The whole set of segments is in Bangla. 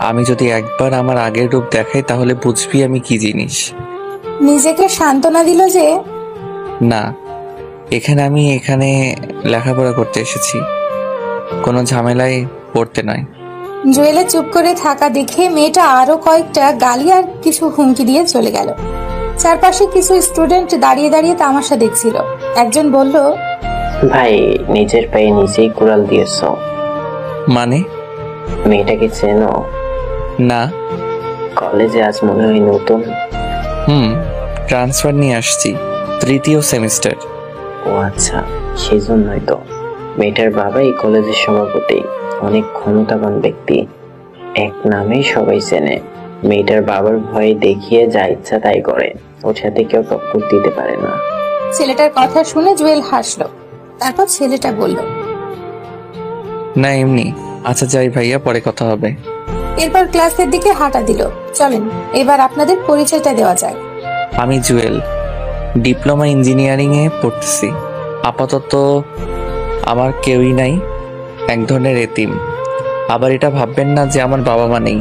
আমি যদি একবার আমার আগের রূপ দেখাই তাহলে বুঝবি আমি কি জিনিস। নিজেকে সান্ত্বনা দিল যে না, আমি এখানে লেখাপড়া করতে এসেছি, কোনো ঝামেলায় পড়তে নয়। জুয়েলের চুপ করে থাকা দেখে মেয়েটা আরো কয়েকটা গালি আর কিছু হুমকি দিয়ে চলে গেল। চারপাশে কিছু স্টুডেন্ট দাঁড়িয়ে দাঁড়িয়ে তামাশা দেখছিল। একজন বলল, ভাই নিজের পায়ে নিজেই কুড়াল দিয়েছ। মানে? মেয়েটাকে চেনো? না। কলেজে আজ মনে হয় নতুন। ট্রান্সফার নিয়ে আসছি, 3য় সেমিস্টার। ও আচ্ছা, সেই জন্যই তো। মেয়েটার বাবা এই কলেজের সভাপতি, অনেক ক্ষমতাবান ব্যক্তি, এক নামেই সবাই চেনে। মেয়েটার বাবার ভয়ে দেখিয়ে যা ইচ্ছা তাই করে, ওর সাথে কেউ টক্কর দিতে পারে না। ছেলেটার কথা শুনে জুয়েল হাসলো। তারপর ছেলেটা বলল, না এমনি। আচ্ছা যাই ভাইয়া, পরে কথা হবে। এরপর ক্লাসের দিকে হাঁটা দিল। চলেন এবার আপনাদের পরিচয়টা দেওয়া যায়। আমি জুয়েল, ডিপ্লোমা ইঞ্জিনিয়ারিং এ পড়তেছি। আপাতত আমার কেউই নাই, এক ধরনের এতিম। আবার এটা ভাববেন না যে আমার বাবা মা নেই,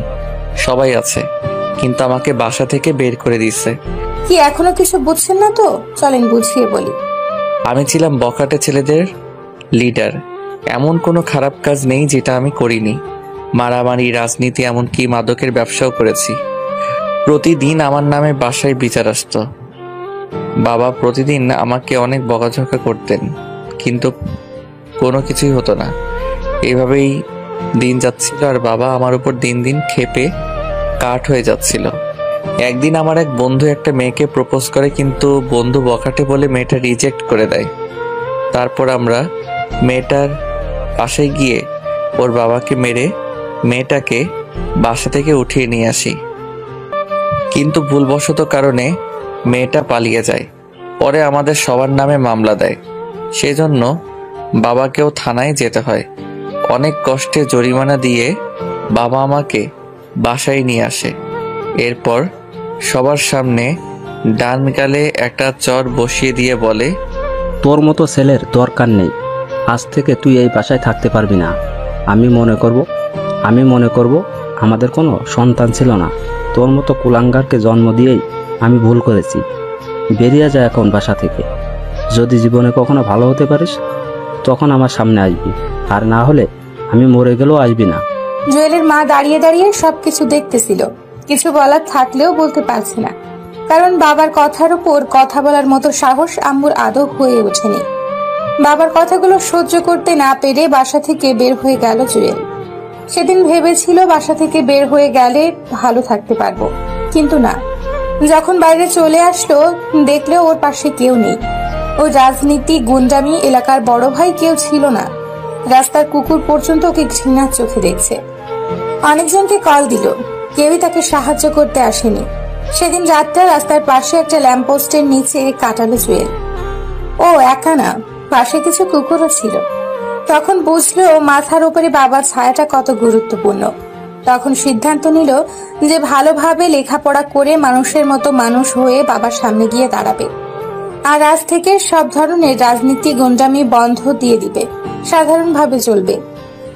সবাই আছে, কিন্তু আমাকে বাসা থেকে বের করে দিচ্ছে। কি এখনো কিছু বুঝছেন না তো? চলেন বুঝিয়ে বলি। আমি ছিলাম বখাটে ছেলেদের লিডার। এমন কোনো খারাপ কাজ নেই যেটা আমি করিনি। মারামারি, রাজনীতি, এমনকি মাদকের ব্যবসাও করেছি। প্রতিদিন আমার নামে বাসায় বিচার আসতো। বাবা প্রতিদিন আমাকে অনেক বকাঝকা করতেন, কিন্তু কোনো কিছুই হতো না। এইভাবেই দিন যাচ্ছিল, আর বাবা আমার উপর দিন দিন ক্ষেপে কাঠ হয়ে যাচ্ছিল। একদিন আমার এক বন্ধু একটা মেয়েকে প্রপোজ করে, কিন্তু বন্ধু বখাটে বলে মেয়েটা রিজেক্ট করে দেয়। তারপর আমরা মেয়েটার বাসায় গিয়ে ওর বাবাকে মেরে মেয়েটাকে বাসা থেকে উঠিয়ে নিয়ে আসি, কিন্তু ভুলবশত কারণে মেয়েটা পালিয়ে যায়। পরে আমাদের সবার নামে মামলা দেয়, সেজন্য বাবাকেও থানায় যেতে হয়। অনেক কষ্টে জরিমানা দিয়ে বাবা আমাকে বাসায় নিয়ে আসে। এরপর সবার সামনে ডান গালে একটা চর বসিয়ে দিয়ে বলে, তোর মতো ছেলের দরকার নেই, আজ থেকে তুই এই বাসায় থাকতে পারবি না। আমি মনে করব আমাদের কোনো সন্তান ছিল না। তোর মতো কুলাঙ্গারকে জন্ম দিয়েই আমি ভুল করেছি। বেরিয়ে যা এখন বাসা থেকে। যদি জীবনে কখনো ভালো হতে পারিস তখন আমার সামনে আসবি, আর না হলে আমি মরে গেলেও আসবি না। জুয়েলের মা দাঁড়িয়ে দাঁড়িয়ে সবকিছু দেখতেছিল। কিছু বলার থাকলেও বলতে পারছে না, কারণ বাবার কথার উপর কথা বলার মতো সাহস আম্মুর আদৌ হয়ে ওঠেনি। বাবার কথাগুলো সহ্য করতে না পেরে বাসা থেকে বের হয়ে গেল জুয়েল। সেদিন ভেবেছিল বাসা থেকে বের হয়ে গেলে ভালো থাকতে পারবো, কিন্তু না। যখন বাইরে চলে আসলো দেখলো ওর পাশে কেউ নেই। ও রাজনীতি, গুন্ডামি, এলাকার বড় ভাই কেউ ছিল না। রাস্তার কুকুর পর্যন্ত ওকে ঘৃণার চোখে দেখছে। অনেকজনকে কল দিল, কেউই তাকে সাহায্য করতে আসেনি। সেদিন রাতটা রাস্তার পাশে একটা ল্যাম্পপোস্টের নিচে কাটালো জুয়েল। ও একা না, পাশে কিছু কুকুরও ছিল। তখন বুঝলো মাথার উপরে বাবার ছায়াটা কত গুরুত্বপূর্ণ। তখন সিদ্ধান্ত নিল যে ভালোভাবে লেখাপড়া করে মানুষের মতো মানুষ হয়ে বাবার সামনে গিয়ে দাঁড়াবে। আর আজ থেকে সব ধরনের রাজনীতি, গুন্ডামি বন্ধ দিয়ে দিবে, সাধারণভাবে চলবে।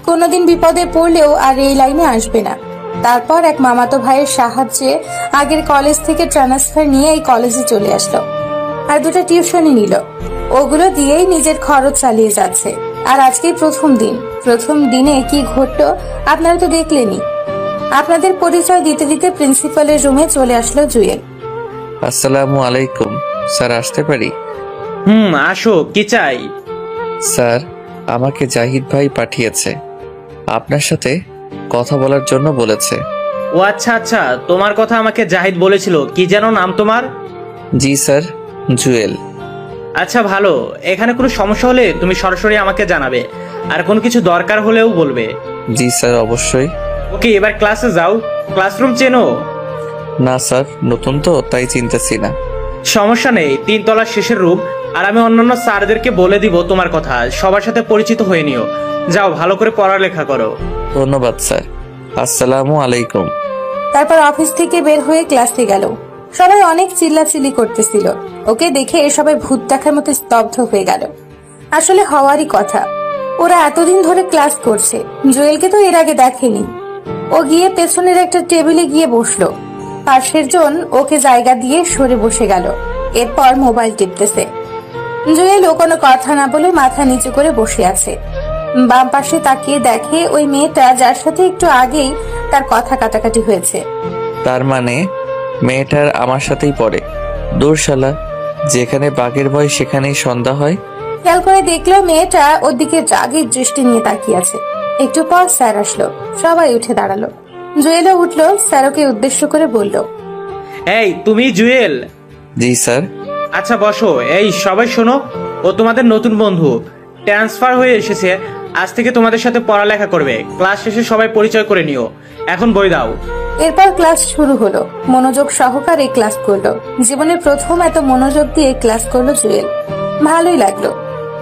কোনোদিন বিপদে পড়লেও আর এই লাইনে আসবে না। তারপর এক মামাতো ভাইয়ের সাহায্যে আগের কলেজ থেকে ট্রান্সফার নিয়ে এই কলেজে চলে আসলো, আর 2টা টিউশনই নিল। ওগুলো দিয়েই নিজের খরচ চালিয়ে যাচ্ছে। আর আজকেই প্রথম দিনে কি ঘটলো আপনারা তো দেখলেনই। আপনাদের পরিচয় দিতে দিতে প্রিন্সিপালের রুমে চলে আসলো জুয়েল। আসসালামু আলাইকুম স্যার, আসতে পারি? আসো, কি চাই? স্যার, আমাকে জাহিদ ভাই পাঠিয়েছে, আপনার সাথে কথা বলার জন্য বলেছে। ও আচ্ছা আচ্ছা, তোমার কথা আমাকে জাহিদ বলেছিল। কি যেন নাম তোমার? জি স্যার, জুয়েল। আচ্ছা ভালো, এখানে কোনো সমস্যা হলে তুমি সরাসরি আমাকে জানাবে, আর কোনো কিছু দরকার হলেও বলবে। জি স্যার, অবশ্যই। ওকে, এবার ক্লাসে যাও। ক্লাসরুম চেনো? না স্যার, নতুন তো তাই চিনতেছি না। সমস্যা নেই, 3 তলার শেষের রুম। আর আমি অন্যান্য স্যারদেরকে বলে দিব তোমার কথা, সবার সাথে পরিচিত হয়ে নিও। যাও, ভালো করে পড়ালেখা করো। ধন্যবাদ স্যার, আসসালামু আলাইকুম। তারপর অফিস থেকে বের হয়ে ক্লাসে গেল। সবাই অনেক চিল্লাচিল্লি করতেছিল। ওকে দেখে সবাই ভূত দেখার মতো স্তব্ধ হয়ে গেল। আসলে হওয়ারই কথা, ওরা এতদিন ধরে ক্লাস করছে, জুয়েলকে তো এর আগে দেখেনি। ও গিয়ে পেছনের একটা টেবিলে গিয়ে বসলো। পাশের জন ওকে জায়গা দিয়ে সরে বসে গেল। এরপর মোবাইল টিপতেছে। জুয়েলও কোনো কথা না বলে মাথা নিচু করে বসে আছে। বাম পাশে তাকিয়ে দেখে ওই মেয়েটা যার সাথে একটু আগেই তার কথা কাটাকাটি হয়েছে। তার মানে মেয়েটার আমার সাথেই পড়ে। দূর শালা, যেখানে বাঘের ভয় সেখানেই সন্ধ্যা হয়। খেয়াল করে দেখলো মেয়েটা ওর দিকে রাগের দৃষ্টি নিয়ে তাকিয়ে আছে। একটু পর স্যার আসলো, সবাই উঠে দাঁড়ালো। জুয়েলও উঠলো, স্যারকে উদ্দেশ্য করে বলল, এই তুমি জুয়েল? জি স্যার। আচ্ছা বসো। এই সবাই শোনো, ও তোমাদের নতুন বন্ধু, ট্রান্সফার হয়ে এসেছে। আজ থেকে তোমাদের সাথে পড়ালেখা করবে। ক্লাস শেষে সবাই পরিচয় করে নিও। এখন বই দাও। এরপর ক্লাস শুরু হলো। মনোযোগ সহকারে ক্লাস করলো। জীবনে প্রথম এত মনোযোগ দিয়ে ক্লাস করলো জুয়েল। ভালোই লাগলো।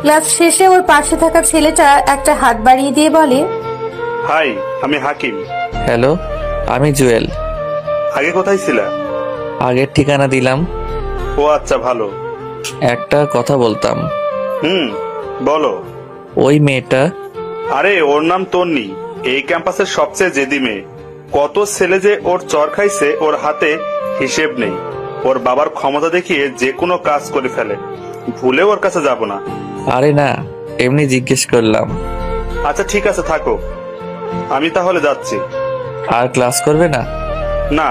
ক্লাস শেষে ওর পাশে থাকা ছেলেটা একটা হাত বাড়িয়ে দিয়ে বলে, হাই, আমি হাকিম। হ্যালো, আমি জুয়েল। আগে কোথায় ছিলা? আগের ঠিকানা দিলাম। ও আচ্ছা, ভালো। একটা কথা বলতাম। বলো। ওই মেয়েটা, আরে ওর নাম তন্নি, এই ক্যাম্পাসের সবচেয়ে জেদি মেয়ে। কত ছেলে যে ওর চর খাইছে, ওর হাতে হিসেব নেই। ওর বাবার ক্ষমতা দেখিয়ে যে কোনো কাজ করে ফেলে। ভুলে ওর কাছে যাব না। আরে না, এমনি জিজ্ঞেস করলাম। আচ্ছা ঠিক আছে, থাকো, আমি তাহলে যাচ্ছি। আর ক্লাস করবে না? না,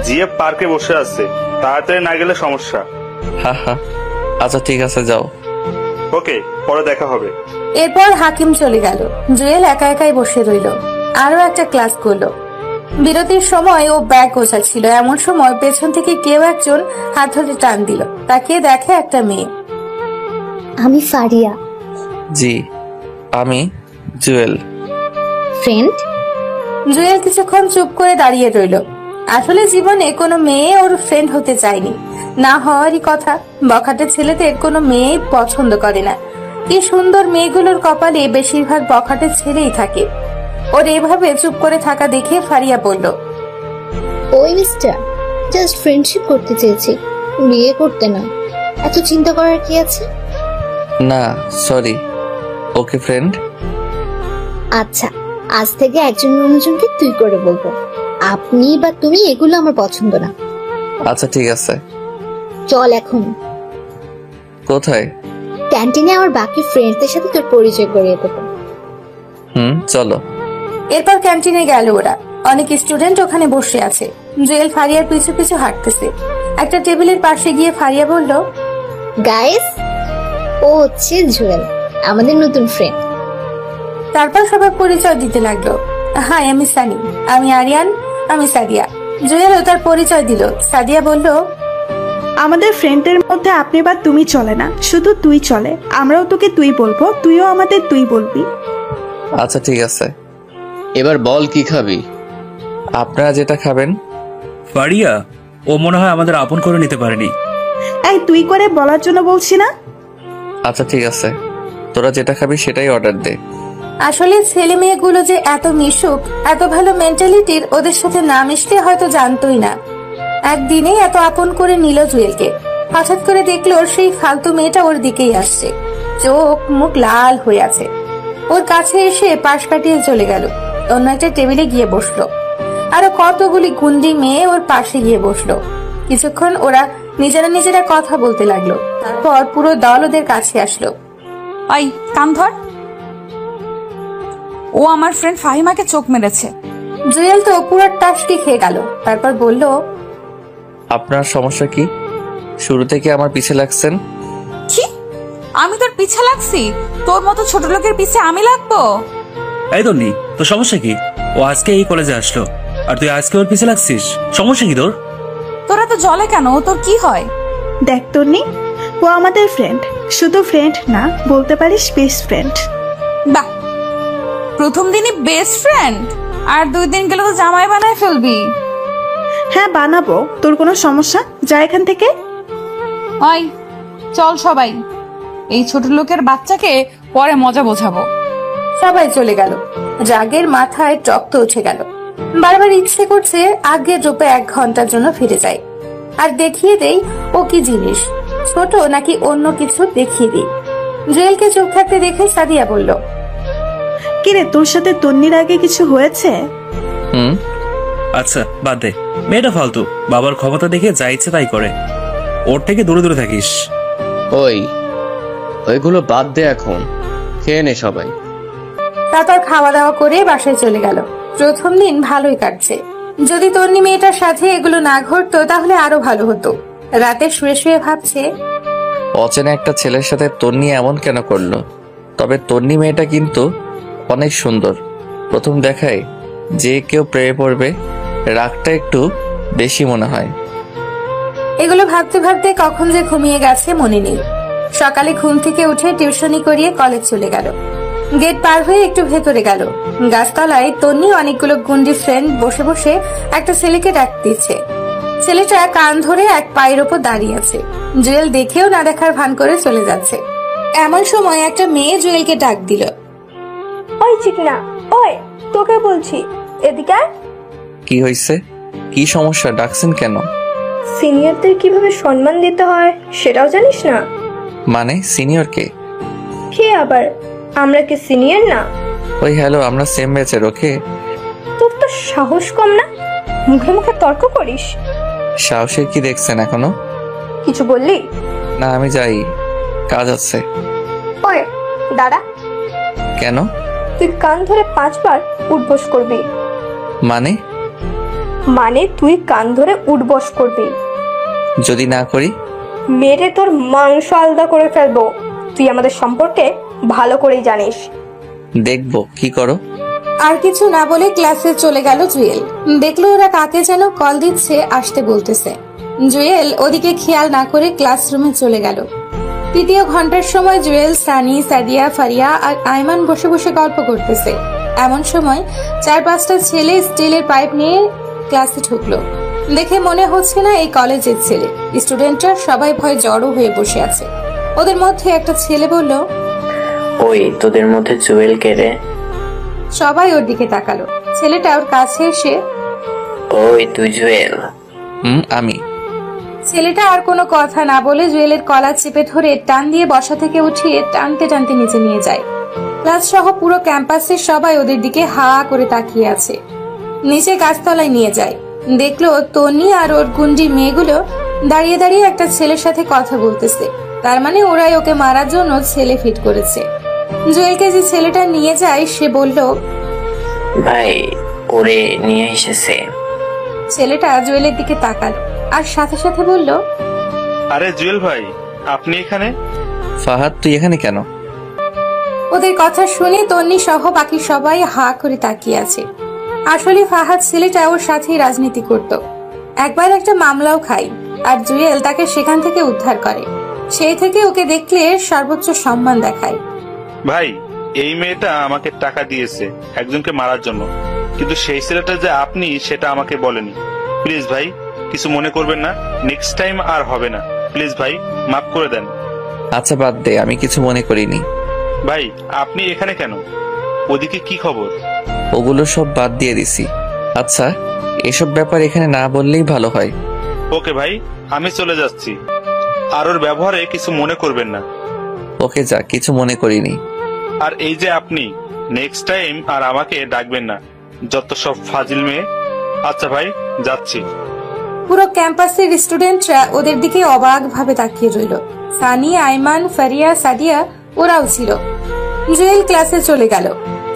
জিএফ পার্কে বসে আছে, তাড়াতাড়ি না গেলে সমস্যা। হা হা, আচ্ছা ঠিক আছে, যাও। ওকে, পরে দেখা হবে। এরপর হাকিম চলে গেল। জুয়েল একা একাই বসে রইল। আরো একটা ক্লাস করলো। বিরতির সময় ও ব্যাগ গোছাচ্ছিল। এমন সময় পেছন থেকে কেউ একজন হাত ধরে টান দিল। তাকিয়ে দেখে একটা মেয়ে। আমি ফারিয়া। জি, আমি জুয়েল। ফ্রেন্ড? জুয়েল কিছুক্ষণ চুপ করে দাঁড়িয়ে রইল। আসলে জীবনে কোনো মেয়ে ওর ফ্রেন্ড হতে চায়নি, না হওয়ারই কথা। বখাটে ছেলেদের কোনো মেয়ে পছন্দ করে না। কি সুন্দর মেয়েগুলোর কপালে বেশিরভাগ বখাটে ছেলেই থাকে। ওর এভাবে চুপ করে থাকা দেখে ফারিয়া বলল, ওই মিস্টার, জাস্ট ফ্রেন্ডশিপ করতে চেয়েছি, বিয়ে করতে না। এত চিন্তা করার কি আছে? না সরি, ওকে ফ্রেন্ড। আচ্ছা, আজ থেকে একজন অন্যজনকে তুই করে বলবো। আপনি বা তুমি এগুলো আমার পছন্দ না। আচ্ছা ঠিক আছে। চল এখন। কোথায়? ক্যান্টিনে আমার বাকি ফ্রেন্ডসদের সাথে তোর পরিচয় করিয়ে দেবো। চলো। এরপর ক্যান্টিনে গেল ওরা। অনেক স্টুডেন্ট ওখানে বসে আছে। জুয়েল ফারিয়ার পিছু পিছু হাঁটতেছে। একটা টেবিলের পাশে গিয়ে ফারিয়া বলল, গাইস, ও হচ্ছে জুয়েল, আমাদের নতুন ফ্রেন্ড। তারপর সবাই পরিচয় দিতে লাগলো। হাই, আমি সানি। আমি আরিয়ান। আমি সাদিয়া। জুয়েলও তার পরিচয় দিল। সাদিয়া বলল, আমাদের ফ্রেন্ডের মধ্যে আপনি বা তুমি চলে না, শুধু তুই চলে। আমরাও তোকে তুই বলবো, তুইও আমাদের তুই বলবি। আচ্ছা ঠিক আছে। এবার বল কি খাবি? আপনারা যেটা খাবেন। ফারিয়া, ও মনে হয় আমাদের আপন করে নিতে পারেনি। এই তুই করে বলার জন্য বলছি না। আচ্ছা ঠিক আছে, তোরা যেটা খাবি সেটাই অর্ডার দে। আসলে ছেলে মেয়েগুলো যে এত মিশুক, এত ভালো মেন্টালিটির, ওদের সাথে না মিশলে হয়তো জানতোই না। একদিনে এত আপন করে নিল জুয়েলকে। হঠাৎ করে দেখলো সেই ফালতু মেয়েটা ওর দিকেই আসছে। চোখ মুখ লাল হয়ে আছে। ওর কাছে এসে পাশ কাটিয়ে চলে গেল। অন্য একটা টেবিলে গিয়ে বসলো। আরো কতগুলি গুন্ডি মেয়ে ওর পাশে গিয়ে বসলো। কিছুক্ষণ ওরা নিজেরা নিজেরা কথা বলতে লাগলো। তারপর পুরো দল ওদের কাছে আসলো। ওই কান ধর, ও আমার ফ্রেন্ড ফাহিমাকে চোখ মেরেছে। জুয়েল তো পুরো টাসকি খেয়ে গেল। তারপর বলল, আপনার সমস্যা কি? শুরু থেকে আমার পিছে লাগছেন। কি? আমি তোর পিছে লাগছি? তোর মতো ছোট লোকের পিছে আমি লাগবো? এই তন্নি, তোর সমস্যা কি? ও আজকে এই কলেজে আসলো আর তুই আজকে ওর পিছে লাগছিস, সমস্যা কি তোর? তোরা তো জলে কেন? ও তোর কি হয়? দেখ তন্নি, ও আমাদের ফ্রেন্ড, শুধু ফ্রেন্ড না, বলতে পারিস বেস্ট ফ্রেন্ড। বাহ, প্রথম দিনই বেস্ট ফ্রেন্ড? আর 2 দিন গেলে তো জামাই বানায় ফেলবি। হ্যাঁ বানাবো, তোর কোনো সমস্যা? যা এখান থেকে। ওই চল সবাই, এই ছোট লোকের বাচ্চাকে পরে মজা বোঝাবো। সবাই চলে গেল। রাগের মাথায় রক্ত উঠে গেল। বারবার ইচ্ছে করছে আগের রূপে 1 ঘন্টার জন্য ফিরে যায় আর দেখিয়ে দেই ও কি জিনিস, ছোট নাকি অন্য কিছু দেখিয়ে দিই। জুয়েলকে চুপ থাকতে দেখে সাদিয়া বলল, কিরে, তোর সাথে তন্নির আগে কিছু হয়েছে? হুম। আচ্ছা বাদ দে, মেয়েটা ফালতু, বাবার ক্ষমতা দেখে যা ইচ্ছে তাই করে। ওর থেকে দূরে দূরে থাকিস। ওইগুলো বাদ দে, এখন খেয়ে নে সবাই। তারপর খাওয়া দাওয়া করে বাসায় চলে গেল। প্রথম দিন ভালোই কাটছে। যদি তন্নি মেয়েটার সাথে এগুলো না ঘটতো তাহলে আরো ভালো হতো। রাতে শুয়ে শুয়ে ভাবছে, অচেনা একটা ছেলের সাথে তন্নি এমন কেন করলো? তবে তন্নি মেয়েটা কিন্তু অনেক সুন্দর। প্রথম দেখায় যে কেউ প্রেমে পড়বে, রাগটা একটু বেশি মনে হয়। এগুলো ভাবতে ভাবতে কখন যে ঘুমিয়ে গেছে মনে নেই। সকালে ঘুম থেকে উঠে টিউশনি করিয়ে কলেজ চলে গেল। গেট পার হয়ে একটু ভেতরে গেল। গাছতলায় তন্নি অনেকগুলো গুন্ডি ফ্রেন্ড বসে বসে একটা ছেলেকে ডাক দিচ্ছে। ছেলেটা কান ধরে এক পায়ের ওপর দাঁড়িয়ে আছে। জুয়েল দেখেও না দেখার ভান করে চলে যাচ্ছে। এমন সময় একটা মেয়ে জুয়েলকে ডাক দিল। ওই চিকনা, ওই তোকে বলছি, এদিকে আয়। কি হয়েছে? কি সমস্যা? ডাকছেন কেন? সিনিয়রদের কিভাবে সম্মান দিতে হয় সেটাও জানিস না? মানে সিনিয়র কে? কে আবার? আমরা কি সিনিয়র না? ওই হ্যালো, আমরা সেম ব্যাচের। ওকে। তোর তো সাহস কম না, মুখে মুখে তর্ক করিস। সাহসের কি দেখছেন এখনো? কিছু বললি? না, আমি যাই, কাজ আছে। ওই দাঁড়া। কেন? তুই কান ধরে 5 বার উঠবস করবি। মানে তুই কান ধরে উঠবস করবি। যদি না করি? মেরে তোর মাংস আলাদা করে ফেলবো। তুই আমাদের সম্পর্কে ভালো করেই জানিস। দেখবো কি করো। আর কিছু না বলে ক্লাসে চলে গেল জুয়েল। দেখলো ওরা কাকে যেন কল দিচ্ছে, আসতে বলতেছে। জুয়েল ওদিকে খেয়াল না করে ক্লাসরুমে চলে গেল। তৃতীয় ঘন্টার সময় জুয়েল, সানি, সাদিয়া, ফারিয়া আর আইমান বসে বসে গল্প করতেছে। এমন সময় 4-5টা ছেলে স্টিলের পাইপ নিয়ে ক্লাসে ঢুকলো। দেখে মনে হচ্ছে না এই কলেজের ছেলে। স্টুডেন্টরা সবাই ভয় জড়ো হয়ে বসে আছে। ওদের মধ্যে একটা ছেলে বলল, ওই তোদের মধ্যে জুয়েল কে রে? সবাই ওর দিকে তাকালো। ছেলেটা ওর কাছে এসে, ওই তুই জুয়েল? আমি। ছেলেটা আর কোনো কথা না বলে জুয়েলের কলার চেপে ধরে টান দিয়ে বসা থেকে উঠিয়ে টানতে টানতে নিচে নিয়ে যায়। ক্লাস সহ পুরো ক্যাম্পাসের সবাই ওদের দিকে হা করে তাকিয়ে আছে। নিচে গাছতলায় নিয়ে যায়। দেখলো তন্নি আর ওর গুন্ডি মেয়েগুলো দাঁড়িয়ে দাঁড়িয়ে একটা ছেলের সাথে কথা বলতেছে। তার মানে ওরাই ওকে মারার জন্য ছেলে ফিট করেছে। জুয়েলকে যে ছেলেটা নিয়ে যায় সে বলল, ভাই ওরে নিয়ে এসেছে। ছেলেটা জুয়েলের দিকে তাকালো আর সাথে সাথে বলল, আরে জুয়েল ভাই, আপনি এখানে? ফাহাদ, তুই এখানে কেন? ওদের কথা শুনে তন্নি সহ বাকি সবাই হা করে তাকিয়ে আছে। আসলে ফাহাদ ছেলেটা ওর সাথেই রাজনীতি করত। একবার একটা মামলাও খায় আর জুয়েল তাকে সেখান থেকে উদ্ধার করে। সেই থেকে ওকে দেখলে সর্বোচ্চ সম্মান দেখায়। ভাই, এই মেয়েটা আমাকে টাকা দিয়েছে একজনকে মারার জন্য, কিন্তু সেই ছেলেটা যে আপনি সেটা আমাকে বলেনি। প্লিজ ভাই, কিছু মনে করবেন না, নেক্সট টাইম আর হবে না। প্লিজ ভাই, মাফ করে দেন। আচ্ছা বাদ দে, আমি কিছু মনে করিনি। ভাই, আপনি এখানে কেন? ওদিকে কি খবর? ওগুলো সব বাদ দিয়ে দিছি। আচ্ছা, এসব ব্যাপার এখানে না বললেই ভালো হয়। ওকে ভাই, আমি চলে যাচ্ছি। আর ওর ব্যবহারে কিছু মনে করবেন না। ওকে যা, কিছু মনে করিনি। আর এই যে আপনি, নেক্সট টাইম আর আমাকে ডাকবেন না, যত সব ফাজিল মেয়ে। আচ্ছা ভাই, যাচ্ছি। পুরো ক্যাম্পাসের স্টুডেন্টরা ওদের দিকে অবাক ভাবে তাকিয়ে রইল। সানি, আইমান, ফারিয়া, সাদিয়া ওরাও ছিল। জুয়েল ক্লাসে চলে গেল।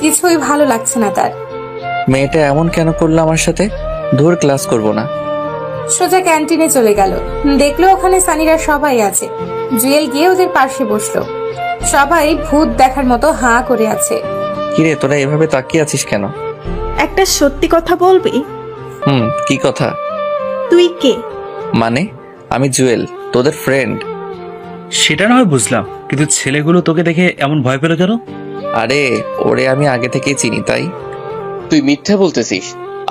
কিছুই ভালো লাগছে না তার। মেয়েটা এমন কেন করলো আমার সাথে? ধুর, ক্লাস করব না। সোজা ক্যান্টিনে চলে গেল। দেখলো ওখানে সানিরা সবাই আছে। জুয়েল গিয়ে ওদের পাশে বসলো। সবাই ভূত দেখার মতো হাঁ করে আছে। কিরে, তোরা এভাবে তাকিয়ে আছিস কেন? একটা সত্যি কথা বলবি? কি কথা? তুই কে? মানে আমি জুয়েল, তোদের ফ্রেন্ড। সেটা না হয় বুঝলাম, কিন্তু ছেলেগুলো তোকে দেখে এমন ভয় পেল কেন? আরে ওরে আমি আগে থেকেই চিনি, তাই। তুই মিথ্যা বলতেছিস।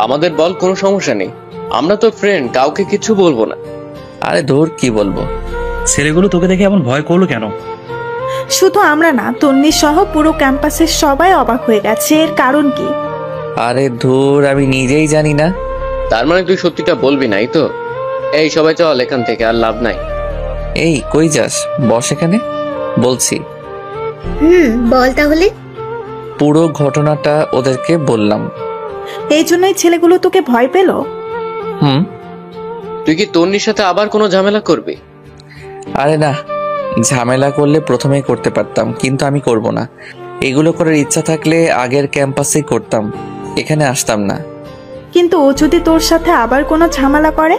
আমাদের বল, কোনো সমস্যা নেই, আমরা তো ফ্রেন্ড, কাউকে কিছু বলবো না। আরে ধুর, কি বলবো। ছেলেগুলো তোকে দেখে এমন ভয় করলো কেন? শুধু আমরা না, তন্নি সহ পুরো ক্যাম্পাসের সবাই অবাক হয়ে গেছে। এর কারণ কি? আরে ধুর, আমি নিজেই জানি না। তার মানে তুই সত্যিটা বলবি নাই তো? এই সবাই চল এখান থেকে, আর লাভ নাই। এই কই যাস? বস এখানে, বলছি। বল তাহলে। পুরো ঘটনাটা ওদেরকে বললাম। এই জন্যই ছেলেগুলো তোকে ভয় পেল। হুম। তুই কি তন্নির সাথে আবার কোনো ঝামেলা করবি? আরে না, ঝামেলা করলে প্রথমেই করতে পারতাম, কিন্তু আমি করব না। এগুলো করার ইচ্ছা থাকলে আগের ক্যাম্পাসেই করতাম, এখানে আসতাম না। কিন্তু ও যদি তোর সাথে আবার কোনো ঝামেলা করে?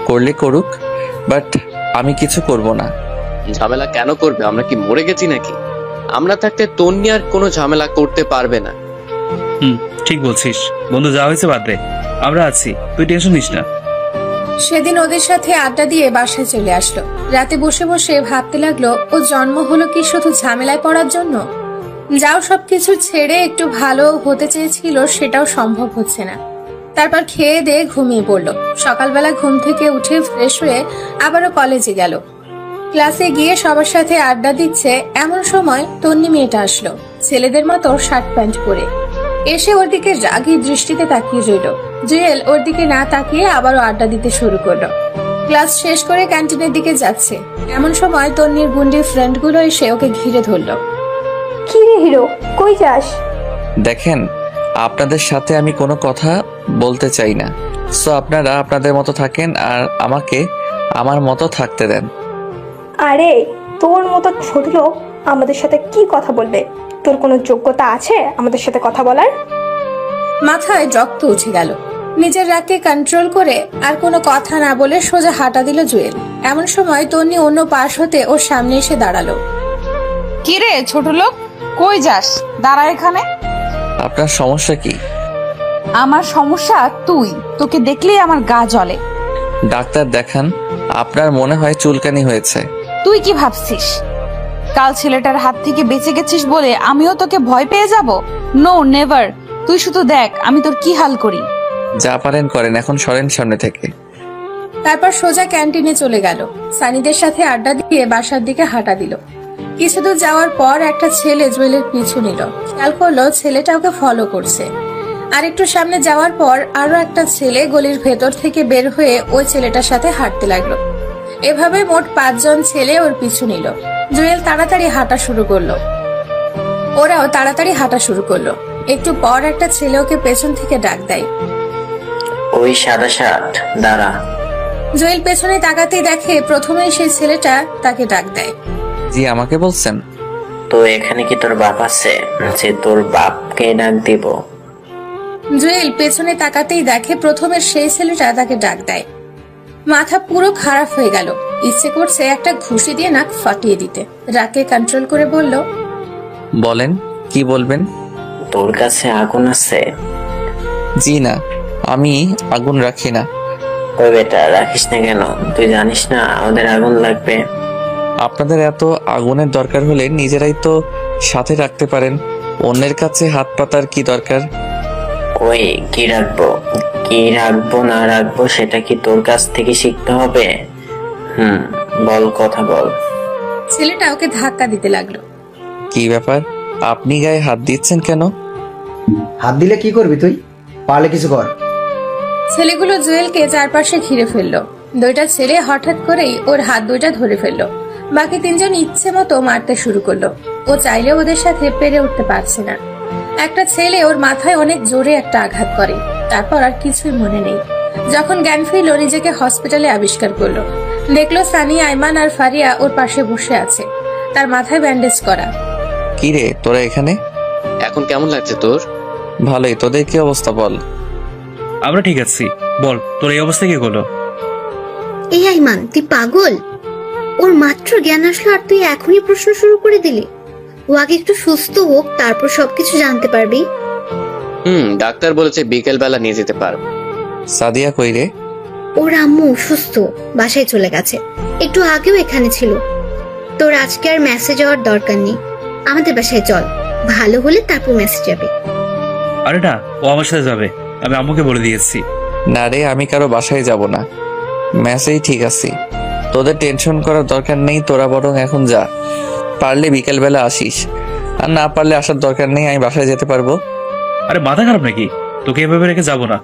করলে করুক, বাট আমি কিছু করব না। ঝামেলা কেন করবে? আমরা কি মরে গেছি নাকি? আমরা থাকতে তন্নি আর কোনো ঝামেলা করতে পারবে না। ঠিক বলছিস বন্ধু, যা হয়েছে বাদ দে, আমরা আছি, তুই টেনশন নিস না। সেদিন ওদের সাথে আড্ডা দিয়ে বাসায় চলে আসলো। রাতে বসে বসে ভাবতে লাগলো, ও জন্ম হলো কি শুধু ঝামেলায় পড়ার জন্য? যাও সবকিছু ছেড়ে একটু ভালো হতে চেয়েছিল, সেটাও সম্ভব হচ্ছে না। তারপর খেয়ে দিয়ে ঘুমিয়ে পড়লো। সকালবেলা ঘুম থেকে উঠে ফ্রেশ হয়ে আবারও কলেজে গেল। ক্লাসে গিয়ে সবার সাথে আড্ডা দিচ্ছে, এমন সময় তন্নি মেয়েটা আসলো, ছেলেদের মতো শার্ট প্যান্ট পরে। এসে ওর দিকে রাগী দৃষ্টিতে তাকিয়ে রইল। জুয়েল ওর দিকে না তাকিয়ে আবারও আড্ডা দিতে শুরু করলো। ক্লাস শেষ করে ক্যান্টিনের দিকে যাচ্ছে, এমন সময় তন্নির গুন্ডির ফ্রেন্ডগুলো এসে ওকে ঘিরে ধরলো। কি রে হিরো, কই যাস? দেখেন, আপনাদের সাথে আমি কোনো কথা বলতে চাই না, সো আপনারা আপনাদের মতো থাকেন আর আমাকে আমার মতো থাকতে দেন। আরে তোর মতো ছোট লোক আমাদের সাথে কি কথা বলবে? তোর কোনো যোগ্যতা আছে আমাদের সাথে কথা বলার? মাথায় রক্ত উঠে গেল। নিজের রাগকে কন্ট্রোল করে আর কোনো কথা না বলে সোজা হাঁটা দিল জুয়েল। এমন সময় তন্নি অন্য পাশ হতে ওর সামনে এসে দাঁড়ালো। কি রে ছোট লোক, কই যাস? দাঁড়া এখানে। আপনার সমস্যা কি? আমার সমস্যা তুই, তোকে দেখলেই আমার গা জ্বলে। ডাক্তার দেখান, আপনার মনে হয় চুলকানি হয়েছে। তুই কি ভাবছিস কাল ছেলেটার হাত থেকে বেঁচে গেছিস বলে আমিও তোকে ভয় পেয়ে যাব? No never. তুই শুধু দেখ আমি তোর কি হাল করি। যা পারেন করেন, এখন সরেন সামনে থেকে। তারপর সোজা ক্যান্টিনে চলে গেল। সানিদের সাথে আড্ডা দিয়ে বাসার দিকে হাঁটা দিল। কিছুদূর যাওয়ার পর একটা ছেলে জুয়েলের পিছু নিল। খেয়াল করলো ছেলেটা ওকে ফলো করছে। আর একটু সামনে যাওয়ার পর আরো একটা ছেলে গলির ভেতর থেকে বের হয়ে ওই ছেলেটার সাথে হাঁটতে লাগলো। এভাবে মোট 5 জন ছেলে ওর পিছু নিল। জুয়েল তাড়াতাড়ি হাঁটা শুরু করলো, ওরাও তাড়াতাড়ি হাঁটা শুরু করলো। একটু পর একটা ছেলে ওকে পেছন থেকে ডাক দেয়, ওই সাদা শার্ট, দাঁড়া। জুয়েল পেছনে তাকাতেই দেখে প্রথমেই সেই ছেলেটা তাকে ডাক দেয়। জি, আমাকে বলছেন? তো এখানে কি তোর বাপ আছে যে তোর বাপকে ডাক দিব? জুয়েল পেছনে তাকাতেই দেখে প্রথমে সেই ছেলেটা তাকে ডাক দেয়। মাথা পুরো খারাপ হয়ে গেল। ইচ্ছে করছে একটা ঘুষি দিয়ে নাক ফাটিয়ে দিতে। রাগকে কন্ট্রোল করে বলল, বলেন, কি বলবেন? তোর কাছে আগুন আছে? জি না, আমি আগুন রাখি না। ওই বেটা, রাখিস না কেন? তুই জানিস না আমাদের আগুন লাগবে? আপনাদের এত আগুনের দরকার হলে নিজেরাই তো সাথে রাখতে পারেন, অন্যের কাছে হাত পাতার কি দরকার? ওই কি রাখবো, কি রাখবো না রাখবো সেটা কি তোর কাছ থেকে শিখতে হবে? বল, কথা বল। ছেলেটা ওকে ধাক্কা দিতে লাগলো। কি ব্যাপার, আপনি গায়ে হাত দিচ্ছেন কেন? হাত দিলে কি করবি তুই? পারলে কিছু কর। ছেলেগুলো জুয়েলকে চারপাশে ঘিরে ফেললো। দুইটা ছেলে হঠাৎ করেই ওর হাত দুইটা ধরে ফেললো। বাকি 3 জন ইচ্ছে মতো মারতে শুরু করলো। ও চাইলেও ওদের সাথে পেরে উঠতে পারছে না। একটা ছেলে ওর মাথায় অনেক জোরে একটা আঘাত করে। তারপর আর কিছুই মনে নেই। যখন জ্ঞান ফিরল, নিজেকে হসপিটালে আবিষ্কার করলো। দেখলো সানি, আইমান আর ফারিয়া ওর পাশে বসে আছে, তার মাথায় ব্যান্ডেজ করা। কি রে, তোরা এখানে? এখন কেমন লাগছে তোর? ভালোই, তোদের কি অবস্থা বল? আমরা ঠিক আছি। বল, তোর এই অবস্থা কি হলো? এই আইমান, তুই পাগল? ওর মাত্র জ্ঞান আসলো আর তুই এখনই প্রশ্ন শুরু করে দিলি? ও আগে একটু সুস্থ হোক, তারপর সবকিছু জানতে পারবি। ডাক্তার বলেছে বিকেল বেলা নিয়ে যেতে পারবো। সাদিয়া কই রে? ওর আম্মু অসুস্থ, বাসায় চলে গেছে। একটু আগেও এখানে ছিল। তোর আজকে আর মেসেজ যাওয়ার দরকার নেই, আমাদের বাসায় চল, ভালো হলে তারপর মেসেজ যাবে। আরে না, ও আমার সাথে যাবে, আমি আম্মুকে বলে দিয়েছি। না রে, আমি কারো বাসায় যাব না, মেসেই ঠিক আছে। তোদের টেনশন করার দরকার নেই, তোরা বরং এখন যা। পারলে বিকেল বেলা আসিস, আর না পারলে আসার দরকার নেই, আমি বাসায় যেতে পারবো। আরে মাথা খারাপ নাকি? তোকে এভাবে রেখে যাবো না।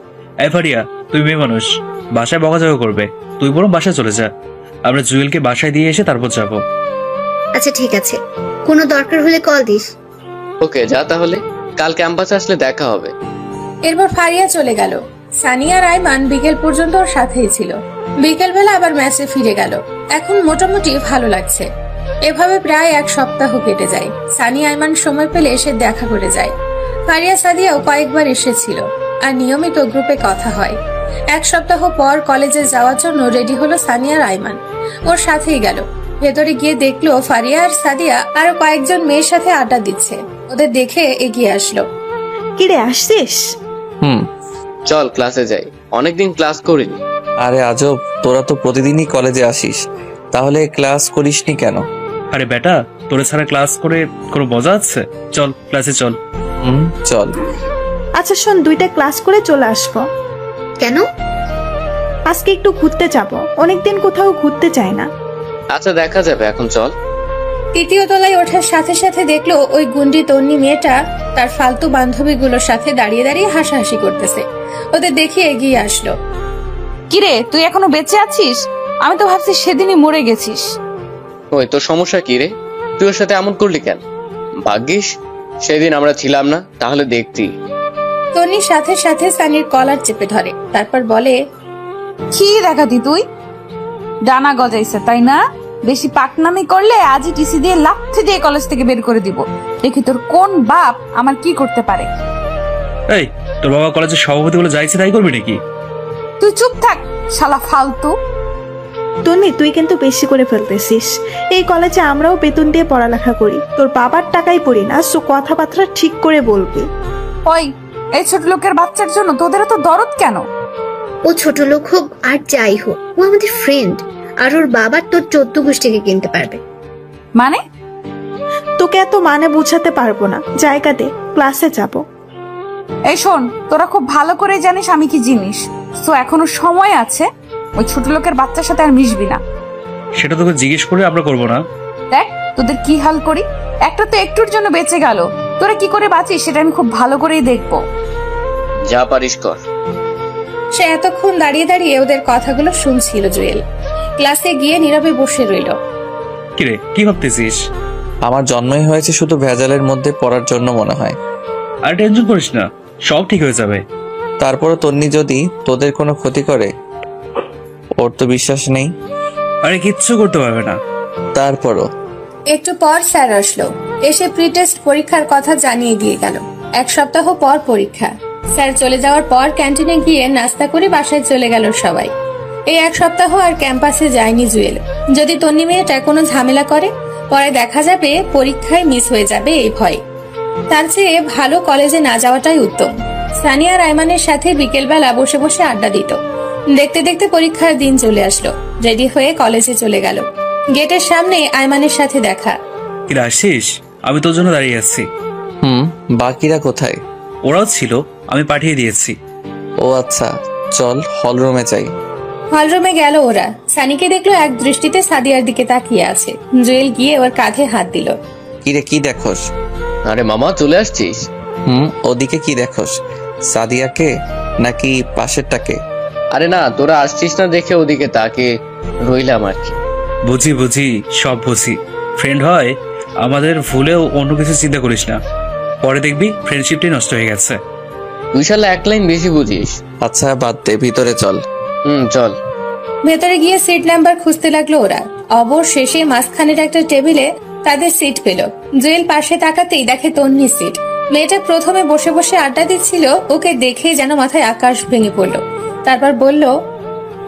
এই ফারিয়া, তুই মেয়ে মানুষ, বাসায় বকাঝকা করবে, তুই বরং বাসায় চলে যা। আমরা জুয়েলকে বাসায় দিয়ে এসে তারপর যাবো। আচ্ছা ঠিক আছে, কোনো দরকার হলে কল দিস। ওকে, যা তাহলে, কাল ক্যাম্পাসে আসলে দেখা হবে। এরপর ফারিয়া চলে গেল। সানিয়া আর আইমান বিকেল পর্যন্ত ওর সাথেই ছিল। বিকেলবেলা আবার ম্যাচে ফিরে গেল। এখন মোটামুটি ভালো লাগছে। এভাবে প্রায় 1 সপ্তাহ কেটে যায়। সানিয়া আইমান সময় পেলে এসে দেখা করে যায়। ফারিয়া সাদিয়াও কয়েকবার এসেছিল আর নিয়মিত গ্রুপে কথা হয়। 1 সপ্তাহ পর কলেজে যাওয়ার জন্য রেডি হলো সানিয়া আর আইমান। ওর সাথেই গেল। ভেতরে গিয়ে দেখলো ফারিয়া আর সাদিয়া আরো কয়েকজন মেয়ের সাথে আড্ডা দিচ্ছে। ওদের দেখে এগিয়ে আসলো। কিরে আসছিস? চল ক্লাসে যাই, অনেকদিন ক্লাস করিনি। আরে আজব, তোরা তো প্রতিদিনই কলেজে আসিস, তাহলে ক্লাস করিসনি কেন? আরে বেটা, তোরে ছাড়া ক্লাস করে কোনো মজা আছে? চল ক্লাসে চল। চল। আচ্ছা শোন, 2টা ক্লাস করে চলে আসবো। কেন? আজকে একটু ঘুরতে যাব, অনেকদিন কোথাও ঘুরতে চাই না। আচ্ছা দেখা যাবে, এখন চল। 3য় তলায় ওঠার সাথে সাথে দেখলো ওই গুন্ডি তন্নি মেয়েটা তার ফালতু বান্ধবীগুলোর সাথে দাঁড়িয়ে দাঁড়িয়ে হাসাহাসি করতেছে। ওদের দেখে এগিয়ে আসলো। কিরে, তুই এখনো বেঁচে আছিস? আমি তো ভাবছি সেদিনই মরে গেছিস। ওই তোর সমস্যা কি রে? তুই ওর সাথে এমন করলি কেন? ভাগ্যিস সেদিন আমরা ছিলাম না, তাহলে দেখতি। তন্নির সাথে সাথে সানির কলার চেপে ধরে, তারপর বলে, কি দেখাতি তুই? ডানা গজাইছে তাই না? বেশি পাকনামি করলে আজই টিসি দিয়ে লাথি দিয়ে কলেজ থেকে বের করে দিব। দেখি তোর কোন বাপ আমার কি করতে পারে। এই, তোর বাবা কলেজের সভাপতি বলে যাইছে তাই করবি নাকি? তুই চুপ থাক শালা ফালতু। তন্নি, তুই কিন্তু বেশি করে ফেলতেছিস। এই কলেজে আমরাও বেতন দিয়ে পড়ালেখা করি, তোর বাবার টাকাই পড়ি না। সো কথাবার্তা ঠিক করে বলবি। ওই, এই ছোট লোকের বাচ্চার জন্য তোদের তো দরদ কেন? ও ছোট লোক হোক আর যাই হোক, ও আমাদের ফ্রেন্ড। আর ওর বাবার তোর 14 গোষ্ঠীকে কিনতে পারবে। মানে? তোকে এত মানে বুঝাতে পারবো না, জায়গা দে, ক্লাসে যাব। এই শোন, তোরা খুব ভালো করে জানিস আমি কি জিনিস। তো এখনো সময় আছে, ওই ছোট লোকের বাচ্চার সাথে আর মিশবি না। সেটা তোকে জিজ্ঞেস করে আমরা করবো না। দেখ তোদের কি হাল করি। একটা তো একটুর জন্য বেঁচে গেল, তোরা কি করে বাঁচিস সেটা আমি খুব ভালো করেই দেখবো। যা পারিস কর। সে এতক্ষণ দাঁড়িয়ে দাঁড়িয়ে ওদের কথাগুলো শুনছিল। জুয়েল ক্লাসে গিয়ে নীরবে বসে রইল। কিরে, কি ভাবতেছিস? আমার জন্মই হয়েছে শুধু ভেজালের মধ্যে পড়ার জন্য মনে হয়। আর টেনশন করিস না, সব ঠিক হয়ে যাবে। তারপরও তন্নি যদি তোদের কোনো ক্ষতি করে, ওর তো বিশ্বাস নেই। আরে কিচ্ছু করতে পারবে না। তারপরও একটু পর স্যার আসলো। এসে প্রিটেস্ট পরীক্ষার কথা জানিয়ে দিয়ে গেল। 1 সপ্তাহ পর পরীক্ষা। স্যার চলে যাওয়ার পর ক্যান্টিনে গিয়ে নাস্তা করে বাসায় চলে গেল সবাই। এই 1 সপ্তাহ আর ক্যাম্পাসে যায়নি জুয়েল। যদি তন্নি মেয়েটা কোনো ঝামেলা করে, পরে দেখা যাবে পরীক্ষায় মিস হয়ে যাবে এই ভয়। তার চেয়ে ভালো কলেজে না যাওয়াটাই উত্তম। সানিয়া আর আইমানের সাথে বিকেলবেলা বসে বসে আড্ডা দিত। দেখতে দেখতে পরীক্ষার দিন চলে আসলো। রেডি হয়ে কলেজে চলে গেল। গেটের সামনে আইমানের সাথে দেখা। কিরা আসিস? আমি তোর জন্য দাঁড়িয়ে আছি। বাকিরা কোথায়? ওরাও ছিল, আমি পাঠিয়ে দিয়েছি। ও আচ্ছা, চল হলরুমে যাই। হলরুমে গেল ওরা। সানিকে দেখলো এক দৃষ্টিতে সাদিয়ার দিকে তাকিয়ে আছে। জুয়েল গিয়ে ওর কাঁধে হাত দিল। কিরে, কি দেখোস? আরে মামা, চলে আসছিস? ওদিকে কি দেখোস? সাদিয়াকে নাকি পাশেরটাকে? আরে না, তোরা আসছিস না দেখে ওদিকে তাকে রইলাম আর কি। বুঝি বুঝি, সব বুঝি। ফ্রেন্ড হয় আমাদের, ভুলেও অন্য কিছু চিন্তা করিস না। পরে দেখবি ফ্রেন্ডশিপটাই নষ্ট হয়ে গেছে। তুই শালা 1 লাইন বেশি বুঝিস। আচ্ছা বাদ দে, ভিতরে চল। চল। ভেতরে গিয়ে সিট নাম্বার খুঁজতে লাগলো ওরা। অবশেষে মাঝখানের একটা টেবিলে তাদের সিট পেল। জুয়েল পাশে তাকাতেই দেখে তন্নির সিট। মেয়েটা প্রথমে বসে বসে আড্ডা দিচ্ছিল। ওকে দেখেই যেন মাথায় আকাশ ভেঙে পড়লো। তারপর বলল,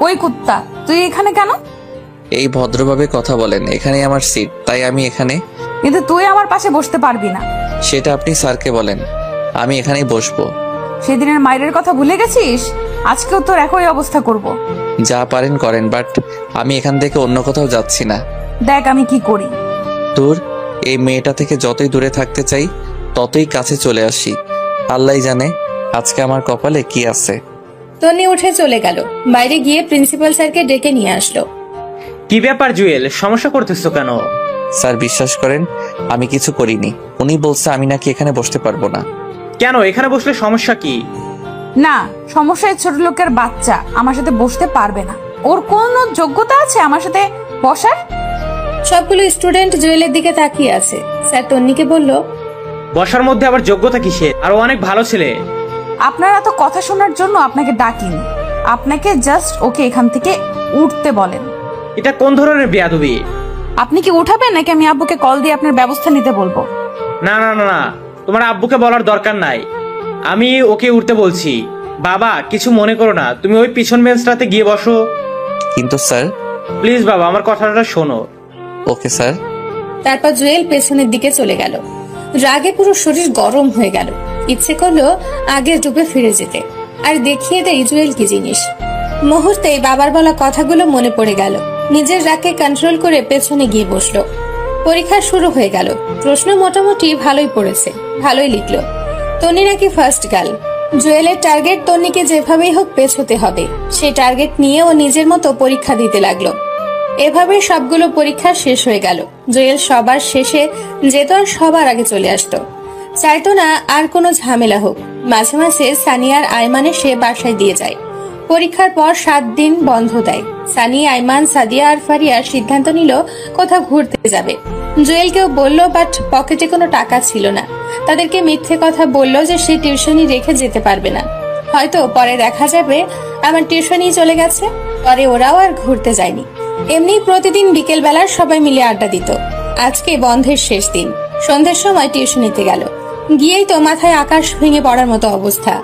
ওই কুত্তা, তুই এখানে কেন? এই ভদ্রভাবে কথা বলেন, এখানেই আমার সিট, তাই আমি এখানে। কিন্তু তুই আমার পাশে বসতে পারবি না। সেটা আপনি স্যারকে বলেন, আমি এখানেই বসবো। সেদিনের মায়ের কথা ভুলে গেছিস? আজকেও তোর একই অবস্থা করব। যা পারেন করেন, বাট আমি এখান থেকে অন্য কোথাও যাচ্ছি না। দেখ আমি কি করি। তোর এই মেয়েটা থেকে যতই দূরে থাকতে চাই, ততই কাছে চলে আসি। আল্লাহই জানে আজকে আমার কপালে কি আছে। তন্নি উঠে চলে গেল। বাইরে গিয়ে প্রিন্সিপাল স্যারকে ডেকে নিয়ে আসলো। কি ব্যাপার জুয়েল, সমস্যা করতেছো কেন? স্যার বিশ্বাস করেন, আমি কিছু করিনি। উনি বলছে আমি নাকি এখানে বসতে পারবো না। কেন? এখানে বসলে সমস্যা কি? না, সমস্যা ছোট লোকের বাচ্চা আমার সাথে বসতে পারবে না। ওর কোন যোগ্যতা আছে আমার সাথে বসার? সবগুলো স্টুডেন্ট জুয়েলের দিকে তাকিয়ে আছে। স্যার তন্নিকে বলল, বসার মধ্যে আবার যোগ্যতা কিসের? আর ও অনেক ভালো ছেলে। আপনার এত কথা শোনার জন্য আপনাকে ডাকিনি, আপনাকে জাস্ট ওকে এখান থেকে উঠতে বলেন। এটা কোন ধরনের বেয়াদবি? আপনি কি উঠাবেন নাকি আমি আব্বুকে কল দিয়ে আপনার ব্যবস্থা নিতে বলবো? না না না না, তোমার আব্বুকে বলার দরকার নাই, আমি ওকে উঠতে বলছি। বাবা কিছু মনে করো না, তুমি ওই পিছন বেঞ্চটাতে গিয়ে বসো। কিন্তু স্যার। প্লিজ বাবা, আমার কথাটা শোনো। Okay sir. তারপর জুয়েল পেছনের দিকে চলে গেল। রাগে পুরো শরীর গরম হয়ে গেল। ইচ্ছে করলো আগের রূপে ফিরে যেতে, আর দেখিয়ে দেয় জুয়েল কি জিনিস। মুহূর্তেই বাবার বলা কথাগুলো মনে পড়ে গেল। নিজের রাগকে কন্ট্রোল করে পেছনে গিয়ে বসলো। পরীক্ষা শুরু হয়ে গেল। প্রশ্ন মোটামুটি ভালোই পড়েছে, ভালোই লিখলো। তন্নি নাকি ফার্স্ট গার্ল। জুয়েলের টার্গেট তন্নিকে যেভাবেই হোক পেছোতে হবে। সেই টার্গেট নিয়ে ও নিজের মতো পরীক্ষা দিতে লাগলো। এভাবে সবগুলো পরীক্ষা শেষ হয়ে গেল। জুয়েল সবার শেষে যেত আর সবার আগে চলে আসতো। চাইতো না আর কোনো ঝামেলা হোক। মাঝে মাঝে সানিয়ার আইমান এসে বাসায় দিয়ে যায়। পরীক্ষার পর 7 দিন বন্ধ দেয়। সানি, আইমান, সাদিয়া আর ফারিয়া সিদ্ধান্ত নিল কোথাও ঘুরতে যাবে। জুয়েলকেও বলল, বাট পকেটে কোনো টাকা ছিল না। তাদেরকে মিথ্যে কথা বলল যে সে টিউশনি রেখে যেতে পারবে না, হয়তো পরে দেখা যাবে আমার টিউশনি চলে গেছে। পরে ওরাও আর ঘুরতে যায়নি। এমনি প্রতিদিন বিকেল বেলার সবাই মিলে আড্ডা দিত। আজকে বন্ধের শেষ দিন। সন্ধ্যের সময় টিউশনিতে গেল। গিয়েই তো মাথায় আকাশ ভেঙে পড়ার মতো অবস্থা।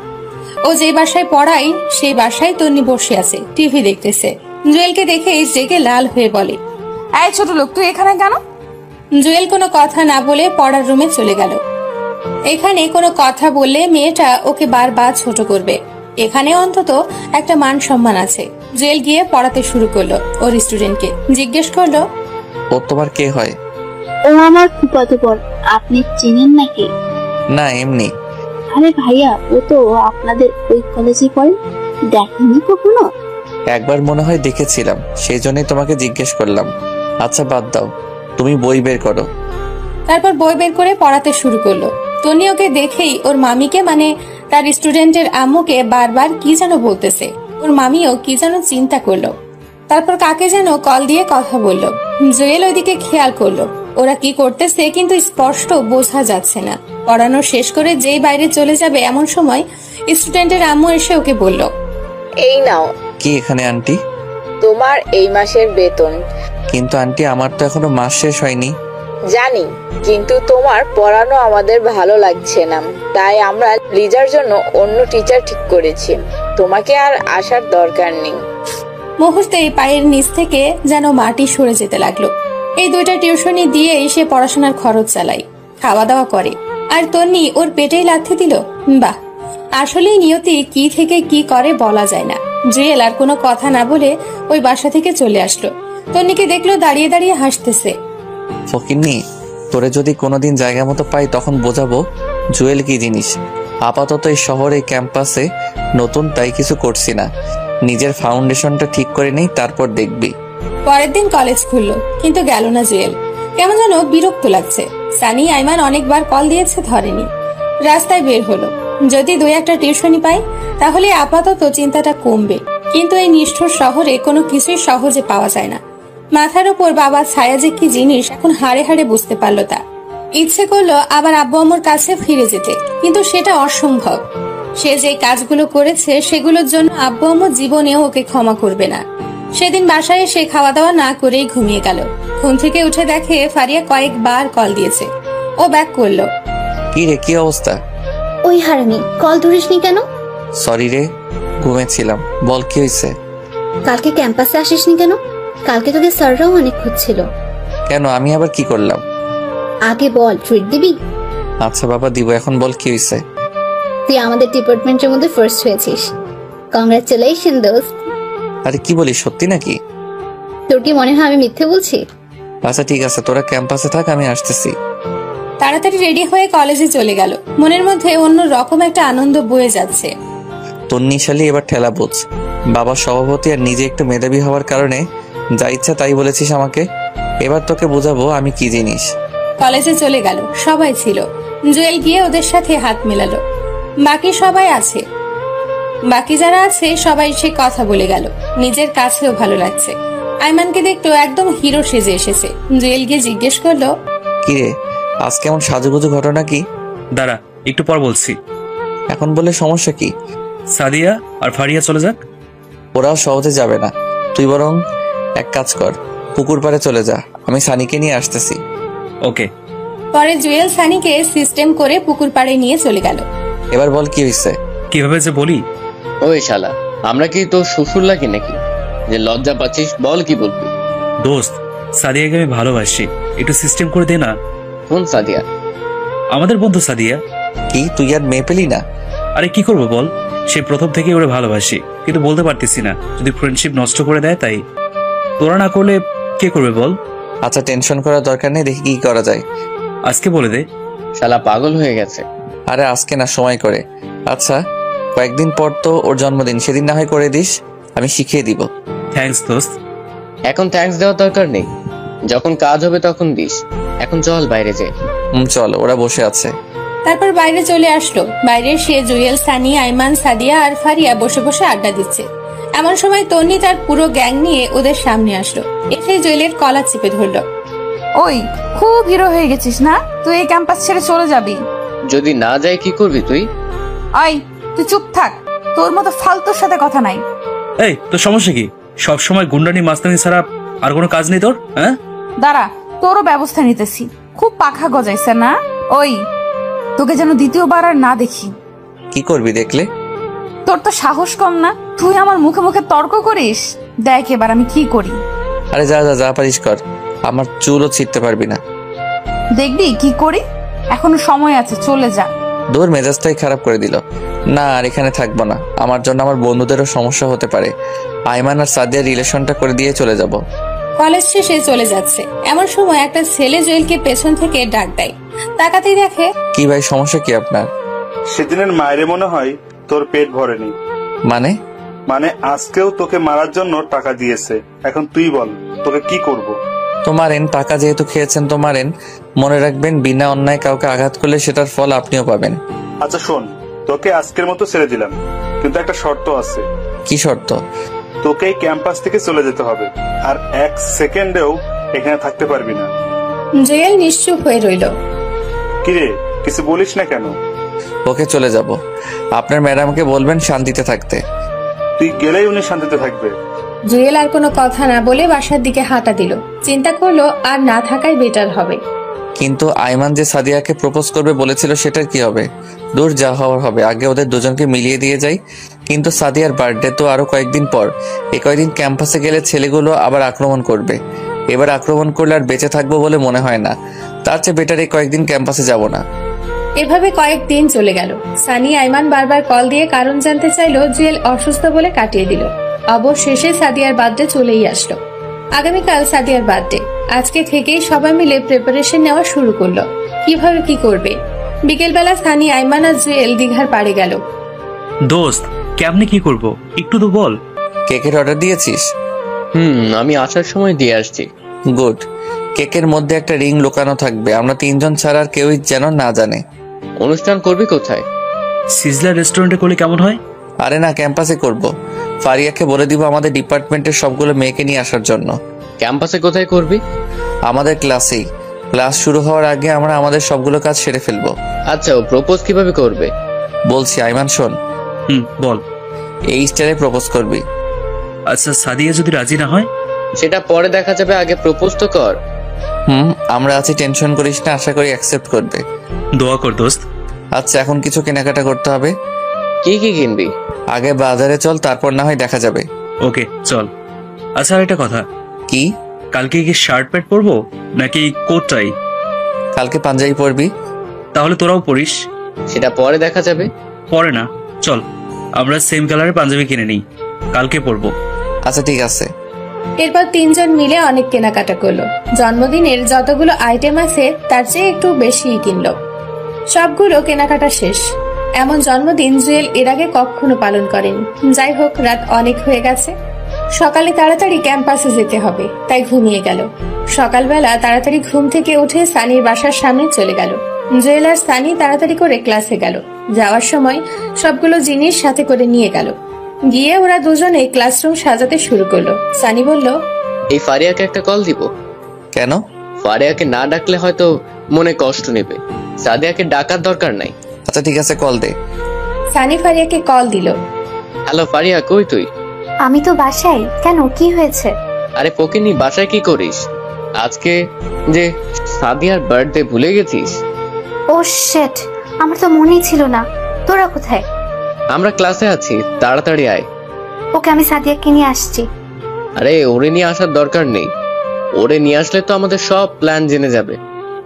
ও যে বাসায় পড়াই সেই বাসায় তন্নি বসে আছে, টিভি দেখতেছে। জুয়েলকে দেখে জেগে লাল হয়ে বলে, এই ছোট লোক, তুই এখানে কেন? জুয়েল কোনো কথা না বলে পড়ার রুমে চলে গেল। এখানে কোনো কথা বললে মেয়েটা ওকে বারবার ছোট করবে। এখানে অন্তত একটা মান সম্মান আছে। জুয়েল গিয়ে পড়াতে শুরু করলো। ওর স্টুডেন্টকে জিজ্ঞেস করলো, ও তোমার কে হয়? ও আমার ফুফাতো বোন। আপনি চিনেন নাকি? না, এমনি। আরে ভাইয়া, ও তো আপনাদের ওই কলেজে পড়ে, দেখেনি কখনো? একবার মনে হয় দেখেছিলাম, সেই জন্যই তোমাকে জিজ্ঞেস করলাম। আচ্ছা বাদ দাও, তুমি বই বের করো। তারপর বই বের করে পড়াতে শুরু করলো। তনি ওকে দেখেই ওর মামিকে, মানে তার স্টুডেন্টের আম্মুকে বারবার কি যেন বলতেছে। ওর মামিও কি যেন চিন্তা করলো। তারপর কাকে যেন কল দিয়ে কথা বললো। জুয়েল ওইদিকে খেয়াল করলো ওরা কি করতেছে, কিন্তু স্পষ্ট বোঝা যাচ্ছে না। পড়ানো শেষ করে যেই বাইরে চলে যাবে এমন সময় স্টুডেন্টের আম্মু এসে ওকে বলল, এই নাও। কি এখানে আন্টি? তোমার এই মাসের বেতন। কিন্তু আন্টি, আমার তো এখনো মাস শেষ হয়নি। জানি, কিন্তু তোমার পড়ানো আমাদের ভালো লাগছে না, তাই আমরা লিজার জন্য অন্য টিচার ঠিক করেছি। তোমাকে আর আসার দরকার নেই। মুহূর্তেই পায়ের নিচ থেকে যেন মাটি সরে যেতে লাগলো। এই 2টা টিউশনি দিয়ে সে পড়াশোনার খরচ চালায়, খাওয়া দাওয়া করে। আর তন্নি ওর পেটেই লাথি দিল। বাহ, আসলেই নিয়তি কি থেকে কি করে বলা যায় না। জুয়েল আর কোনো কথা না বলে ওই বাসা থেকে চলে আসলো। তন্নিকে দেখলো দাঁড়িয়ে দাঁড়িয়ে হাসতেছে। ফকিন্নি, তোরে যদি কোনোদিন জায়গা মতো পাই তখন বোঝাবো জুয়েল কি জিনিস। আপাতত এই শহরে ক্যাম্পাসে নতুন, তাই কিছু করছি না। নিজের ফাউন্ডেশনটা ঠিক করে নেই, তারপর দেখবি। পরের দিন কলেজ খুললো, কিন্তু গেল না জুয়েল। কেমন যেন বিরক্ত লাগছে। সানি, আইমান অনেকবার কল দিয়েছে, ধরেনি। রাস্তায় বের হলো। যদি 2-1টা টিউশনি পাই তাহলে আপাতত চিন্তাটা কমবে। কিন্তু এই নিষ্ঠুর শহরে কোনো কিছুই সহজে পাওয়া যায় না। মাথার উপর বাবার ছায়া যে কি জিনিস এখন হাড়ে হাড়ে বুঝতে পারলো তা। ইচ্ছে করলো আবার আব্বু আম্মুর কাছে ফিরে যেতে, কিন্তু সেটা অসম্ভব। সে যে কাজগুলো করেছে সেগুলোর জন্য আব্বু আম্মু জীবনেও ওকে ক্ষমা করবে না। সেদিন বাসায় এসে খাওয়া দাওয়া না করেই ঘুমিয়ে গেল। ঘুম থেকে উঠে দেখে ফারিয়া কয়েকবার কল দিয়েছে। ও ব্যাক করলো। কি রে, কি অবস্থা? ওই হারামি, কল ধরিসনি কেন? সরি রে, ঘুমেছিলাম। বল কি হয়েছে? কালকে ক্যাম্পাসে আসিসনি কেন? কালকে তোকে স্যাররাও অনেক খুঁজছিল। কেন, আমি আবার কি করলাম? আগে বল, ট্রিট দিবি? আচ্ছা বাবা, দিব। এখন বল কি হয়েছে? তুই আমাদের ডিপার্টমেন্টের মধ্যে ফার্স্ট হয়েছিস। কংগ্রাচুলেশন দোস্ত। আরে কি বলিস, সত্যি নাকি? তোর কি মনে হয় আমি মিথ্যে বলছি? আচ্ছা ঠিক আছে, তোরা ক্যাম্পাসে থাক, আমি আসতেছি। তাড়াতাড়ি রেডি হয়ে কলেজে চলে গেল। মনের মধ্যে অন্য রকম একটা আনন্দ বয়ে যাচ্ছে। তন্নিশালী এবার ঠেলা বুঝ। বাবা সভাপতি আর নিজে একটু মেধাবী হওয়ার কারণে যা ইচ্ছা তাই বলেছিস আমাকে। এবার তোকে বোঝাবো আমি কি জিনিস। কলেজে চলে গেল। সবাই ছিল। জুয়েল গিয়ে ওদের সাথে হাত মেলালো। বাকি সবাই আছে, বাকি যারা আছে সবাই সে কথা বলে গেল। নিজের কাছেও ভালো লাগছে। আইমানকে দেখতো একদম হিরো সেজে এসেছে। জুয়েল গিয়ে জিজ্ঞেস করলো, কিরে আজ কেমন সাজুগুজু ঘটনা কি? দাঁড়া, একটু পর বলছি। এখন বলে সমস্যা কি? সাদিয়া আর ফারিয়া চলে যাক। ওরাও সহজে যাবে না। তুই বরং এক কাজ কর, পুকুর পাড়ে চলে যা, আমি সানিকে নিয়ে আসতেছি। ওকে। পরে জুয়েল সানিকে সিস্টেম করে পুকুর পাড়ে নিয়ে চলে গেল। এবার বল কি হয়েছে? কিভাবে যে বলি? ওই শালা, আমরা কি তোর শ্বশুর লাগি নাকি যে লজ্জা পাচ্ছিস? বল কি বলবি? দোস্ত, সাদিয়াকে আমি ভালোবাসি, একটু সিস্টেম করে দে না। কোন সাদিয়া? আমাদের বন্ধু সাদিয়া। কি তুই আর মেয়ে পেলি না? আরে কি করবো বল, সে প্রথম থেকে ওরে ভালোবাসি, কিন্তু বলতে পারতেছি না, যদি ফ্রেন্ডশিপ নষ্ট করে দেয় তাই। তোরা না করলে কে করবে বল? আচ্ছা টেনশন করার দরকার নেই, দেখি কি করা যায়। আজকে বলে দে। শালা পাগল হয়ে গেছে। আরে আজকে না, সময় করে। আচ্ছা কয়েকদিন পর তো ওর জন্মদিন, সেদিন না হয় করে দিস, আমি শিখিয়ে দিব। থ্যাঙ্কস দোস্ত। এখন থ্যাঙ্কস দেওয়ার দরকার নেই, যখন কাজ হবে তখন দিস। এখন চল বাইরে যাই। চল, ওরা বসে আছে। তারপর বাইরে চলে আসলো। বাইরে সে জুয়েল, সানি, আইমান, সাদিয়া আর ফারিয়া বসে বসে আড্ডা দিচ্ছে। এমন সময় তন্নি তার পুরো গ্যাং নিয়ে ওদের সামনে আসলো। এসে জুয়েলের কলা চেপে ধরলো। ওই খুব হিরো হয়ে গেছিস না, তুই এই ক্যাম্পাস ছেড়ে চলে যাবি। যদি না যাই কি করবি তুই? ওই তুই চুপ থাক, তোর মতো ফালতুর সাথে কথা নাই। এই তোর সমস্যা কি? সব সময় গুন্ডানি মাস্তানি ছাড়া আর কোনো কাজ নেই তোর? হ্যাঁ দাঁড়া, তোরও ব্যবস্থা নিতেছি। খুব পাখা গজাইছে না? ওই তোকে যেন দ্বিতীয়বার আর না দেখি। কি করবি দেখলে? তোর তো সাহস কম না, তুই আমার মুখে মুখে তর্ক করিস। দেখ এবার আমি কি করি। আরে যা যা যা পারিস কর, আমার চুলও ছিঁড়তে পারবি না। দেখবি কি করি, এখনো সময় আছে, চলে যা। দূর, মেজাজটাই খারাপ করে দিল। না আর এখানে থাকবো না, আমার জন্য আমার বন্ধুদেরও সমস্যা হতে পারে। আইমান আর সাদিয়ার রিলেশনটা করে দিয়ে চলে যাব। কলেজ শেষে চলে যাচ্ছে এমন সময় একটা ছেলে জুয়েলকে পেছন থেকে ডাক দেয়। তাকাতেই দেখে। কি ভাই, সমস্যা কি আপনার? সেদিনের মায়েরে মনে হয় তোর পেট ভরেনি। মানে? মানে আজকেও তোকে মারার জন্য টাকা দিয়েছে। এখন তুই বল তোকে কি করব? তো মারেন, টাকা যেহেতু খেয়েছেন তো মারেন। মনে রাখবেন, বিনা অন্যায় কাউকে আঘাত করলে সেটার ফল আপনিও পাবেন। আচ্ছা শোন, তোকে আজকের মতো ছেড়ে দিলাম, কিন্তু একটা শর্ত আছে। কি শর্ত? তোকে এই ক্যাম্পাস থেকে চলে যেতে হবে, আর এক সেকেন্ডেও এখানে থাকতে পারবি না। জুয়েল নিশ্চুপ হয়ে রইল। কিরে, কিছু বলিস না কেন? ওকে, চলে যাব। আপনার ম্যাডামকে বলবেন শান্তিতে থাকতে। তুই গেলেই উনি শান্তিতে থাকবে। জুয়েল আর কোনো কথা না বলে বাসার দিকে হাঁটা দিল। চিন্তা করলো আর না থাকাই বেটার হবে। কিন্তু আইমান যে সাদিয়াকে প্রপোজ করবে বলেছিল, সেটার কি হবে? দূর, যা হওয়ার হবে, আগে ওদের দুজনকে মিলিয়ে দিয়ে যাই। কিন্তু সাদিয়ার বার্থডে তো আরো কয়েকদিন পর। এই কয়েকদিন ক্যাম্পাসে গেলে ছেলেগুলো আবার আক্রমণ করবে। এবার আক্রমণ করলে আর বেঁচে থাকবো বলে মনে হয় না। তার চেয়ে বেটার এই কয়েকদিন ক্যাম্পাসে যাব না। এভাবে কয়েকদিন চলে গেল। সানি আইমান বারবার কল দিয়ে কারণ জানতে চাইলো, জুয়েল অসুস্থ বলে কাটিয়ে দিল। অবশেষে সাদিয়ার বার্থডে চলেই আসলো। আগামীকাল সাদিয়ার বার্থডে। আজকে থেকেই সবাই মিলে প্রিপারেশন নেওয়া শুরু করলো, কিভাবে কি করবে। বিকেলবেলা সানি, আইমান আর জুয়েল দীঘার পাড়ে গেল। দোস্ত, কেমনে কি করব একটু তো বল। কেকের অর্ডার দিয়েছিস? আমি আসার সময় দিয়ে আসছি। গুড। কেকের মধ্যে একটা রিং লুকানো থাকবে, আমরা তিনজন ছাড়া আর কেউই যেন না জানে। অনুষ্ঠান করবি কোথায়? সিজলা রেস্টুরেন্টে করলে কেমন হয়? আরে না, ক্যাম্পাসে করব। ফারিয়াকে বলে দিব আমাদের ডিপার্টমেন্টের সবগুলো মেয়েকে নিয়ে আসার জন্য। ক্যাম্পাসে কোথায় করবি? আমাদের ক্লাসেই। ক্লাস শুরু হওয়ার আগে আমরা আমাদের সবগুলো কাজ সেরে ফেলবো। আচ্ছা, ও প্রপোজ কিভাবে করবে? বলছি, আইমান শোন। বল। এই স্টাইলে প্রপোজ করবি। আচ্ছা, সাদিয়া যদি রাজি না হয়? সেটা পরে দেখা যাবে, আগে প্রপোজ তো কর। আমরা আছি, টেনশন করিস না, আশা করি অ্যাকসেপ্ট করবে। দোয়া কর দোস্ত। আচ্ছা, এখন কিছু কেনাকাটা করতে হবে। কি কি কিনবি? আগে বাজারে চল, তারপর না হয় দেখা যাবে। ওকে চল। আচ্ছা, আর একটা কথা। কি? কালকে কি শার্ট প্যান্ট পরবো নাকি কোট টাই? কালকে পাঞ্জাবি পরবি। তাহলে তোরাও পরিস। সেটা পরে দেখা যাবে। পরে না, চল আমরা সেম কালারের পাঞ্জাবি কিনে নিই, কালকে পরবো। আচ্ছা ঠিক আছে। এরপর তিনজন মিলে অনেক কেনাকাটা করলো। জন্মদিনের যতগুলো আইটেম আছে তার চেয়ে একটু বেশিই কিনলো। সবগুলো কেনাকাটা শেষ। এমন জন্মদিন জুয়েল এর আগে কখনো পালন করেনি। যাই হোক, রাত অনেক হয়ে গেছে। সকালে তাড়াতাড়ি ক্যাম্পাসে যেতে হবে, তাই ঘুমিয়ে গেল। সকালবেলা তাড়াতাড়ি ঘুম থেকে উঠে সানির বাসার সামনে চলে গেল। জুয়েল আর সানি তাড়াতাড়ি করে ক্লাসে গেল। যাওয়ার সময় সবগুলো জিনিস সাথে করে নিয়ে গেল। গিয়ে ওরা দুজনে ক্লাসরুম সাজাতে শুরু করলো। সানি বলল, এই ফারিয়াকে একটা কল দিব। কেন? ফারিয়াকে না ডাকলে হয়তো মনে কষ্ট নেবে। সাদিয়াকে ডাকার দরকার নাই। আচ্ছা ঠিক আছে, কল দে। সানি ফারিয়াকে কল দিল। হ্যালো ফারিয়া, কই তুই? আমি তো বাসায়। কেন, কি হয়েছে? আরে ফকিনি, বাসায় কি করিস? আজকে যে সাদিয়ার বার্থডে ভুলে গেছিস? ও শিট, আমার তো মনেই ছিল না। তোরা কোথায়? আমরা ক্লাসে আছি, তাড়াতাড়ি আয়। ওকে, আমি সাদিয়াকে নিয়ে আসছি। আরে ওরে নিয়ে আসার দরকার নেই, ওরে নিয়ে আসলে তো আমাদের সব প্ল্যান জেনে যাবে।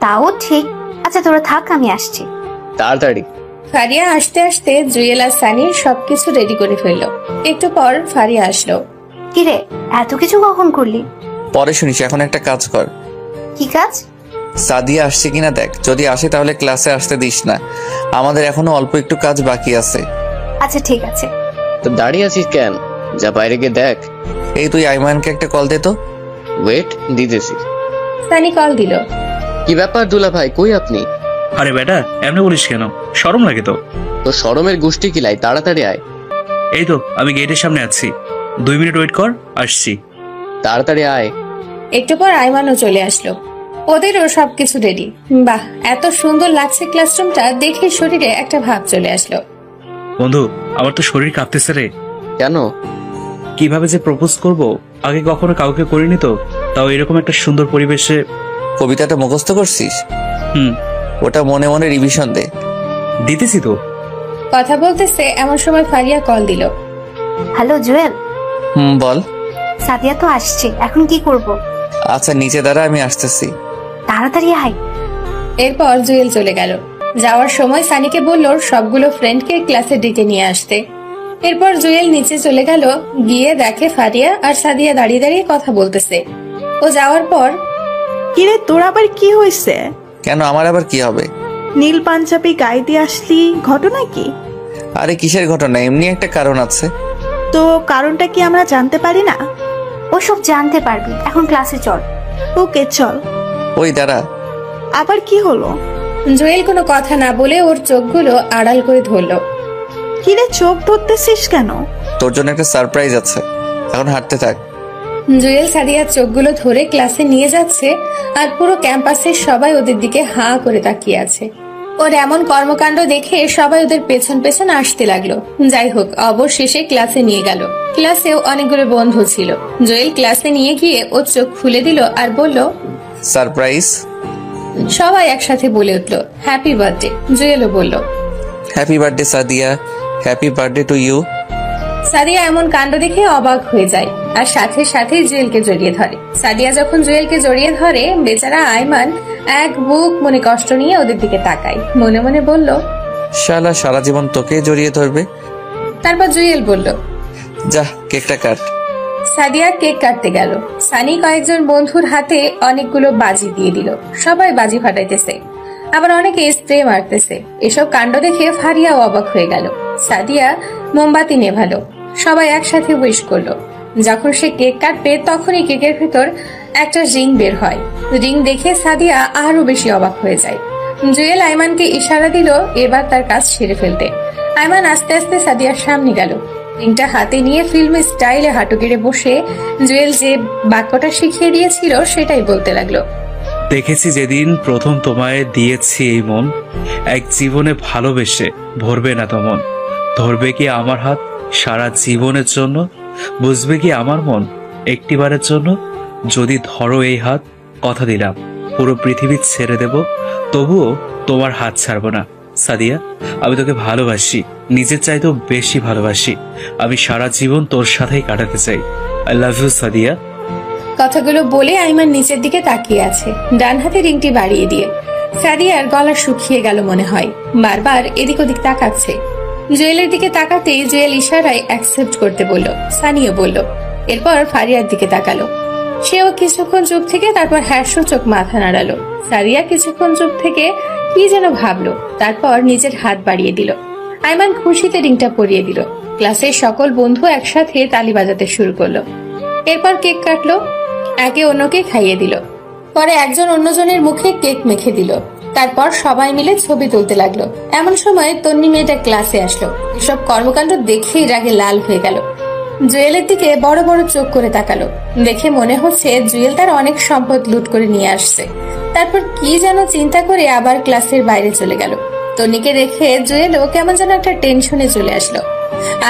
তাও ঠিক। আচ্ছা তোরা থাক, আমি আসছি। তাড়াতাড়ি। ফারিয়া আসতে আসতে জুয়েল আর সানি সবকিছু রেডি করে ফেললো। একটু পর ফারিয়া আসলো। কিরে, এত কিছু কখন করলি? পরে শুনিস, এখন একটা কাজ কর। কি কাজ? সাদিয়া আসছে কিনা দেখ, যদি আসে তাহলে ক্লাসে আসতে দিস না, আমাদের এখনো অল্প একটু কাজ বাকি আছে। আচ্ছা ঠিক আছে। তো দাঁড়িয়ে আছিস কেন? যা বাইরে গিয়ে দেখ। এই তুই আইমানকে একটা কল দে তো। ওয়েট, দিতেছি। সানি কল দিল। কি ব্যাপার দুলা ভাই, কই আপনি? আরে বেটা, এমনি বলিস কেন? শরম লাগে তো। তো শরমের গোষ্ঠী কিলাই, তাড়াতাড়ি আয়। এই তো আমি গেটের সামনে আছি, 2 মিনিট ওয়েট কর, আসছি। তাড়াতাড়ি আয়। একটু পর আইমানও চলে আসলো। ওদেরও সবকিছু রেডি। বাহ, এত সুন্দর লাগছে ক্লাসরুমটা দেখে শরীরে একটা ভাব চলে আসলো। বন্ধু, আমার তো শরীর কাঁপতেছে রে। কেন? কিভাবে যে প্রপোজ করব, আগে কখনো কাউকে করিনি তো, তাও এরকম একটা সুন্দর পরিবেশে। কবিতাটা মুখস্থ করছিস? হুম। ওটা মনে মনে রিভিশন দে। দিতেছি তো। কথা বলতেছে এমন সময় ফারিয়া কল দিল। হ্যালো জুয়েল। বল। সাদিয়া তো আসছে, এখন কি করব? আচ্ছা নিচে দাঁড়া, আমি আসতেছি। তাড়াতাড়ি আয়। এরপর জুয়েল চলে গেল। যাওয়ার সময় সানিকে বলল সবগুলো ফ্রেন্ডকে ক্লাসে ডেকে নিয়ে আসতে। এরপর জুয়েল নিচে চলে গেল, গিয়ে দেখে ফারিয়া আর সাদিয়া দাঁড়িয়ে দাঁড়িয়ে কথা বলতেছে। ও যাওয়ার পর, কিরে তোর আবার কি হয়েছে? কেন, আমার আবার কি হবে? নীল পাঞ্জাবি গায়ে দিয়ে আসলি, ঘটনা কি? আরে কিসের ঘটনা, এমনি একটা কারণ আছে। তো কারণটা কি আমরা জানতে পারি না? ওসব জানতে পারবি, এখন ক্লাসে চল। ওকে চল। ওই দাঁড়া। আবার কি হলো? জুয়েল কোনো কথা না বলে ওর চোখগুলো আড়াল করে ধরলো। কিরে চোখ ধরতেছিস কেন? তোর জন্য একটা সারপ্রাইজ আছে, এখন হাঁটতে থাক। জুয়েল সাদিয়ার চোখগুলো ধরে ক্লাসে নিয়ে যাচ্ছে, আর পুরো ক্যাম্পাসের সবাই ওদের দিকে হাঁ করে তাকিয়ে আছে। ওর এমন কর্মকাণ্ড দেখে সবাই ওদের পেছন পেছন আসতে লাগলো। যাই হোক, অবশেষে ক্লাসে নিয়ে গেল। ক্লাসেও অনেকগুলো বন্ধু ছিল। জুয়েল ক্লাসে নিয়ে গিয়ে ওর চোখ খুলে দিল আর বলল, সারপ্রাইজ। সবাই একসাথে বলে উঠল, হ্যাপি বার্থডে। জুয়েলও বলল, happy birthday Sadia, happy birthday to you. Sadia এমন কাণ্ড দেখে অবাক হয়ে যায় আর সাথে সাথে জুয়েলকে জড়িয়ে ধরে। সাদিয়া যখন জুয়েলকে জড়িয়ে ধরে, বেচারা আইমান এক বুক মনে কষ্ট নিয়ে ওদের দিকে তাকায়। মনে মনে বলল, শালা সারা জীবন তোকে জড়িয়ে ধরবে। তারপর জুয়েল বলল, যা কেকটা কাট। সাদিয়া কেক কাটতে গেল। সানি কয়েকজন বন্ধুর হাতে অনেকগুলো বাজি দিয়ে দিল। সবাই বাজি ফাটাইতেছে, আবার অনেকে স্প্রে মারতেছে। এসব কাণ্ড দেখে ফারিয়াও অবাক হয়ে গেল। সাদিয়া মোমবাতি নেভালো, সবাই একসাথে উইশ করলো। যখন সে কেক কাটবে তখনই কেকের ভেতর একটা রিং বের হয়। রিং দেখে সাদিয়া আরো বেশি অবাক হয়ে যায়। জুয়েল আইমানকে ইশারা দিল এবার তার কাজ সেরে ফেলতে। আইমান আস্তে আস্তে সাদিয়ার সামনে গেল। রিংটা হাতে নিয়ে ফিল্ম স্টাইলে হাঁটু গেড়ে বসে জুয়েল যে বাক্যটা শিখিয়ে দিয়েছিল সেটাই বলতে লাগলো। দেখেছি যেদিন প্রথম তোমায় দিয়েছি এই মন, এক জীবনে ভালোবেসে ভরবে না তো মন। ধরবে কি আমার হাত সারা জীবনের জন্য, বুঝবে কি আমার মন একটিবারের জন্য। যদি ধরো এই হাত, কথা দিলাম পুরো পৃথিবী ছেড়ে দেব, তবুও তোমার হাত ছাড়বো না। সাদিয়া, আমি তোকে ভালোবাসি, নিজের চাইতেও বেশি ভালোবাসি। আমি সারা জীবন তোর সাথেই কাটাতে চাই। I love you Sadia. কথাগুলো বলে আইমান নিচের দিকে তাকিয়ে আছে, ডান হাতে রিংটি বাড়িয়ে দিয়ে। সাদিয়ার গলা শুকিয়ে গেল মনে হয়, বারবার এদিক ওদিক তাকাচ্ছে। জুয়েলের দিকে তাকাতেই জুয়েল ইশারায় অ্যাকসেপ্ট করতে বলল। সানিও বলল। এরপর ফারিয়ার দিকে তাকালো। সেও কিছুক্ষণ চুপ থেকে তারপর হ্যাঁসূচক মাথা নাড়ালো। সাদিয়া কিছুক্ষণ চুপ থেকে কি যেন ভাবলো, তারপর নিজের হাত বাড়িয়ে দিল। আইমান খুশিতে রিংটা পরিয়ে দিল। ক্লাসের সকল বন্ধু একসাথে তালি বাজাতে শুরু করলো। এরপর কেক কাটলো, একে অন্যকে খাইয়ে দিল। পরে একজন অন্যজনের মুখে কেক মেখে দিল। তারপর সবাই মিলে ছবি তুলতে লাগলো। এমন সময় তন্নি মেয়েটা ক্লাসে আসলো। এসব কর্মকাণ্ড দেখেই রাগে লাল হয়ে গেল। জুয়েলের দিকে বড় বড় চোখ করে তাকালো। দেখে মনে হচ্ছে জুয়েল তার অনেক সম্পদ লুট করে নিয়ে আসছে। তারপর কি যেন চিন্তা করে আবার ক্লাসের বাইরে চলে গেল। তন্নিকে দেখে জুয়েলও কেমন যেন একটা টেনশনে চলে আসলো।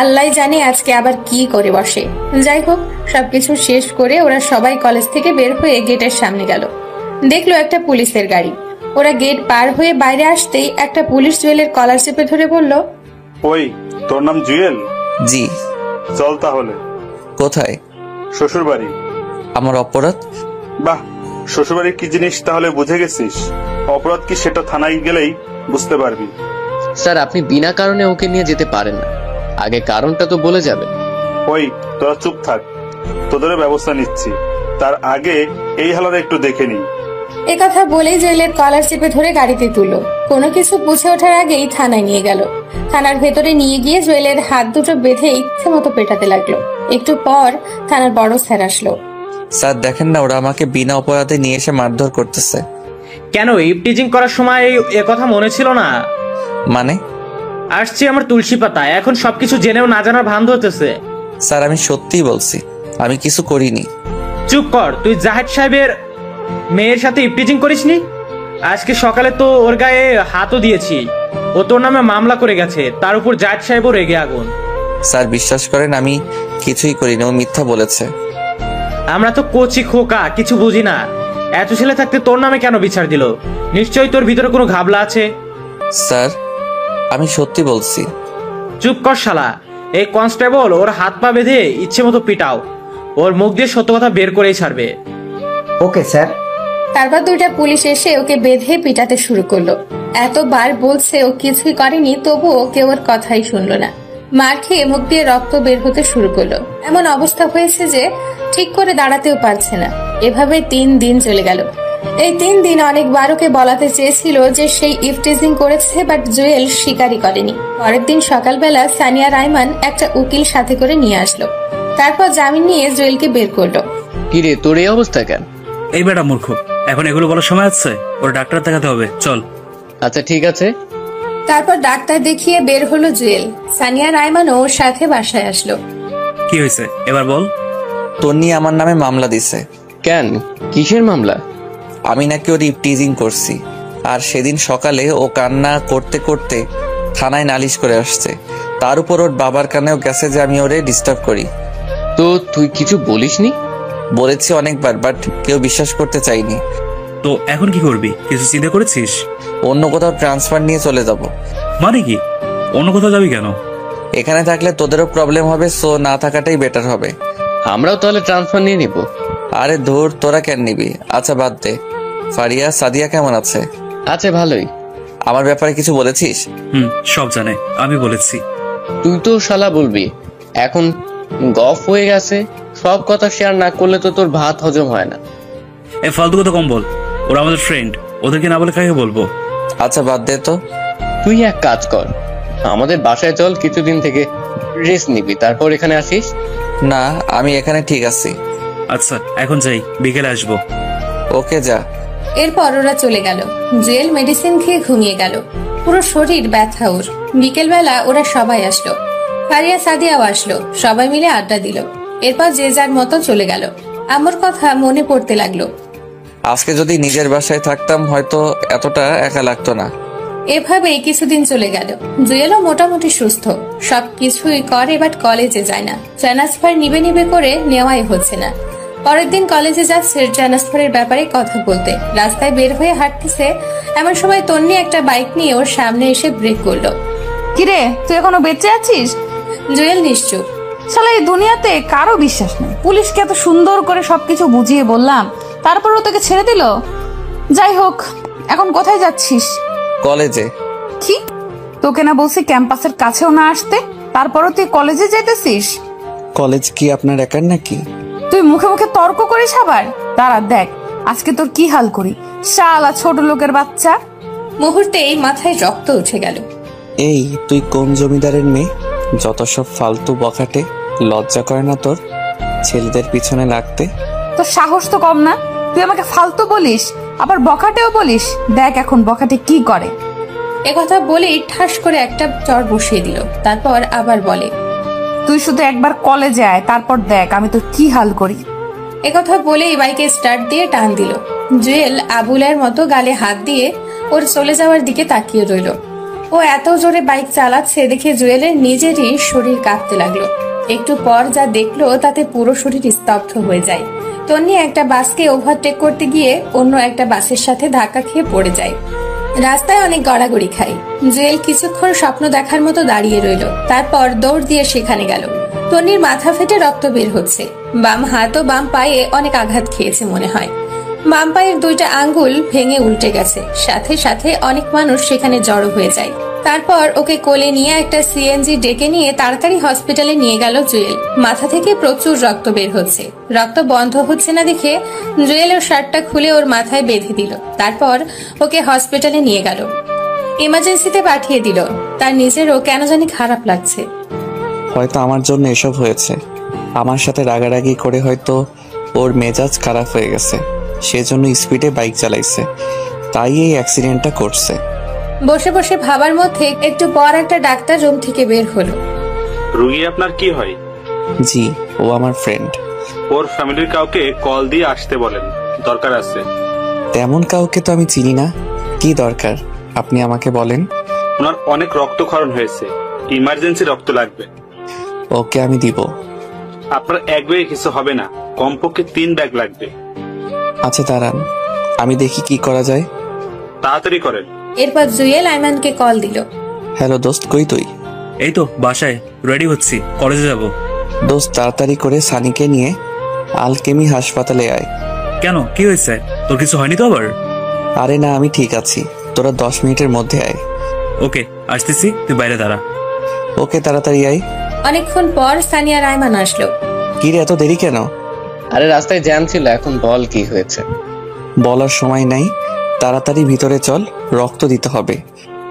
আল্লাহ জানে আজকে আবার কি করে বসে। যাই হোক, সবকিছু শেষ করে ওরা সবাই কলেজ থেকে বের হয়ে গেটের সামনে গেল। দেখলো একটা পুলিশের গাড়ি। ওরা গেট পার হয়ে বাইরে আসতেই একটা পুলিশ জুয়েলের কলার চেপে ধরে বলল, ওই তোর নাম জুয়েল? জি। চল তাহলে। কোথায়? শ্বশুর বাড়ি। আমার অপরাধ? বাহ, শ্বশুরবাড়ি কি জিনিস তাহলে বুঝে গেছিস। অপরাধ কি সেটা থানায় গেলেই বুঝতে পারবি। স্যার, আপনি বিনা কারণে ওকে নিয়ে যেতে পারেন না, আগে কারণটা তো বলে যাবেন। ওই তোরা চুপ থাক, তোদের ব্যবস্থা নিচ্ছি। তার আগে এই হালাতে একটু দেখে নি। একথা বলেই জুয়েলের কলার চেপে ধরে গাড়িতে তুলল। কোনো কিছু বুঝে ওঠার আগেই থানায় নিয়ে গেল। থানার ভেতরে নিয়ে গিয়ে জুয়েলের হাত দুটো বেঁধে ইচ্ছে মতো পেটাতে লাগলো। একটু পর থানার বড় স্যার আসলো। স্যার দেখেন না, ওরা আমাকে বিনা অপরাধে নিয়ে এসে মারধর করতেছে। কেন, ইভটিজিং করার সময় এ কথা মনে ছিল না? মানে? আসছে আমার তুলসী পাতা, এখন সবকিছু জেনেও না জানার ভান ধরতেছে। স্যার আমি সত্যিই বলছি, আমি কিছু করিনি। চুপ কর, তুই জাহেদ সাহেবের মেয়ের সাথে ইভটিজিং করিসনি? আজকে সকালে তো ওর গায়ে হাতও দিয়েছি। ও তোর নামে মামলা করে গেছে, তার উপর জাহেদ সাহেবও রেগে আগুন। স্যার বিশ্বাস করেন, আমি কিছুই করিনি, ও মিথ্যা বলেছে। আমরা তো কচি খোকা, কিছু বুঝি না। এত ছেলে থাকতে তোর নামে কেন বিচার দিল? নিশ্চয়ই তোর ভিতরে কোনো ঘাবলা আছে। স্যার আমি সত্যি বলছি। চুপ কর শালা। এই কনস্টেবল ওর হাত পা বেঁধে ইচ্ছে মতো পিটাও, ওর মুখ দিয়ে সত্য কথা বের করেই ছাড়বে। Okay sir. তারপর দুইটা পুলিশ এসে ওকে বেঁধে পিটাতে শুরু করলো। এতবার বলছে ও কিছুই করেনি, তবুও কেউ ওর কথাই শুনলো না। মার খেয়ে মুখ দিয়ে রক্ত বের হতে শুরু করলো। এমন অবস্থা হয়েছে যে ঠিক করে দাঁড়াতেও পারছে না। এভাবে 3 দিন চলে গেল। এই 3 দিন অনেকবার ওকে বলাতে চেয়েছিল যে সেই ইভটিজিং করেছে, বাট জুয়েল স্বীকারই করেনি। পরের দিন সকালবেলা সানিয়া রায়মান একটা উকিল সাথে করে নিয়ে আসলো। তারপর জামিন নিয়ে জুয়েলকে বের করলো। কিরে, তোর এই অবস্থা কেন? এই বেটা মূর্খ, এখন এগুলো বলার সময় আছে? ওর ডাক্তার দেখাতে হবে, চল। আচ্ছা ঠিক আছে। তারপর ডাক্তার দেখিয়ে বের হলো জুয়েল। সানিয়া রায়মানও ওর সাথে বাসায় আসলো। কি হয়েছে এবার বল। তন্নি আমার নামে মামলা দিছে। কেন, কিসের মামলা? আমি নাকি ওর ইভটিজিং করছি, আর সেদিন সকালে ও কান্না করতে করতে থানায় নালিশ করে আসছে। তার উপর ওর বাবার কানেও গেছে যে আমি ওরে ডিস্টার্ব করি। তো তুই কিছু বলিসনি? বলেছি অনেকবার, বাট কেউ বিশ্বাস করতে চাইনি। তো এখন কি করবি, কিছু চিন্তা করেছিস? অন্য কোথাও ট্রান্সফার নিয়ে চলে যাব। মানে কি, অন্য কোথাও যাবি কেন? এখানে থাকলে তোদেরও প্রবলেম হবে, সো না থাকাটাই বেটার হবে। আমরাও তাহলে ট্রান্সফার নিয়ে নিব। আরে ধুর, তোরা কেন নিবি? আচ্ছা বাদ দে। ফারিয়া সাদিয়া কেমন আছে? আছে ভালোই। আমার ব্যাপারে কিছু বলেছিস? সব জানে, আমি বলেছি। তুই তো শালা বলবি, এখন গফ হয়ে গেছে, সব কথা শেয়ার না করলে তো তোর ভাত হজম হয় না। এই ফালতু কথা কম বল, ওরা আমাদের ফ্রেন্ড, ওদেরকে না বলে কাকে বলবো? আচ্ছা বাদ দে তো। তুই এক কাজ কর, আমাদের বাসায় চল, কিছুদিন থেকে রেস্ট নিবি, তারপর এখানে আসিস। না, আমি এখানে ঠিক আছি। আচ্ছা এখন যাই, বিকেলে আসবো। ওকে যা। এরপর ওরা চলে গেল। জুয়েল মেডিসিন খেয়ে ঘুমিয়ে গেল। পুরো শরীর ব্যথা ওর। বিকেলবেলা ওরা সবাই আসলো। ফারিয়া সাদিয়াও আসলো। সবাই মিলে আড্ডা দিল। এরপর যে যার মতো চলে গেল। আমার কথা মনে পড়তে লাগলো। আজকে যদি নিজের বাসায় থাকতাম হয়তো এতটা একা লাগতো না। এভাবেই কিছুদিন চলে গেল। জুয়েলও মোটামুটি সুস্থ, সবকিছুই করে, বাট কলেজে যায় না। ট্রান্সফার নিবে করে নেওয়াই হচ্ছে না। পরের দিন কলেজে যাচ্ছে ট্রান্সফারের ব্যাপারে কথা বলতে। রাস্তায় বের হয়ে হাঁটতেছে, এমন সময় তন্নি একটা বাইক নিয়ে ওর সামনে এসে ব্রেক করলো। কিরে, তুই এখনো বেঁচে আছিস? জুয়েল নিশ্চুপ। শালা এই দুনিয়াতে কারো বিশ্বাস নেই। পুলিশকে এত সুন্দর করে সবকিছু বুঝিয়ে বললাম, তারপরও তোকে ছেড়ে দিল। যাই হোক, এখন কোথায় যাচ্ছিস? কলেজে। কি, তোকে না বলছি ক্যাম্পাসের কাছেও না আসতে, তারপরও তুই কলেজে যাইতেছিস? কলেজ কি আপনার একার নাকি? তুই মুখে মুখে তর্ক করিস আবার। দাঁড়া দেখ আজকে তোর কি হাল করি, শালা ছোট লোকের বাচ্চা। মুহূর্তেই মাথায় রক্ত উঠে গেল। এই তুই কোন জমিদারের মেয়ে? যত সব ফালতু বখাটে, লজ্জা করে না তোর ছেলেদের পিছনে লাগতে? তোর সাহস তো কম না, তুই আমাকে ফালতু বলিস, আবার বখাটেও বলিস। দেখ এখন বখাটে কি করে। একথা বলেই ঠাস করে একটা চড় বসিয়ে দিল। তারপর আবার বলে, তুই শুধু একবার কলেজে আয়, তারপর দেখ আমি তোর কি হাল করি। একথা বলেই বাইকে স্টার্ট দিয়ে টান দিল। জুয়েল আবুলের মতো গালে হাত দিয়ে ওর চলে যাওয়ার দিকে তাকিয়ে রইল। ও এত জোরে বাইক চালাচ্ছে দেখে জুয়েলের নিজেরই শরীর কাঁপতে লাগলো। একটু পর যা দেখলো তাতে পুরো শরীর স্তব্ধ হয়ে যায়। তন্নি একটা বাসকে ওভারটেক করতে গিয়ে অন্য একটা বাসের সাথে ধাক্কা খেয়ে পড়ে যায়। রাস্তায় অনেক গড়াগড়ি খায়। জুয়েল কিছুক্ষণ স্বপ্ন দেখার মতো দাঁড়িয়ে রইল, তারপর দৌড় দিয়ে সেখানে গেল। তন্নির মাথা ফেটে রক্ত বের হচ্ছে। বাম হাত ও বাম পায়ে অনেক আঘাত খেয়েছে মনে হয়। বাম পায়ের দুইটা আঙ্গুল ভেঙে উল্টে গেছে। সাথে সাথে অনেক মানুষ সেখানে জড়ো হয়ে যায়। তারপর ওকে কোলে নিয়ে একটা সিএনজি ডেকে নিয়ে তাড়াতাড়ি হসপিটালে নিয়ে গেল জুয়েল। মাথা থেকে প্রচুর রক্ত বের হচ্ছে। রক্ত বন্ধ হচ্ছে না দেখে জুয়েল ওর শার্টটা খুলে ওর মাথায় বেঁধে দিল। তারপর ওকে হসপিটালে নিয়ে গেল, ইমার্জেন্সিতে পাঠিয়ে দিল। তার নিজেরও কেন জানি খারাপ লাগছে। হয়তো আমার জন্য এসব হয়েছে। আমার সাথে রাগারাগি করে হয়তো ওর মেজাজ খারাপ হয়ে গেছে, সেজন্য স্পিডে বাইক চালাইছে, তাই এই অ্যাক্সিডেন্টটা করছে। বসে বসে ভাবার মধ্যে একটু পর একটা ডাক্তার রুম থেকে বের হলো। রুগী আপনার কি হয়? জি, ও আমার ফ্রেন্ড। ওর ফ্যামিলির কাউকে কল দিয়ে আসতে বলেন, দরকার আছে। তেমন কাউকে তো আমি চিনি না। কি দরকার আপনি আমাকে বলেন। ওনার অনেক রক্তক্ষরণ হয়েছে, ইমার্জেন্সি রক্ত লাগবে। ওকে আমি দিব। আপনার এক ব্যাগে কিছু হবে না, কমপক্ষে 3 ব্যাগ লাগবে। আচ্ছা দাঁড়ান, আমি দেখি কি করা যায়। তাড়াতাড়ি করেন। এরপর জুয়েল আইমানকে কল দিল। হ্যালো দোস্ত, কই তুই? এই তো বাসায় রেডি হচ্ছি, কলেজে যাব। দোস্ত তাড়াতাড়ি করে সানিকে নিয়ে আলকেমি হাসপাতালে আয়। কেন, কি হয়েছে? তোর কিছু হয়নি তো আবার? আরে না, আমি ঠিক আছি। তোরা 10 মিনিটের মধ্যে আয়। ওকে, আসতেছি, তুই বাইরে দাঁড়া। ওকে, তাড়াতাড়ি আয়। অনেকক্ষণ পর সানি আর আইমান আসলো। কি রে, এত দেরি কেন? আরে রাস্তায় জ্যাম ছিল, এখন বল কি হয়েছে। বলার সময় নাই, তাড়াতাড়ি ভিতরে চল, রক্ত দিতে হবে।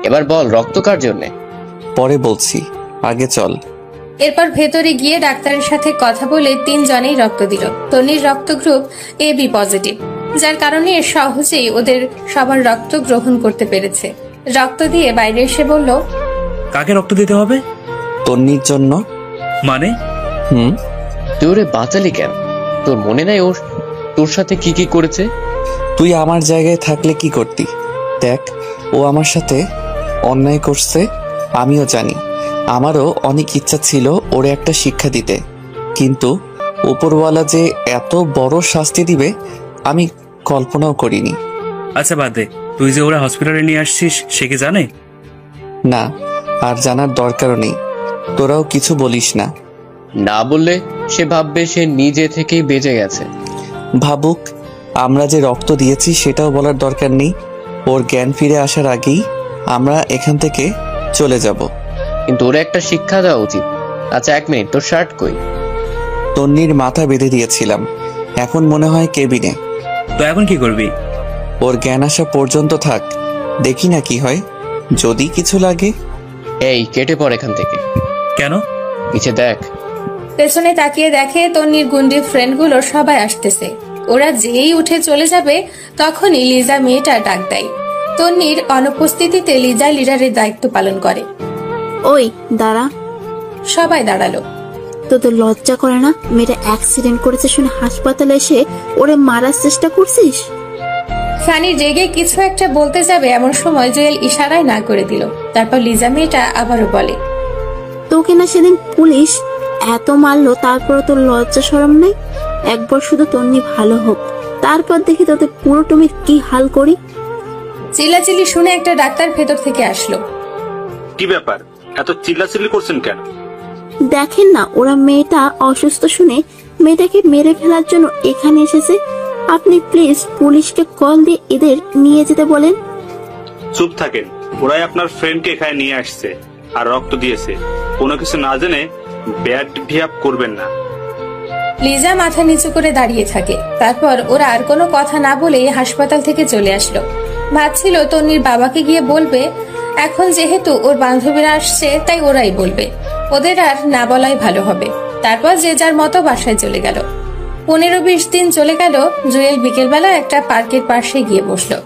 এবার বল, রক্ত কার জন্য? পরে বলছি, আগে চল। এরপর ভেতরে গিয়ে ডাক্তারের সাথে কথা বলে 3 জনেই রক্ত দিল। তন্নির রক্ত গ্রুপ AB পজিটিভ, যার কারণে সহজেই ওদের সবার রক্ত গ্রহণ করতে পেরেছে। রক্ত দিয়ে বাইরে এসে বলল, কাকে রক্ত দিতে হবে? তন্নির জন্য। মানে? তুই ওরে বাঁচালি কেন? তোর মনে নাই ওর তোর সাথে কি কি করেছে? তুই আমার জায়গায় থাকলে কি করতি? দেখ, ও আমার সাথে অন্যায় করছে, আমিও জানি। আমারও অনেক ইচ্ছা ছিল ওরে একটা শিক্ষা দিতে, কিন্তু উপরওয়ালা যে এত বড় শাস্তি দিবে আমি কল্পনাও করিনি। আচ্ছা বাদ দে, তুই যে ওরা হসপিটালে নিয়ে আসছিস সে কি জানে? না, আর জানার দরকারও নেই। তোরাও কিছু বলিস না। না বললে সে ভাববে সে নিজে থেকেই বেঁচে গেছে। ভাবুক, আমরা যে রক্ত দিয়েছি সেটাও বলার দরকার নেই। ওর জ্ঞান ফিরে আসার আগেই আমরা এখান থেকে চলে যাব। কিন্তু ওর একটা শিক্ষা দেওয়া উচিত। আচ্ছা 1 মিনিট, তোর শার্ট কই? তন্নির মাথা বেঁধে দিয়েছিলাম, এখন মনে হয় কেবিনে। তো এখন কি করবি? ওর জ্ঞান আসা পর্যন্ত থাক, দেখি না কি হয়, যদি কিছু লাগে। এই কেটে পড় এখান থেকে। কেন? পিছে দেখ। পেছনে তাকিয়ে দেখে তন্নির গুন্ডির ফ্রেন্ডগুলো সবাই আসতেছে। ওরা যেই উঠে চলে যাবে তখনই লিজা মেয়েটা ডাক দেয়। তন্নির অনুপস্থিতিতে লিজা লিডারের দায়িত্ব পালন করে। ওই দাঁড়া। সবাই দাঁড়ালো। তোদের লজ্জা করে না? মেয়েটা অ্যাক্সিডেন্ট করেছে শুনে হাসপাতালে এসে ওরে মারার চেষ্টা করছিস? সানি রেগে কিছু একটা বলতে যাবে এমন সময় জুয়েল ইশারায় না করে দিল। তারপর লিজা মেয়েটা আবারও বলে, তোকে না সেদিন পুলিশ এত মারলো, তারপরে তোর লজ্জা শরম নেই? একবার শুধু তন্নি ভালো হোক, তারপর দেখি তোদের পুরো টমির কি হাল করি। চিল্লাচিল্লি শুনে একটা ডাক্তার ভেতর থেকে আসলো। কি ব্যাপার, এত চিল্লাচিল্লি করছেন কেন? দেখেন না, ওরা মেয়েটা অসুস্থ শুনে মেয়েটাকে মেরে ফেলার জন্য এখানে এসেছে। আপনি প্লিজ পুলিশকে কল দিয়ে এদের নিয়ে যেতে বলেন। চুপ থাকেন, ওরাই আপনার ফ্রেন্ডকে এখানে নিয়ে আসছে আর রক্ত দিয়েছে। কোনো কিছু না জেনে ব্যাড বিহেভ করবেন না। লিজা মাথা নিচু করে দাঁড়িয়ে থাকে। তারপর ওরা আর কোনো কথা না বলে হাসপাতাল থেকে চলে আসলো। ভাবছিল তন্নির বাবাকে গিয়ে বলবে, এখন যেহেতু ওর বান্ধবীরা আসছে তাই ওরাই বলবে, ওদের আর না বলাই ভালো হবে। তারপর যে যার মতো বাসায় চলে গেল। 15-20 দিন চলে গেল। জুয়েল বিকেলবেলা একটা পার্কের পাশে গিয়ে বসলো।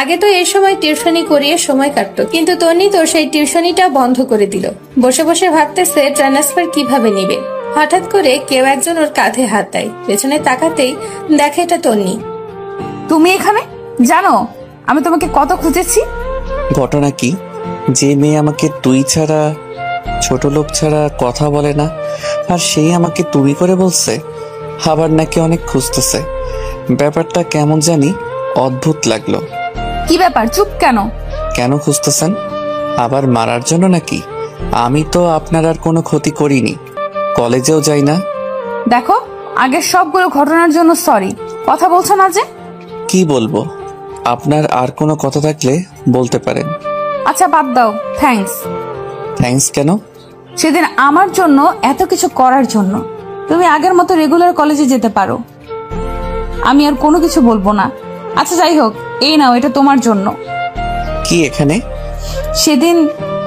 আগে তো এই সময় টিউশনি করিয়ে সময় কাটতো, কিন্তু তন্নি তো সেই টিউশনিটা বন্ধ করে দিল। বসে বসে ভাবতেছে ট্রান্সফার কিভাবে নিবে। হঠাৎ করে কেউ একজন ওর কাঁধে হাত দেয়। পেছনে তাকাতেই দেখে এটা তন্নি। তুমি এখানে? জানো আমি তোমাকে কত খুঁজেছি। ঘটনা কি? যে মেয়ে আমাকে তুই ছাড়া, ছোট লোক ছাড়া কথা বলে না, আর সেই আমাকে তুমি করে বলছে, আবার নাকি অনেক খুঁজতেছে। ব্যাপারটা কেমন জানি অদ্ভুত লাগলো। কি ব্যাপার, চুপ কেন? কেন খুঁজতেছেন? আবার মারার জন্য নাকি? আমি তো আপনার আর কোনো ক্ষতি করিনি, কলেজেও যাই না। দেখো, আগের সবগুলো ঘটনার জন্য সরি। কথা বলছো না যে? কি বলবো? আপনার আর কোনো কথা থাকলে বলতে পারেন। আচ্ছা বাদ দাও, থ্যাঙ্কস। থ্যাঙ্কস কেন? সেদিন আমার জন্য এত কিছু করার জন্য। তুমি আগের মতো রেগুলার কলেজে যেতে পারো, আমি আর কোনো কিছু বলবো না। আচ্ছা যাই হোক, এই নাও, এটা তোমার জন্য। কি এখানে? সেদিন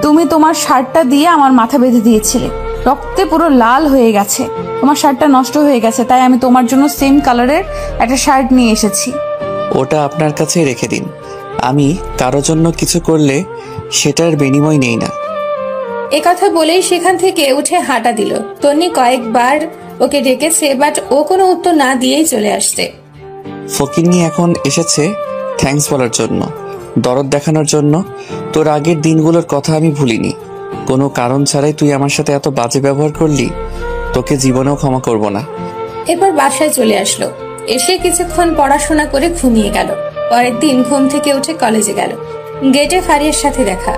তুমি তোমার শার্টটা দিয়ে আমার মাথা বেঁধে দিয়েছিলে, রক্তে পুরো লাল হয়ে গেছে। তোমার শার্টটা নষ্ট হয়ে গেছে, তাই আমি তোমার জন্য সেম কালারের একটা শার্ট নিয়ে এসেছি। ওটা আপনার কাছে রেখে দিন। আমি কারো জন্য কিছু করলে সেটার বিনিময় নেই না। এ কথা বলেই সেখান থেকে উঠে হাঁটা দিল। তন্নি কয়েকবার ওকে ডেকেছে, বাট ও কোনো উত্তর না দিয়েই চলে আসছে। ফকিন্নি এখন এসেছে থ্যাঙ্কস বলার জন্য, দরদ দেখানোর জন্য। তোর আগের দিনগুলোর কথা আমি ভুলিনি। কোনো কারণ ছাড়াই তুই আমার সাথে এত বাজে ব্যবহার করলি, তোকে জীবনেও ক্ষমা করব না। এরপর বাসায় চলে আসলো। এসে কিছুক্ষণ পড়াশোনা করে ঘুমিয়ে গেল। পরের দিন ঘুম থেকে উঠে কলেজে গেল। গেটে ফারিয়ার সাথে দেখা।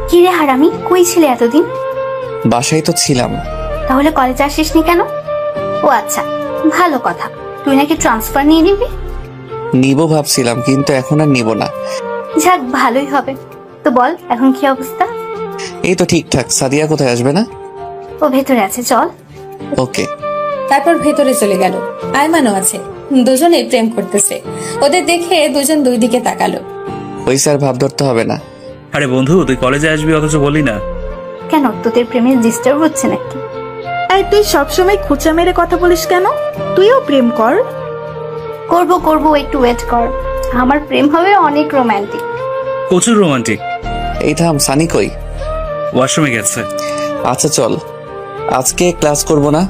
কি রে হারামি, কই ছিলে এতদিন? বাসায় তো ছিলাম। তাহলে কলেজে আসিসনি কেন? ও আচ্ছা, ভালো কথা। তুই নাকি ট্রান্সফার নিয়ে নিবি? নিব ভাবছিলাম, কিন্তু এখন আর নিব না। যাক, ভালোই হবে। তো বল, এখন কি অবস্থা? এই তো ঠিকঠাক। সাদিয়া কোথায়, আসবে না? ও ভেতরে আছে, চল। ওকে। তারপর ভেতরে চলে গেল। আয়মানও আছে। দুজনে প্রেম করতেছে। ওদের দেখে দুজন দুই দিকে তাকালো। ওই স্যার, ভাব ধরতে হবে না। আরে বন্ধু, তুই কলেজে আসবি অথচ বলি না কেন? তোদের প্রেমে ডিস্টার্ব হচ্ছে নাকি? এই তুই সবসময় খুঁচা মেরে কথা বলিস কেন? তুইও প্রেম কর। করব, একটু ওয়েট কর। আমার প্রেম হবে অনেক রোমান্টিক। প্রচুর রোমান্টিক। এই থাম, সানি কই? ওয়াশরুমে গেছে। আচ্ছা চল, আজকে ক্লাস করব না।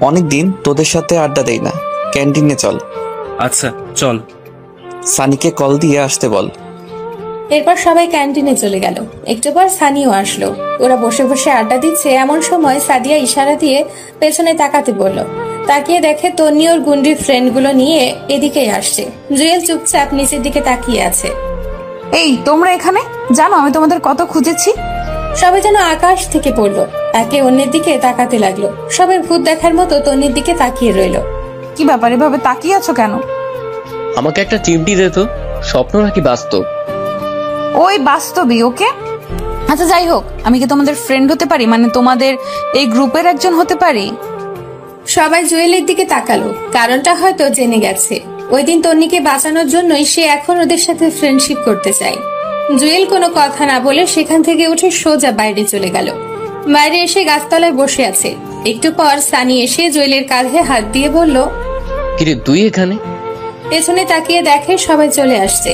অনেকদিন তোদের সাথে আড্ডা দেই না। ক্যান্টিনে চল। আচ্ছা চল। সানিকে কল দিয়ে আসতে বল। এরপর সবাই ক্যান্টিনে চলে গেল। একটু পর সানিও আসলো। ওরা বসে বসে আড্ডা দিচ্ছে, এমন সময় সাদিয়া ইশারা দিয়ে পেছনে তাকাতে বলল। তাকিয়ে দেখে তন্নি ওর গুন্ডির ফ্রেন্ড গুলো নিয়ে এদিকেই আসছে। জুয়েল চুপচাপ নিচের দিকে তাকিয়ে আছে। এই তোমরা এখানে? জানো আমি তোমাদের কত খুঁজেছি। সবাই যেন আকাশ থেকে পড়লো, একে অন্যের দিকে তাকাতে লাগলো। সবাই ভূত দেখার মতো তন্নির দিকে তাকিয়ে রইল। কি ব্যাপার, এভাবে তাকিয়ে আছো কেন? আমাকে একটা চিমটি দে তো। স্বপ্ন নাকি বাস্তব? ওই বাস্তবই। ওকে, আচ্ছা যাই হোক, আমি কি তোমাদের ফ্রেন্ড হতে পারি? মানে তোমাদের এই গ্রুপের একজন হতে পারি? সবাই জুয়েলের দিকে তাকালো। কারণটা হয়তো জেনে গেছে। ওই দিন তন্নিকে বাঁচানোর জন্যই সে এখন ওদের সাথে ফ্রেন্ডশিপ করতে চায়। জুয়েল কোনো কথা না বলে সেখান থেকে উঠে সোজা বাইরে চলে গেল। বাইরে এসে গাছতলায় বসে আছে। একটু পর সানি এসে জুয়েলের কাঁধে হাত দিয়ে বলল, কিরে তুই এখানে? পেছনে তাকিয়ে দেখে সবাই চলে আসছে।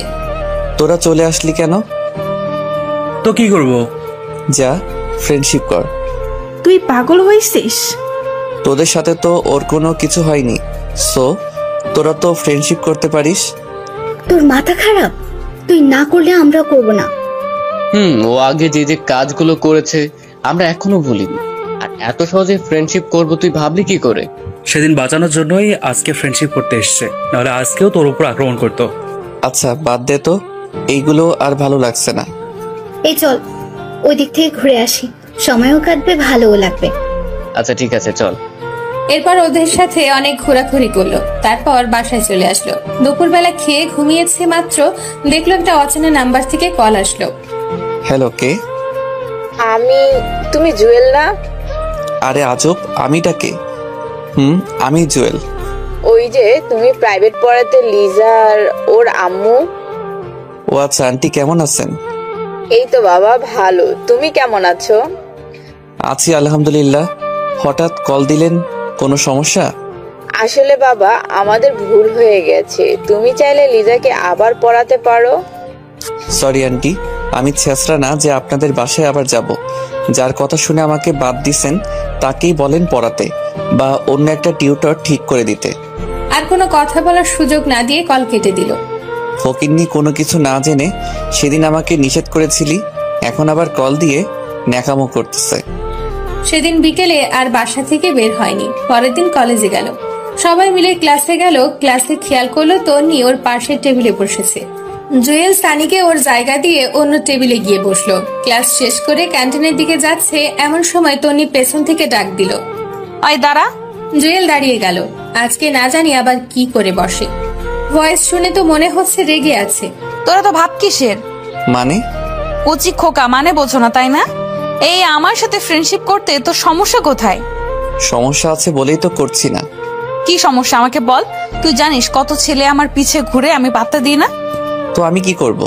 তোরা চলে আসলি কেন? তো কি করব? যা, ফ্রেন্ডশিপ কর। তুই পাগল হয়েছিস? তোদের সাথে তো ওর কোনো কিছু হয়নি, সো তোরা তো ফ্রেন্ডশিপ করতে পারিস। তোর মাথা খারাপ? তুই না করলে আমরা করব না। ও আগে যে যে কাজগুলো করেছে আমরা এখনো ভুলিনি। আর এত সহজে ফ্রেন্ডশিপ করব তুই ভাবলি কি করে? সেদিন বাঁচানোর জন্যই আজকে ফ্রেন্ডশিপ করতে এসছে, নাহলে আজকেও তোর উপর আক্রমণ করতো। আচ্ছা বাদ দে তো, এইগুলো আর ভালো লাগছে না। এই চল, ওই দিক থেকে ঘুরে আসি। সময়ও কাটবে, ভালোও লাগবে। আচ্ছা ঠিক আছে, চল। এরপর ওদের সাথে অনেক ঘোরাঘুরি করলো। তারপর বাসায় চলে আসলো। দুপুরবেলা খেয়ে ঘুমিয়েছে মাত্র দেখলো একটা অচেনা নাম্বার থেকে কল আসলো। হ্যালো, কে? তুমি জুয়েল না? আরে আজব, আমিটা কে? আমি জুয়েল। ওই যে তুমি প্রাইভেট পড়াতে লিজার ওর আম্মু। ও আচ্ছা, আন্টি কেমন আছেন? এই তো বাবা ভালো, তুমি কেমন আছো? আছি আলহামদুলিল্লাহ। হঠাৎ কল দিলেন, কোনো সমস্যা? আসলে বাবা আমাদের ভুল হয়ে গেছে, তুমি চাইলে লিজাকে আবার পড়াতে পারো। সরি আন্টি, আমি ছেঁচড়া না যে আপনাদের বাসায় আবার যাব। যার কথা শুনে আমাকে বাদ দিছেন তাকেই বলেন পড়াতে, বা অন্য একটা টিউটর ঠিক করে দিতে। আর কোনো কথা বলার সুযোগ না দিয়ে কল কেটে দিল। ফকিন্নি কোনো কিছু না জেনে সেদিন আমাকে নিষেধ করেছিলি, এখন আবার কল দিয়ে ন্যাকামো করতেছে। সেদিন বিকেলে আর বাসা থেকে বের হয়নি। পরের দিন কলেজে গেল। সবাই মিলে ক্লাসে গেল। ক্লাসে খেয়াল করলো তন্নি ওর পাশের টেবিলে বসেছে। জুয়েল সানিকে ওর জায়গা দিয়ে অন্য টেবিলে গিয়ে বসলো। ক্লাস শেষ করে ক্যান্টিনের দিকে যাচ্ছে, এমন সময় তন্নি পেছন থেকে ডাক দিল, আয় দাঁড়া। জুয়েল দাঁড়িয়ে গেল। আজকে না জানি আবার কি করে বসে। ভয়েস শুনে তো মনে হচ্ছে রেগে আছে। তোরা তো ভাব কিসের? মানে? কচি খোকা মানে বোঝো না তাই না? এই আমার সাথে ফ্রেন্ডশিপ করতে তোর সমস্যা কোথায়? সমস্যা আছে বলেই তো করছি না। কি সমস্যা আমাকে বল। তুই জানিস কত ছেলে আমার পিছে ঘুরে, আমি পাত্তা দিই না। তো আমি কি করব?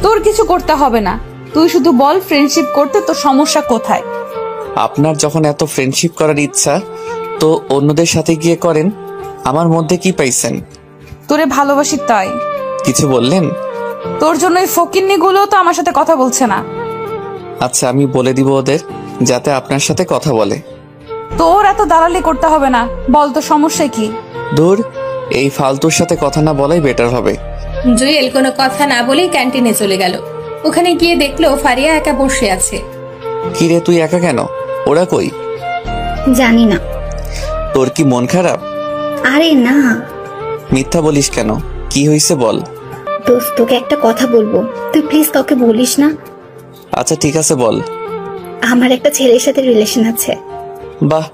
তোর কিছু করতে হবে না, তুই শুধু বল ফ্রেন্ডশিপ করতে তোর সমস্যা কোথায়। আপনার যখন এত ফ্রেন্ডশিপ করার ইচ্ছা তো অন্যদের সাথে গিয়ে করেন। আমার মধ্যে কি পাইছেন? তোরে ভালোবাসি তাই। কিছু বললেন? তোর জন্য এই ফকিন্নি গুলো তো আমার সাথে কথা বলছে না। আচ্ছা আমি বলে দিব ওদের যাতে আপনার সাথে কথা বলে। তোর এত দালালি করতে হবে না, বল তোর সমস্যা কি? দূর, এই ফালতুর সাথে কথা না বলাই বেটার হবে। জুয়েল কোনো কথা না বলেই ক্যান্টিনে চলে গেল। ওখানে গিয়ে দেখলো ফারিয়া একা বসে আছে। কি রে তুই একা কেন? ওরা কই? জানি না। তোর কি মন খারাপ? আরে না। মিথ্যা বলিস কেন? কি হয়েছে বল। দোস্ত তোকে একটা কথা বলবো, তুই প্লিজ কাউকে বলিস না। আচ্ছা ঠিক আছে বল। আমার একটা ছেলের সাথে রিলেশন আছে। বাহ,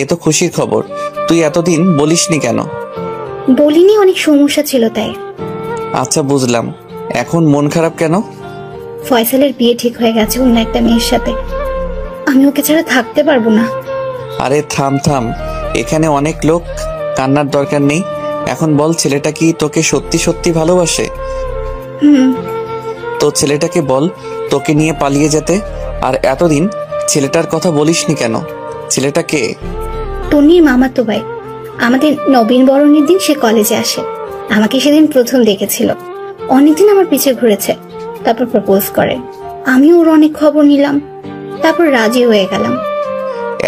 এ তো খুশির খবর। তুই এতদিন বলিসনি কেন? বলিনি, অনেক সমস্যা ছিল তাই। আচ্ছা বুঝলাম। এখন মন খারাপ কেন? ফয়সালের বিয়ে ঠিক হয়ে গেছে অন্য একটা মেয়ের সাথে। আমি ওকে ছাড়া থাকতে পারবো না। আরে থাম থাম, এখানে অনেক লোক, কান্নার দরকার নেই। এখন বল ছেলেটা কি তোকে সত্যি সত্যি ভালোবাসে? তো ছেলেটাকে বল তোকে নিয়ে পালিয়ে যেতে। আর এতদিন ছেলেটার কথা বলিসনি কেন? ছেলেটা কে? তন্নির মামাতো ভাই। আমাদের নবীন বরণের দিন সে কলেজে আসে। আমাকে সেদিন প্রথম দেখেছিল। অনেকদিন আমার পিছে ঘুরেছে, তারপর প্রপোজ করে। আমি ওর অনেক খবর নিলাম, তারপর রাজি হয়ে গেলাম।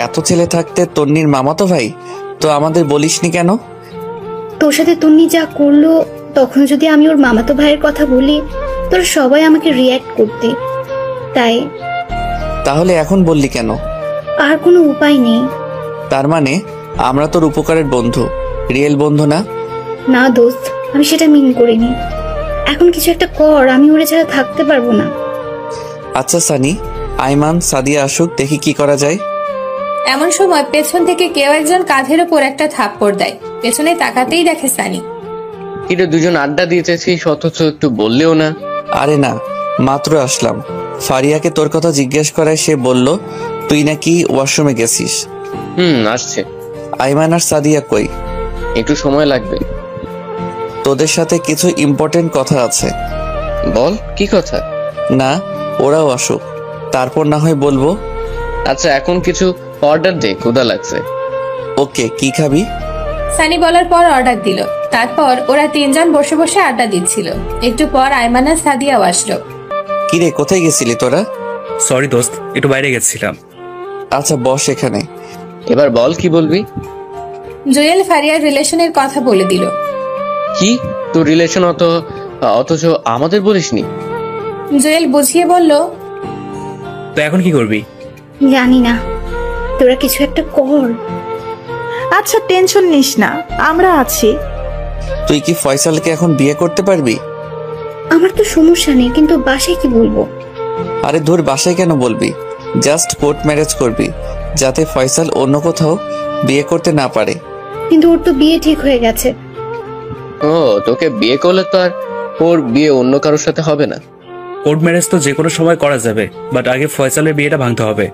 এত ছেলে থাকতে তন্নির মামাতো ভাই, তো আমাদের বলিসনি কেন? তোর সাথে তন্নি যা করলো, তখন যদি আমি ওর মামাতো ভাইয়ের কথা বলি তোর সবাই আমাকে রিয়্যাক্ট করতে, তাই। তাহলে এখন বললি কেন? আর কোনো উপায় নেই। তার মানে আমরা তোর উপকারের বন্ধু, রিয়েল বন্ধু না? না দোস্ত, আমি সেটা মিন করিনি। এখন কিছু একটা কর, আমি ওরে ছাড়া থাকতে পারবো না। আচ্ছা সানি, আইমান সাদিয়া আসুক, দেখি কি করা যায়। এমন সময় পেছন থেকে কেউ একজন কাঁধের ওপর একটা থাপ্পড় দেয়। পেছনে তাকাতেই দেখে সানি। কিন্তু দুজন আড্ডা দিতেছিস অথচ একটু বললেও না। আরে না, মাত্র আসলাম। ফারিয়াকে তোর কথা জিজ্ঞেস করায় সে বলল তুই নাকি ওয়াশরুমে গেছিস। আসছে। আইমান আর সাদিয়া কই? একটু সময় লাগবে। তোদের সাথে কিছু ইম্পর্টেন্ট কথা আছে। বল, কি কথা? না, ওরাও আসুক, তারপর না হয় বলবো। আচ্ছা এখন কিছু অর্ডার দে, ক্ষুধা লাগছে। ওকে, কি খাবি? সানি বলার পর অর্ডার দিল। তারপর ওরা তিনজন বসে বসে আড্ডা দিচ্ছিল। একটু পর আইমান আর সাদিয়াও আসলো। কিরে, কোথায় গেছিলি তোরা? সরি দোস্ত, একটু বাইরে গেছিলাম। আচ্ছা বস এখানে। এবার বল কি বলবি। জুয়েল ফারিয়ার রিলেশনের কথা বলে দিল। কি তোর রিলেশন? অথচ আমাদের বলিসনি। জুয়েল বুঝিয়ে বলল, তো এখন কি করবি? জানি না, তোরা কিছু একটা কর। আচ্ছা টেনশন নিস না, আমরা আছি। তুই কি ফয়সালকে এখন বিয়ে করতে পারবি? আমার তো সমস্যা নেই, কিন্তু বাসায় কি বলবো? আরে ধুর, বাসায় কেন বলবি? জাস্ট কোর্ট ম্যারেজ করবি, যাতে ফয়সাল অন্য কোথাও বিয়ে করতে না পারে। কিন্তু ওর তো বিয়ে ঠিক হয়ে গেছে। ও, তোকে বিয়ে করলে তো আর ওর বিয়ে অন্য কারোর সাথে হবে না। কোর্ট ম্যারেজ তো যে কোনো সময় করা যাবে, বাট আগে ফয়সালের বিয়েটা ভাঙতে হবে।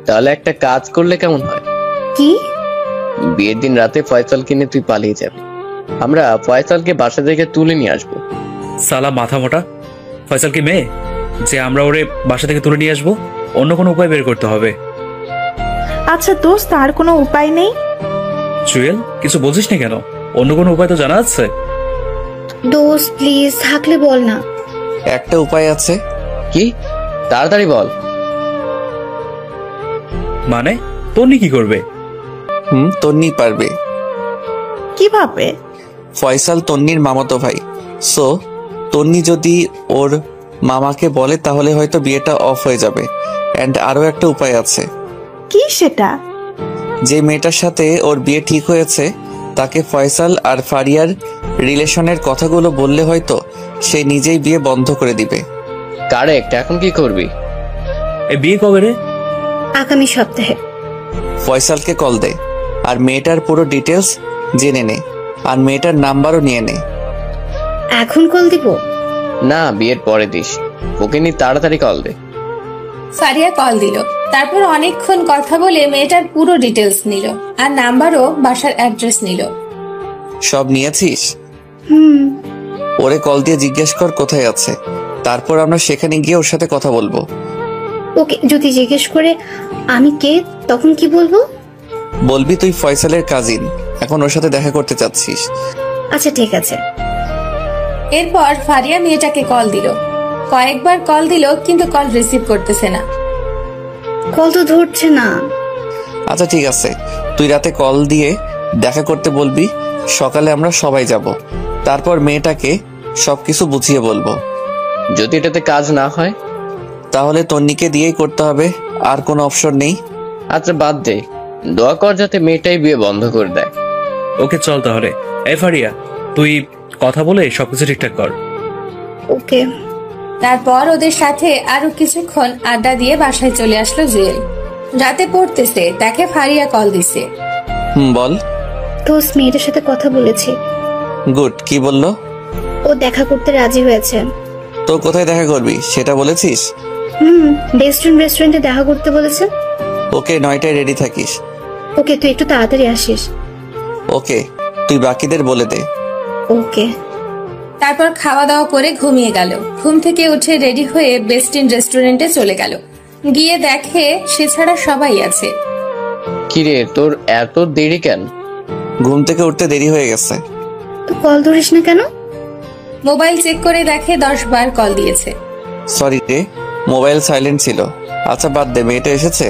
তাহলে একটা কাজ করলে কেমন হয়? কি? বিয়ের দিন রাতে ফয়সাল কিনে তুই পালিয়ে যাবি, আমরা ফয়সালকে বাসা থেকে তুলে নিয়ে আসবো। সালা মাথা মোটা, ফয়সাল কি মেয়ে যে আমরা ওরে বাসা থেকে তুলে নিয়ে আসবো? অন্য কোনো উপায় বের করতে হবে। আচ্ছা দোস্ত, আর কোনো উপায় নেই? জুয়েল, কিছু বলছিস না কেন? অন্য কোনো উপায় তো জানা আছে? দোস্ত প্লিজ, থাকলে বল না। একটা উপায় আছে। কি? তাড়াতাড়ি বল। মানে তন্নি কি করবে? তন্নি পারবে। কিভাবে? ফয়সাল তন্নির মামাতো ভাই, সো তন্নি যদি ওর মামাকে বলে তাহলে হয়তো বিয়েটা অফ হয়ে যাবে। অ্যান্ড আরও একটা উপায় আছে। কি সেটা? যে মেয়েটার সাথে ওর বিয়ে ঠিক হয়েছে তাকে ফয়সাল আর ফারিয়ার রিলেশনের কথাগুলো বললে হয়তো সে নিজেই বিয়ে বন্ধ করে দিবে। কারেক্ট। এখন কি করবি? এই বিয়ে কবে রে? আগামী সপ্তাহে। ফয়সালকে কল দে আর মেয়েটার পুরো ডিটেলস জেনে নে, আর মেয়েটার নাম্বারও নিয়ে নে। এখন কল দিব? না, বিয়ের পরে দিস। ওকে নিয়ে তাড়াতাড়ি কল দে। ফারিয়া কল দিল, তারপর অনেকক্ষণ কথা বলে মেয়েটার পুরো ডিটেলস নিল আর নাম্বারও বাসার অ্যাড্রেস নিল। সব নিয়েছিস? ওরে কল দিয়ে জিজ্ঞেস কর কোথায় আছে, তারপর আমরা সেখানে গিয়ে ওর সাথে কথা বলবো। ওকে, যদি জিজ্ঞেস করে আমি কে, তখন কি বলবো? বলবি তুই ফয়সালের কাজিন, এখন ওর সাথে দেখা করতে চাচ্ছিস। আচ্ছা ঠিক আছে। এরপর ফারিয়া মেয়েটাকে কল দিল। কয়েকবার কল দিল কিন্তু কল রিসিভ করতেছে না। কল তো ধরছে না। আচ্ছা ঠিক আছে, তুই রাতে কল দিয়ে দেখা করতে বলবি। সকালে আমরা সবাই যাব, তারপর মেয়েটাকে সবকিছু বুঝিয়ে বলবো। যদি এটাতে কাজ না হয় তাহলে তন্নিকে দিয়েই করতে হবে, আর কোনো অপশন নেই। আচ্ছা বাদ দে, দোয়া কর যাতে মেয়েটাই বিয়ে বন্ধ করে দেয়। ওকে চল তাহলে। এই ফারিয়া, তুই কথা বলে সবকিছু ঠিকঠাক কর। ওকে। তারপর ওদের সাথে আরো কিছুক্ষণ আড্ডা দিয়ে বাসায় চলে আসলো জুয়েল। রাতে পড়তেছে, তাকে ফারিয়া কল দিছে। বল। দোস্ত, মেয়েটার সাথে কথা বলেছি। গুড, কি বললো? ও দেখা করতে রাজি হয়েছে। তো কোথায় দেখা করবি সেটা বলেছিস? রেস্টুরেন্টে দেখা করতে বলেছে। ওকে, 9টায় রেডি থাকিস। ওকে, তুই একটু তাড়াতাড়ি আসিস। ওকে, তুই বাকিদের বলে দে। ওকে। তারপর খাওয়া দাওয়া করে ঘুমিয়ে গেল। ঘুম থেকে উঠে রেডি হয়ে বেস্টিন রেস্টুরেন্টে চলে গেল। গিয়ে দেখে সে ছাড়া সবাই আছে। কিরে, তোর এত দেরি কেন? ঘুম থেকে উঠতে দেরি হয়ে গেছে। তো কল ধরিস না কেন? মোবাইল চেক করে দেখে 10 বার কল দিয়েছে। সরি রে, মোবাইল সাইলেন্ট ছিল। আচ্ছা বাদ দে, মেয়েটা এসেছে?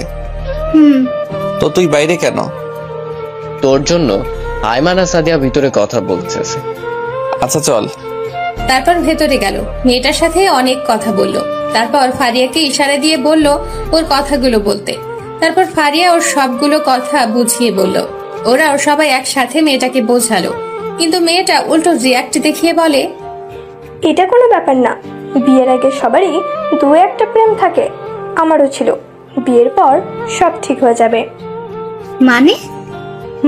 তো তুই বাইরে কেন? তোর জন্য আইমান আর সাদিয়া ভিতরে কথা বলতেছে। আচ্ছা চল। তারপর ভেতরে গেল, মেয়েটার সাথে অনেক কথা বলল। তারপর ফারিয়াকে ইশারা দিয়ে বলল ওর কথাগুলো বলতে। তারপর ফারিয়া ওর সবগুলো কথা বুঝিয়ে বলল। ওরাও সবাই একসাথে মেয়েটাকে বোঝালো, কিন্তু মেয়েটা উল্টো রিয়াক্ট দেখিয়ে বলে, এটা কোনো ব্যাপার না। বিয়ের আগে সবারই 2-1টা প্রেম থাকে, আমারও ছিল। বিয়ের পর সব ঠিক হয়ে যাবে।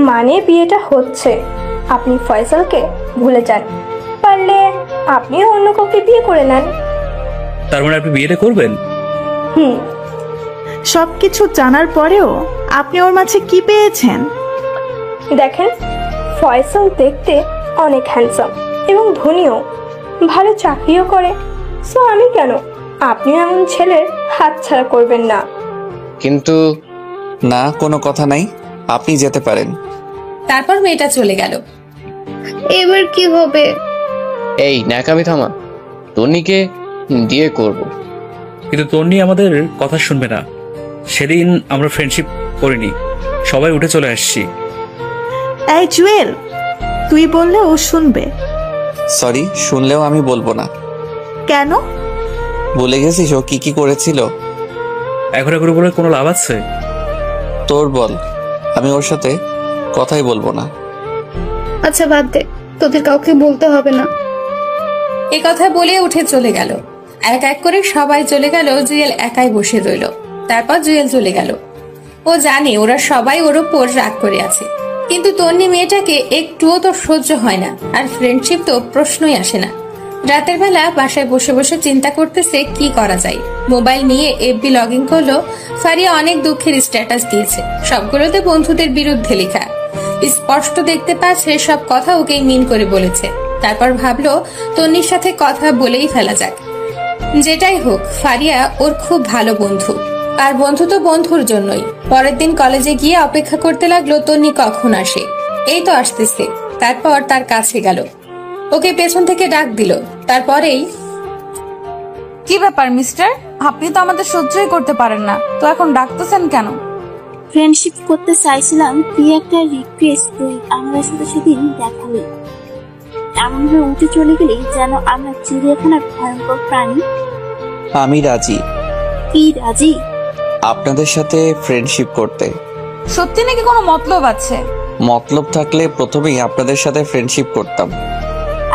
মানে বিয়েটা হচ্ছে, আপনি ফয়সালকে ভুলে যান। পারলে আপনিও অন্য কাউকে বিয়ে করে নেন। তার মানে আপনি বিয়েটা করবেন? সবকিছু জানার পরেও আপনি ওর মাঝে কি পেয়েছেন? দেখেন, ফয়সাল দেখতে অনেক হ্যান্ডসাম এবং ধনীও, ভালো চাকরিও করে। সো আমি কেন আপনি এমন ছেলের হাতছাড়া করবেন না? কিন্তু না, কোনো কথা নাই, আপনি যেতে পারেন। তারপর মেয়েটা চলে গেল। এবার কি হবে? এই ন্যাকামি থামা, তন্নিকে দিয়ে করব। কিন্তু তন্নি আমাদের কথা শুনবে না। সেদিন আমরা ফ্রেন্ডশিপ করিনি, সবাই উঠে চলে আসছি। এই জুয়েল, তুই বললে ও শুনবে। সরি, শুনলেও আমি বলবো না। কেন? বলে গেছিস ও কি কি করেছিল? এখন করে বলে কোনো লাভ আছে? তোর বল, আমি ওর সাথে কথাই বলবো না। আচ্ছা বাদ দে, তোদের কাউকে বলতে হবে না। এই কথা বলে উঠে চলে গেল। এক এক করে সবাই চলে গেল, জুয়েল একাই বসে রইল। তারপর জুয়েল চলে গেল। ও জানে ওরা সবাই ওর উপর রাগ করে আছে, কিন্তু তন্নি মেয়েটাকে একটুও তো সহ্য হয় না, আর ফ্রেন্ডশিপ তো প্রশ্নই আসে না। রাতের বেলা বাসায় বসে বসে চিন্তা করতেছে কি করা যায়। মোবাইল নিয়ে এফবি লগ ইন করলো। ফারিয়া অনেক দুঃখের স্ট্যাটাস দিয়েছে, সবগুলোতে বন্ধুদের বিরুদ্ধে লেখা। স্পষ্ট দেখতে পাচ্ছে সব কথা ওকেই মিন করে বলেছে। তারপর ভাবলো তন্নির সাথে কথা বলেই ফেলা যাক। যেটাই হোক, ফারিয়া ওর খুব ভালো বন্ধু, আর বন্ধু তো বন্ধুর জন্যই। পরের দিন কলেজে গিয়ে অপেক্ষা করতে লাগলো তন্নি কখন আসে। এই তো আসতেছে। তারপর তার কাছে গেল, ওকে পেছন থেকে ডাক দিল। তারপরেই, কি ব্যাপার মিস্টার, আপনি তো আমাদের সহ্যই করতে পারেন না, তো এখন ডাকতেছেন কেন? ফ্রেন্ডশিপ করতে চাইছিলাম, তুই একটা রিকোয়েস্ট, তুই আমাদের সাথে সেদিন দেখালি, এমনভাবে উঠে চলে গেলি যেন আমরা চিড়িয়াখানার ভয়ঙ্কর প্রাণী। আমি রাজি। কি রাজি? আপনাদের সাথে ফ্রেন্ডশিপ করতে। সত্যি নাকি কোনো মতলব আছে? মতলব থাকলে প্রথমেই আপনাদের সাথে ফ্রেন্ডশিপ করতাম।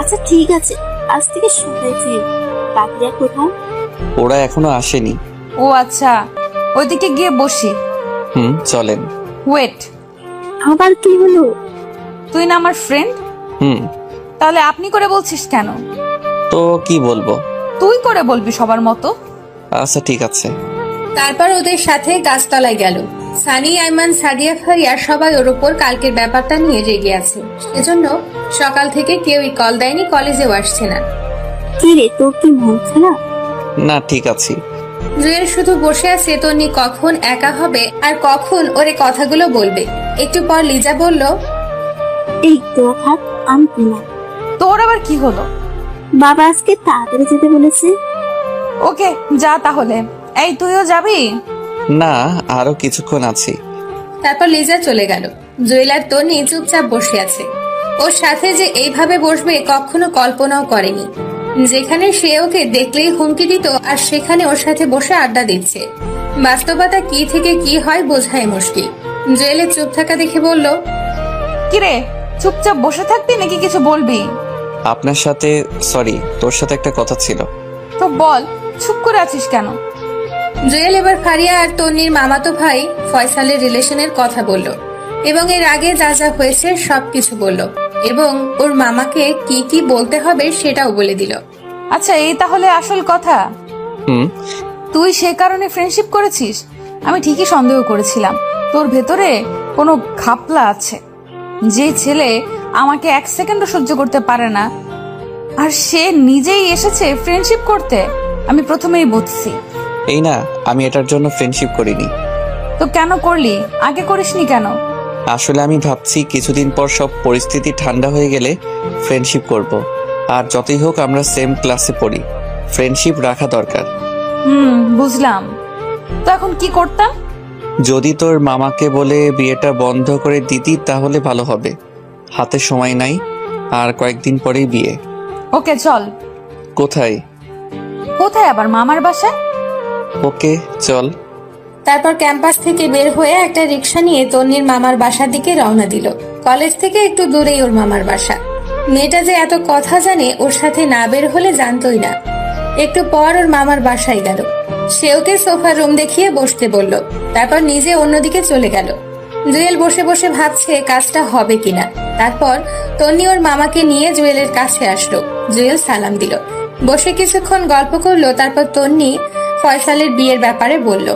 আচ্ছা ঠিক আছে, আজ থেকে সবাই ফ্রেন্ড। বাকিরা কোথায়? ওরা এখনো আসেনি। ও আচ্ছা, ওইদিকে গিয়ে বসি। চলেন। ওয়েট, আবার কি হলো? তুই না আমার ফ্রেন্ড? তাহলে আপনি করে বলছিস কেন? তো কি বলবো? তুই করে বলবি সবার মতো। আচ্ছা ঠিক আছে। তারপর ওদের সাথে গাছতলায় গেল। সানি, আইমান, সাদিয়া, ফারিয়া সবাই ওর উপর কালকের ব্যাপারটা নিয়ে রেগে আছে। সেজন্য সকাল থেকে কেউই কল দেয়নি, কলেজেও আসছে না। কি রে, তোর কি মন খারাপ? না, ঠিক আছে। জুয়েল শুধু বসে আছে তন্নি কখন একা হবে আর কখন ওরে কথাগুলো বলবে। একটু পর লিজা বলল, এই তোরা থাক, আমি পেলাম। তোর আবার কি হলো? বাবা আজকে তাড়াতাড়ি যেতে বলেছে। ওকে, যা তাহলে। এই তুইও যাবি? না, আরো কিছুক্ষণ আছি। তারপর লিজা চলে গেল। জুয়েল আর তন্নি চুপচাপ বসে আছে। ওর সাথে যে এইভাবে বসবে কখনো কল্পনাও করেনি। যেখানে সে ওকে দেখলেই হুমকি দিত, আর সেখানে ওর সাথে বসে আড্ডা দিচ্ছে। বাস্তবতা কি থেকে কি হয় বোঝাই মুশকিল। জুয়েলের চুপ থাকা দেখে বলল, কিরে, চুপচাপ বসে থাকবি নাকি কিছু বলবি? আপনার সাথে, সরি, তোর সাথে একটা কথা ছিল। তো বল, চুপ করে আছিস কেন? জুয়েল এবার ফারিয়া আর তন্নির মামাতো ভাই ফয়সালের রিলেশনের কথা বলল এবং এর আগে যা যা হয়েছে সবকিছু বলল এবং ওর মামাকে কি কি বলতে হবে সেটাও বলে দিল। আচ্ছা, এই তাহলে আসল কথা। তুই সে কারণে ফ্রেন্ডশিপ করেছিস? আমি ঠিকই সন্দেহ করেছিলাম তোর ভেতরে কোনো ঘাপলা আছে। যে ছেলে আমাকে এক সেকেন্ডও সহ্য করতে পারে না, আর সে নিজেই এসেছে ফ্রেন্ডশিপ করতে, আমি প্রথমেই বুঝছি। এই না, আমি এটার জন্য ফ্রেন্ডশিপ করিনি। তো কেন করলি? আগে করিসনি কেন? আসলে আমি ভাবছি কিছুদিন পর সব পরিস্থিতি ঠান্ডা হয়ে গেলে ফ্রেন্ডশিপ করব। আর যতই হোক আমরা সেম ক্লাসে পড়ি, ফ্রেন্ডশিপ রাখা দরকার। বুঝলাম। তো এখন কি করতাম? যদি তোর মামাকে বলে বিয়েটা বন্ধ করে দিতি তাহলে ভালো হবে। হাতে সময় নাই, আর কয়েকদিন পরেই বিয়ে। ওকে চল। কোথায়? কোথায় আবার? মামার বাসায়। ওকে চল। তারপর ক্যাম্পাস থেকে বের হয়ে একটা রিক্সা নিয়ে তন্নির মামার বাসার দিকে রওনা দিল। কলেজ থেকে একটু দূরেই ওর মামার বাসা। মেয়েটা যে এত কথা জানে ওর সাথে না বের হলে জানতোই না। একটু পর ওর মামার বাসায় গেল। সে ওকে সোফার রুম দেখিয়ে বসতে বলল, তারপর নিজে অন্যদিকে চলে গেল। জুয়েল বসে বসে ভাবছে কাজটা হবে কিনা। তারপর তন্নি ওর মামাকে নিয়ে জুয়েলের কাছে আসলো। জুয়েল সালাম দিল, বসে কিছুক্ষণ গল্প করলো। তারপর তন্নি ফয়সালের বিয়ের ব্যাপারে বলল,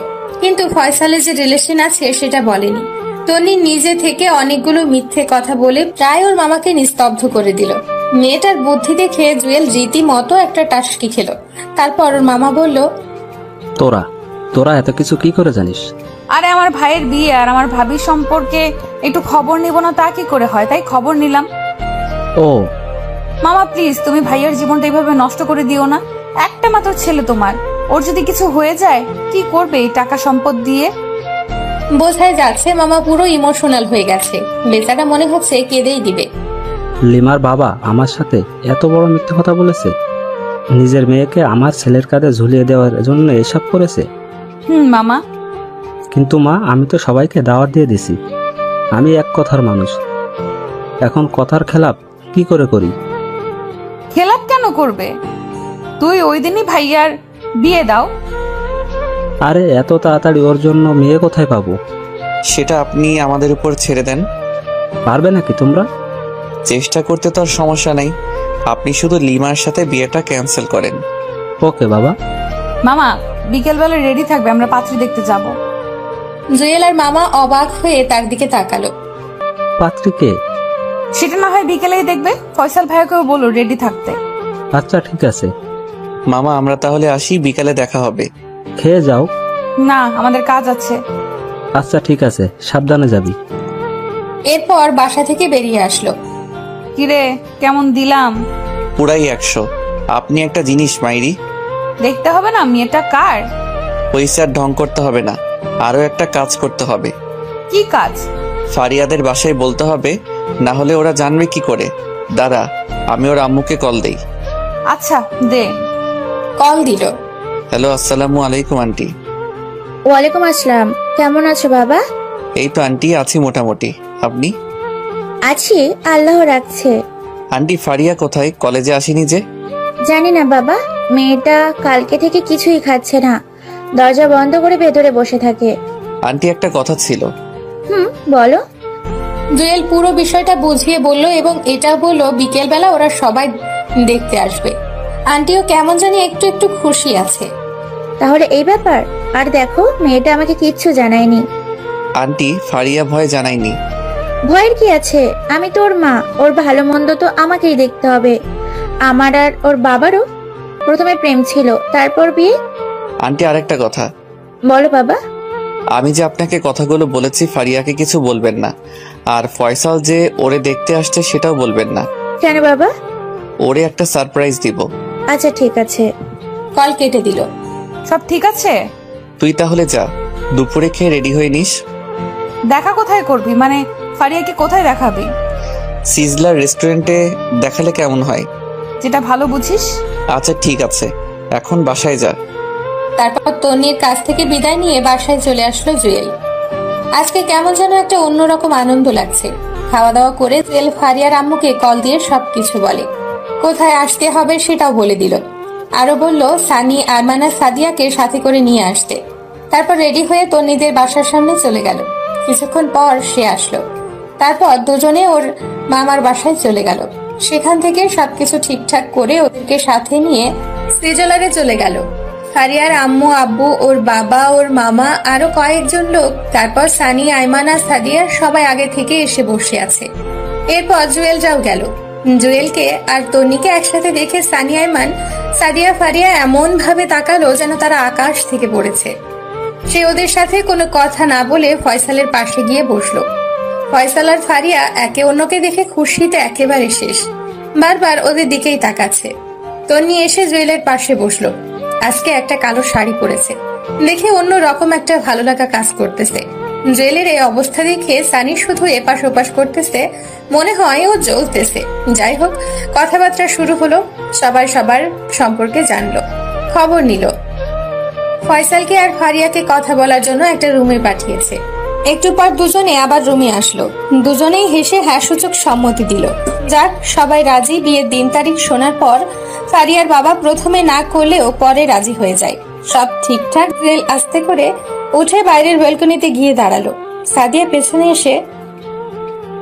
কিন্তু ফয়সালের যে রিলেশন আছে সেটা বলেনি। তন্নি নিজে থেকে অনেকগুলো মিথ্যে কথা বলে প্রায় ওর মামাকে নিস্তব্ধ করে দিল। মেয়েটার বুদ্ধি দেখে জুয়েল রীতিমতো একটা টাসকি খেলো। তারপর ওর মামা বলল, তোরা এত কিছু কি করে জানিস? আরে আমার ভাইয়ের বিয়ে আর আমার ভাবির সম্পর্কে একটু খবর নিব না তা কি করে হয়, তাই খবর নিলাম। ও মামা প্লিজ, তুমি ভাইয়ের জীবনটা এইভাবে নষ্ট করে দিও না। একটা মাত্র ছেলে তোমার, ওর যদি কিছু হয়ে যায় কি করবে এই টাকা সম্পদ দিয়ে? বোঝাই যাচ্ছে মামা পুরো ইমোশনাল হয়ে গেছে। বেচারা মনে হচ্ছে কেঁদেই দিবে। লিমার বাবা আমার সাথে এত বড় মিথ্যা কথা বলেছে? নিজের মেয়েকে আমার ছেলের কাঁধে ঝুলিয়ে দেওয়ার জন্য এসব করেছে? মামা। কিন্তু মা, আমি তো সবাইকে দাওয়াত দিয়ে দিছি। আমি এক কথার মানুষ, এখন কথার খেলাপ কি করে করি? খেলাপ কেন করবে? তুই ওই দিনই ভাইয়ার বিয়ে দাও। আরে এত তাড়াতাড়ি ওর জন্য মেয়ে কোথায় পাবো? সেটা আপনি আমাদের উপর ছেড়ে দেন। পারবে নাকি তোমরা? চেষ্টা করতে তো আর সমস্যা নেই, আপনি শুধু লিমার সাথে বিয়েটা ক্যান্সেল করেন। ওকে বাবা। মামা বিকেলবেলা রেডি থাকবে, আমরা পাত্রী দেখতে যাব। জুয়েল আর মামা অবাক হয়ে তার দিকে তাকালো। পাত্রীকে? সেটা না হয় বিকেলেই দেখবে। ফয়সাল ভাইয়াকেও বলো রেডি থাকতে। আচ্ছা ঠিক আছে। মামা আমরা তাহলে আসি, বিকালে দেখা হবে। খেয়ে যাও। না, আমাদের কাজ আছে। আচ্ছা ঠিক আছে, সাবধানে যাবি। এরপর বাসা থেকে বেরিয়ে আসলো। কিরে, কেমন দিলাম? পুরাই 100। আপনি একটা জিনিস মাইরি, দেখতে হবে না মেয়েটা কার। ওই স্যার ঢং করতে হবে না, আরো একটা কাজ করতে হবে। কি কাজ? ফারিয়াদের বাসায় বলতে হবে, না হলে ওরা জানবে কি করে। দাঁড়া, আমি ওর আম্মুকে কল দেই। আচ্ছা দে। কল দিল। হ্যালো, আসসালামু আলাইকুম আন্টি। ওয়ালাইকুম আসসালাম। কেমন আছো বাবা? এই তো আন্টি, আছি মোটামুটি। আপনি? আছি, আল্লাহ রাখছে। আন্টি, ফারিয়া কোথায়? কলেজে আসেনি যে? জানি না বাবা, মেয়েটা কালকে থেকে কিছুই খাচ্ছে না, দরজা বন্ধ করে ভেতরে বসে থাকে। আন্টি, একটা কথা ছিল। বলো। জুয়েল পুরো বিষয়টা বুঝিয়ে বলল এবং এটা বলল বিকেলবেলা ওরা সবাই দেখতে আসবে। আন্টিও কেমন জানি একটু একটু খুশি আছে। তাহলে এই ব্যাপার। আর দেখো, মেয়েটা আমাকে কিচ্ছু জানায়নি। আন্টি, ফারিয়া ভয় জানায়নি। ভয়ের কি আছে? আমি তো ওর মা, ওর ভালো মন্দ তো আমাকেই দেখতে হবে। আমার আর ওর বাবারও প্রথমে প্রেম ছিল, তারপর বিয়ে। আন্টি, আরেকটা কথা। বলো বাবা। আমি যে আপনাকে কথাগুলো বলেছি, ফারিয়াকে কিছু বলবেন না। আর ফয়সাল যে ওরে দেখতে আসছে সেটাও বলবেন না। কেন বাবা? ওরে একটা সারপ্রাইজ দিব। আচ্ছা ঠিক আছে। কল কেটে দিল। সব ঠিক আছে? তুই তাহলে যা, দুপুরে খেয়ে রেডি হয়ে নিস। দেখা কোথায় করবি? মানে ফারিয়াকে কোথায় দেখাবি? সিজলার রেস্টুরেন্টে দেখালে কেমন হয়? যেটা ভালো বুঝিস। আচ্ছা ঠিক আছে, এখন বাসায় যা। তারপর তন্নির কাছ থেকে বিদায় নিয়ে বাসায় চলে আসলো জুয়েল। আজকে কেমন যেন একটা অন্যরকম আনন্দ লাগছে। খাওয়া দাওয়া করে জুয়েল ফারিয়ার আম্মুকে কল দিয়ে সবকিছু বলে, কোথায় আসতে হবে সেটাও বলে দিল। আরো বলল সানি, আরমানা, সাদিয়াকে সাথে করে নিয়ে আসতে। তারপর রেডি হয়ে তন্নিদের বাসার সামনে চলে গেল। কিছুক্ষণ পর সে আসলো। তারপর দুজনে ওর মামার বাসায় চলে গেল। সেখান থেকে সবকিছু ঠিকঠাক করে ওদেরকে সাথে নিয়ে সুইজারল্যান্ডে চলে গেল। ফারিয়ার আম্মু, আব্বু, ওর বাবা, ওর মামা, আরো কয়েকজন লোক। তারপর সানি, আইমানা, সাদিয়া সবাই আগে থেকে এসে বসে আছে। এরপর জুয়েলরাও গেল। জুয়েলকে আর তন্নিকে একসাথে দেখে সানি, আইমান, সাদিয়া, ফারিয়া এমন ভাবে তাকালো যেন তারা আকাশ থেকে পড়েছে। সে ওদের সাথে কোনো কথা না বলে ফয়সালের পাশে গিয়ে বসলো। ফয়সাল আর ফারিয়া একে অন্যকে দেখে খুশিতে একেবারে শেষ, বারবার ওদের দিকেই তাকাচ্ছে। তন্নি এসে জুয়েলের পাশে বসলো। আজকে একটা কালো শাড়ি পরেছে দেখে অন্য রকম একটা ভালো লাগা কাজ করতেছে। জুয়েলের এই অবস্থা দেখে সানি শুধু এপাশ ওপাশ করতেছে, মনে হয় ও জ্বলতেছে। যাই হোক, কথাবার্তা শুরু হলো। সবাই সবার সম্পর্কে জানলো, খবর নিল। ফয়সালকে আর ফারিয়াকে কথা বলার জন্য একটা রুমে পাঠিয়েছে। একটু পর দুজনে আবার রুমে আসলো। দুজনেই হেসে হ্যাঁ সূচক সম্মতি দিল। যাক, সবাই রাজি। বিয়ের দিন তারিখ শোনার পর ফারিয়ার বাবা প্রথমে না করলেও পরে রাজি হয়ে যায়। সব ঠিকঠাক। জুয়েল আস্তে করে উঠে বাইরের ব্যালকনিতে গিয়ে দাঁড়ালো। সাদিয়া পেছনে এসে,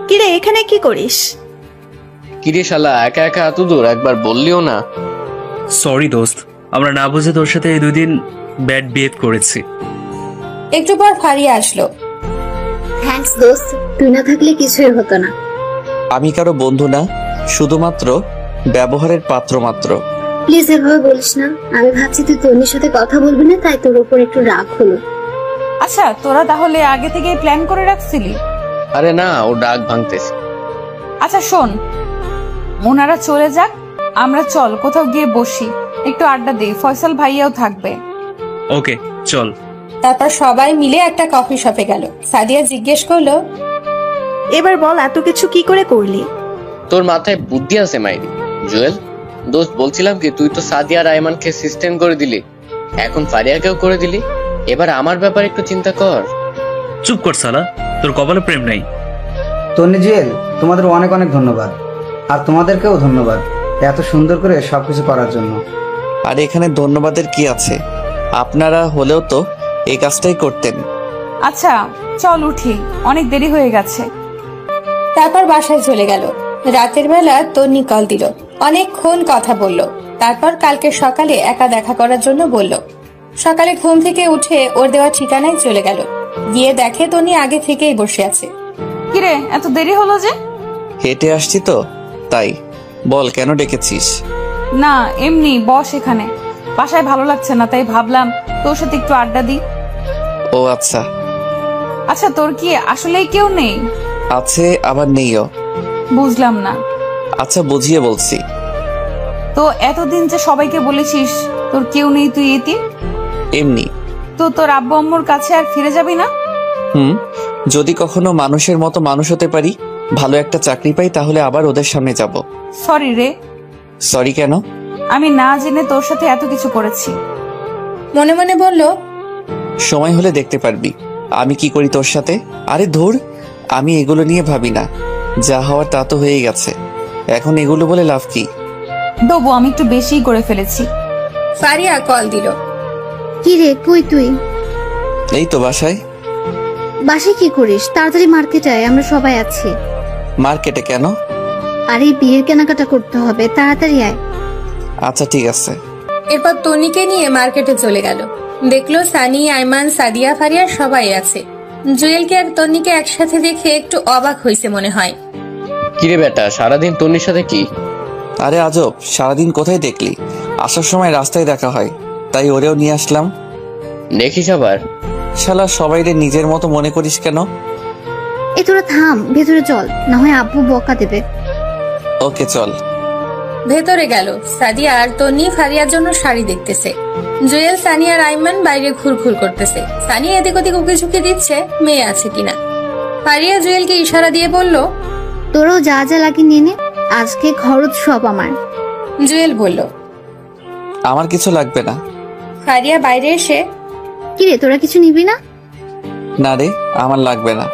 কিরে এখানে কি করিস? কিরে শালা, একা একা এত দূর, একবার বললিও না। সরি দোস্ত, আমরা না বুঝে তোর সাথে এই 2 দিন ব্যাড বিহেভ করেছি। একটু পর ফারিয়া আসলো। থ্যাঙ্কস দোস্ত, তুই না থাকলে কিছুই হতো না। আমি কারো বন্ধু না, শুধুমাত্র ব্যবহারের পাত্র মাত্র। প্লিজ এভাবে বলিস না। আমি ভাবছি তুই তন্নির সাথে কথা বলবি না, তাই তোর উপর একটু রাগ হলো। আচ্ছা, তোরা তাহলে আগে থেকে প্ল্যান করে রাখছিলি? আরে না, ও ডাক ভাঙতেছে। আচ্ছা শোন, ওনারা চলে যাক, আমরা চল কোথাও গিয়ে বসি, একটু আড্ডা দিই। ফয়সাল ভাইয়াও থাকবে। ওকে চল। তারপর সবাই মিলে একটা কফি শপে গেল। সাদিয়া জিজ্ঞেস করলো, এবার বল এত কিছু কি করে করলি? তোর মাথায় বুদ্ধি আছে মাইরি? জুয়েল দোস্ত, বলছিলাম কি, তুই তো সাদিয়া আর আইমানকে সিস্টেম করে দিলি, এখন ফারিয়াকেও করে দিলি। এবার আমার ব্যাপারে একটু চিন্তা কর। চুপ কর শালা, তোর কপালে প্রেম নাই। তন্নি, জুয়েল, তোমাদের অনেক অনেক ধন্যবাদ। আর তোমাদেরকেও ধন্যবাদ এত সুন্দর করে সবকিছু করার জন্য। আর এখানে ধন্যবাদের কি আছে? আপনারা হলেও তো এই কাজটাই করতেন। আচ্ছা চল উঠি, অনেক দেরি হয়ে গেছে। তারপর বাসায় চলে গেল। রাতের বেলা তন্নি কল দিল, অনেকক্ষণ কথা বলল। তারপর কালকে সকালে একা দেখা করার জন্য বলল। সকালে ঘুম থেকে উঠে ওর দেওয়া ঠিকানায় চলে গেল। গিয়ে দেখে তন্নি আগে থেকেই বসে আছে। কিরে এত দেরি হলো যে? হেঁটে আসছি তো তাই। বল, কেন ডেকেছিস? না এমনি, বস এখানে। বাসায় ভালো লাগছে না, তাই ভাবলাম তোর সাথে একটু আড্ডা দিই। ও আচ্ছা। আচ্ছা তোর কি আসলেই কেউ নেই? আছে আবার নেইও। বুঝলাম না। আচ্ছা বুঝিয়ে বলছি। তো এতদিন যে সবাইকে বলেছিস তোর কেউ নেই, তুই এতিম? এমনি। তো তোর আব্বু আম্মুর কাছে আর ফিরে যাবি না? যদি কখনো মানুষের মতো মানুষ হতে পারি, ভালো একটা চাকরি পাই, তাহলে আবার ওদের সামনে যাব। সরি রে। সরি কেন? আমি না জেনে তোর সাথে এত কিছু করেছি। মনে মনে বলল, সময় হলে দেখতে পারবি আমি কি করি তোর সাথে। আরে ধুর, আমি এগুলো নিয়ে ভাবি না, যা হওয়ার তা তো হয়ে গেছে, এখন এগুলো বলে লাভ কি। তবু আমি একটু বেশিই করে ফেলেছি। ফারিয়া কল দিল। কি রে, কই তুই? এই তো বাসায়। বাসায় কি করিস? তাড়াতাড়ি মার্কেটে আয়, আমরা সবাই আছি। মার্কেটে কেন? আরে বিয়ের কেনাকাটা করতে হবে, তাড়াতাড়ি আয়। আচ্ছা ঠিক আছে। এরপর তনিকে নিয়ে মার্কেটে চলে গেল। দেখলো সানি, আইমান, সাদিয়া, ফারিয়া সবাই আছে। জুয়েলকে আর তন্নিকে একসাথে দেখে একটু অবাক হয়েছে মনে হয়। কিরে বেটা, সারাদিন তন্নির সাথে কি? আরে আজব, সারাদিন কোথায় দেখলি? আসার সময় রাস্তায় দেখা হয়, তাই ওরেও নিয়ে আসলাম। দেখিস আবার? শালা সবাইরে নিজের মতো মনে করিস কেন? এই তোরা থাম, ভেতরে চল, না হয় আব্বু বকা দেবে। ওকে চল। ভেতরে গেল। সাদিয়া আর তন্নি ফারিয়ার জন্য শাড়ি দেখতেছে। জুয়েল, সানি আর আইমান বাইরে ঘুরঘুর করতেছে। সানি এদিক ওদিক উকি ঝুঁকি দিচ্ছে মেয়ে আছে কিনা। ফারিয়া জুয়েলকে ইশারা দিয়ে বলল, তোরাও যা যা লাগে নিয়ে নে, আজকে খরচ সব আমার। জুয়েল বলল, আমার কিছু লাগবে না। ফারিয়া বাইরে এসে, কিরে তোরা কিছু নিবি না? না রে, আমার লাগবে না,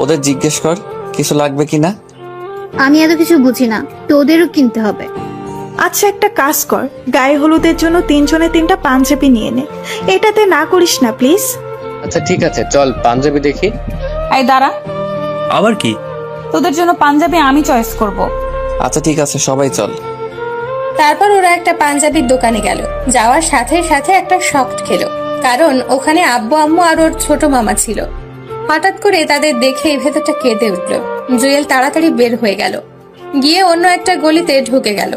ওদের জিজ্ঞেস কর কিছু লাগবে কিনা। আমি এত কিছু বুঝি না, তোদেরও কিনতে হবে। আচ্ছা একটা কাজ কর, গায়ে হলুদের জন্য 3 জনে 3টা পাঞ্জাবি নিয়ে নে। এটাতে না করিস না প্লিজ। আচ্ছা ঠিক আছে, চল পাঞ্জাবি দেখি। এই দাঁড়া, আবার কি? তোদের জন্য পাঞ্জাবি আমি চয়েস করব। আচ্ছা ঠিক আছে, সবাই চল। তারপর ওরা একটা পাঞ্জাবির দোকানে গেল। যাওয়ার সাথে সাথে একটা শক খেলো, কারণ ওখানে আব্বু আম্মু আর ওর ছোট মামা ছিল। হঠাৎ করে তাদের দেখে ভেতরটা কেঁদে উঠল। জুয়েল তাড়াতাড়ি বের হয়ে গেল, গিয়ে অন্য একটা গলিতে ঢুকে গেল।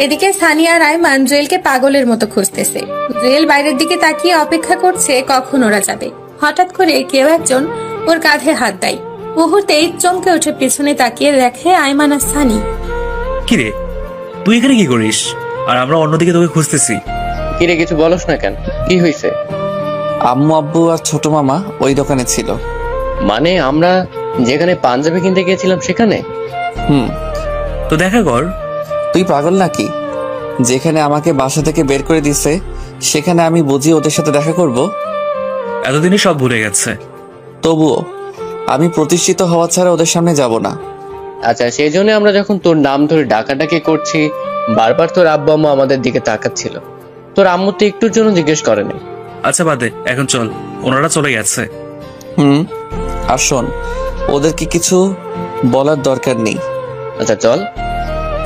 এদিকে সানিয়া আর আইমান জুয়েলকে পাগলের মতো খুঁজতেছে। জুয়েল বাইরের দিকে তাকিয়ে অপেক্ষা করছে কখন ওরা যাবে। হঠাৎ করে কেউ একজন ওর কাঁধে হাত দেয়। মুহূর্তেই চমকে উঠে পেছনে তাকিয়ে দেখে আইমান আর সানি। কিরে তুই এখানে কি করিস? আর আমরা অন্যদিকে তোকে খুঁজতেছি। কিরে কিছু বলস না কেন, কি হয়েছে? আম্মু আব্বু আর ছোট মামা ওই দোকানে ছিল। মানে আমরা যেখানে পাঞ্জাবি কিনতে গিয়েছিলাম সেখানে? তো দেখা কর। তুই পাগল নাকি? যেখানে আমাকে বাসা থেকে বের করে দিছে সেখানে আমি বুঝি ওদের সাথে দেখা করব? এতদিনই সব ভুলে গেছে। তবুও আমি প্রতিষ্ঠিত হওয়া ছাড়া ওদের সামনে যাব না। আচ্ছা সেই জন্য আমরা যখন তোর নাম ধরে ডাকাডাকি করছি, বারবার তোর আব্বু আম্মু আমাদের দিকে তাকাচ্ছিল। তোর আম্মু তো একটুর জন্য জিজ্ঞেস করেনি। আচ্ছা বাদে, এখন চল, ওনারা চলে গেছে। আর শোন, ওদেরকে কিছু বলার দরকার নেই। আচ্ছা চল।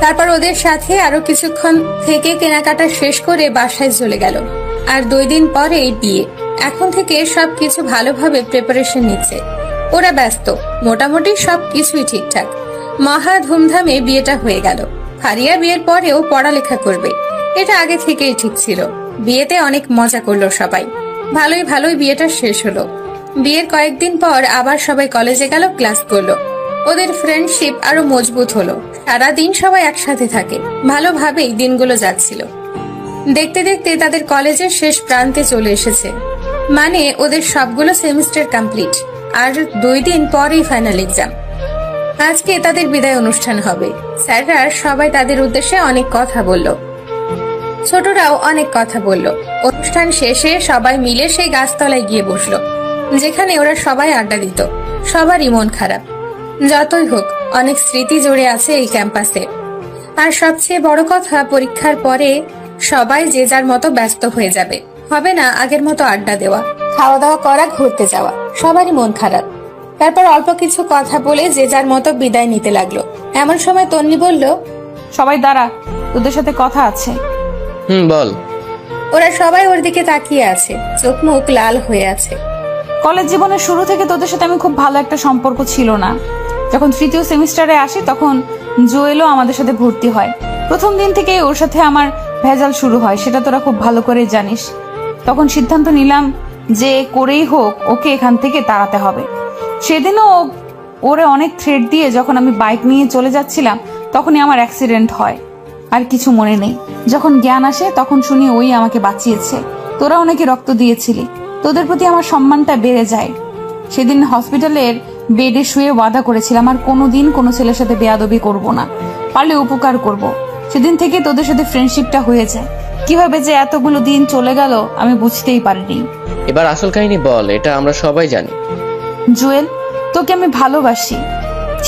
তারপর ওদের সাথে আরো কিছুক্ষণ থেকে কেনাকাটা শেষ করে বাসায় চলে গেল। আর 2 দিন পরেই বিয়ে। এখন থেকে সবকিছু ভালোভাবে প্রিপারেশন নিচ্ছে। ওরা ব্যস্ত, মোটামুটি সবকিছুই ঠিকঠাক। মহা ধুমধামে বিয়েটা হয়ে গেল। ফারিয়া বিয়ের পরেও পড়ালেখা করবে, এটা আগে থেকেই ঠিক ছিল। বিয়েতে অনেক মজা করলো সবাই। ভালোই বিয়েটা শেষ হলো। বিয়ের কয়েকদিন পর আবার সবাই কলেজে গেল, ক্লাস করলো। ওদের ফ্রেন্ডশিপ আরো মজবুত হলো। সারাদিন সবাই একসাথে থাকে, ভালোভাবেই দিনগুলো যাচ্ছিল। দেখতে দেখতে তাদের কলেজের শেষ প্রান্তে চলে এসেছে। মানে ওদের সবগুলো সেমিস্টার কমপ্লিট, আর 2 দিন পরেই ফাইনাল এক্সাম। আজকে তাদের বিদায় অনুষ্ঠান হবে। স্যাররা সবাই তাদের উদ্দেশ্যে অনেক কথা বলল, ছোটরাও অনেক কথা বলল। অনুষ্ঠান শেষে সবাই মিলে সেই গাছতলায় গিয়ে বসলো, যেখানে ওরা সবাই আড্ডা দিত। সবারই মন খারাপ। যতই হোক, অনেক স্মৃতি জড়ে আছে এই ক্যাম্পাসে। আর সবচেয়ে বড় কথা, পরীক্ষার পরে সবাই যে যার মতো ব্যস্ত হয়ে যাবে। হবে না আগের মতো আড্ডা দেওয়া, খাওয়া দাওয়া করা, ঘুরতে যাওয়া। সবারই মন খারাপ। তারপর অল্প কিছু কথা বলে যে যার মতো বিদায় নিতে লাগলো। এমন সময় তন্নি বলল, সবাই দাঁড়া, তোদের সাথে কথা আছে। বল। ওরা সবাই ওর দিকে তাকিয়ে আছে, চোখ মুখ লাল হয়ে আছে। কলেজ জীবনের শুরু থেকে তোদের সাথে আমি খুব ভালো একটা সম্পর্ক ছিল না। যখন 3য় সেমিস্টারে আসি তখন জুয়েলও আমাদের সাথে ভর্তি হয়। প্রথম দিন থেকে ওর সাথে আমার ভেজাল শুরু হয়, সেটা তোরা খুব ভালো করে জানিস। তখন সিদ্ধান্ত নিলাম যে করেই হোক ওকে এখান থেকে তাড়াতে হবে। সেদিনও ওরে অনেক থ্রেট দিয়ে যখন আমি বাইক নিয়ে চলে যাচ্ছিলাম তখনই আমার অ্যাক্সিডেন্ট হয়। আর কিছু মনে নেই। যখন জ্ঞান আসে তখন শুনি ওই আমাকে বাঁচিয়েছে। তোরা অনেকে রক্ত দিয়েছিলি, তোদের প্রতি আমার সম্মানটা বেড়ে যায়। সেদিন হসপিটালের বেডে শুয়ে ওয়াদা করেছিলাম আর কোনোদিন কোনো ছেলের সাথে বেয়াদবি করব না, পারলে উপকার করব। সেদিন থেকে তোদের সাথে ফ্রেন্ডশিপটা হয়ে যায়। কিভাবে যে এতগুলো দিন চলে গেল আমি বুঝতেই পারিনি। এবার আসল কাহিনী বল, এটা আমরা সবাই জানি। জুয়েল, তোকে আমি ভালোবাসি,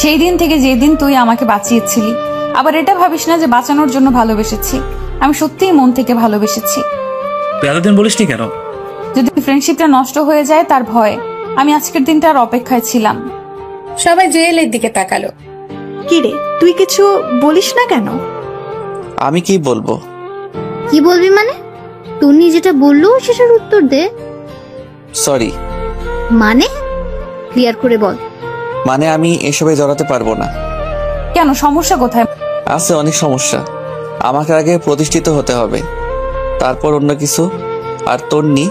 সেই দিন থেকে যেদিন তুই আমাকে বাঁচিয়েছিলি। আবার এটা ভাবিস না যে বাঁচানোর জন্য ভালোবেসেছি, আমি সত্যিই মন থেকে ভালোবেসেছি। তুই এতদিন বলিসনি কেন? যদি ফ্রেন্ডশিপটা নষ্ট হয়ে যায় তার ভয়ে আমি আজকের দিনটার অপেক্ষায় ছিলাম। সবাই জুয়েলের দিকে তাকালো। কিরে, তুই কিছু বলিস না কেন? আমি কি বলবো? কি বলবি মানে? টুনি যেটা বললো সেটার উত্তর দে। সরি। মানে ক্লিয়ার করে বল। মানে আমি এসবে জড়াতে পারবো না। কেন, সমস্যা কোথায়? আছে অনেক সমস্যা। আমাকে আগে প্রতিষ্ঠিত হতে হবে, তারপর অন্য কিছু। আর তন্নি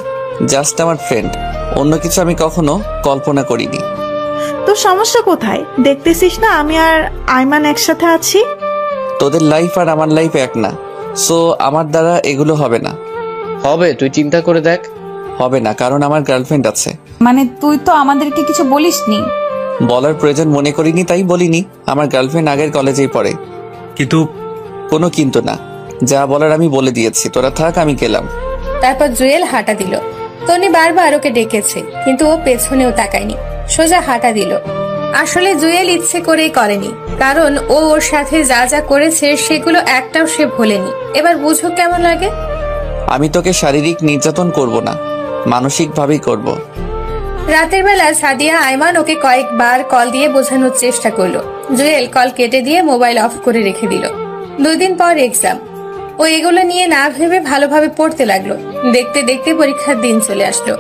জাস্ট আমার ফ্রেন্ড, অন্য কিছু আমি কখনো কল্পনা করিনি। তোর সমস্যা কোথায়? দেখতেছিস না আমি আর আইমান একসাথে আছি। তোদের লাইফ আর আমার লাইফ এক না, সো আমার দ্বারা এগুলো হবে না। হবে, তুই চিন্তা করে দেখ। হবে না, কারণ আমার গার্লফ্রেন্ড আছে। মানে তুই তো আমাদেরকে কিছু বলিসনি। বলার প্রয়োজন মনে করিনি তাই বলিনি। আমার গার্লফ্রেন্ড আগের কলেজেই পড়ে। কিন্তু কোনো কিন্তু না, যা বলার আমি বলে দিয়েছি। তোরা থাক, আমি গেলাম। তারপর জুয়েল হাঁটা দিল। তনি বারবার ওকে ডেকেছে, কিন্তু ও পেছনেও তাকায়নি, সোজা হাঁটা দিল। আসলে জুয়েল ইচ্ছে করেই করেনি, কারণ ও ওর সাথে যা যা করেছে সেগুলো একটাও সে ভোলেনি। এবার বুঝো কেমন লাগে। আমি তোকে শারীরিক নির্যাতন করব না, মানসিক ভাবেই করব। রাতের বেলা সাদিয়া আইমান ওকে কয়েকবার কল দিয়ে বোঝানোর চেষ্টা করলো। জুয়েল কল কেটে দিয়ে মোবাইল অফ করে রেখে দিল। 2 দিন পর এক্সাম। ও এগুলো নিয়ে না ভেবে ভালোভাবে পড়তে লাগলো। দেখতে দেখতে পরীক্ষার দিন চলে আসলো।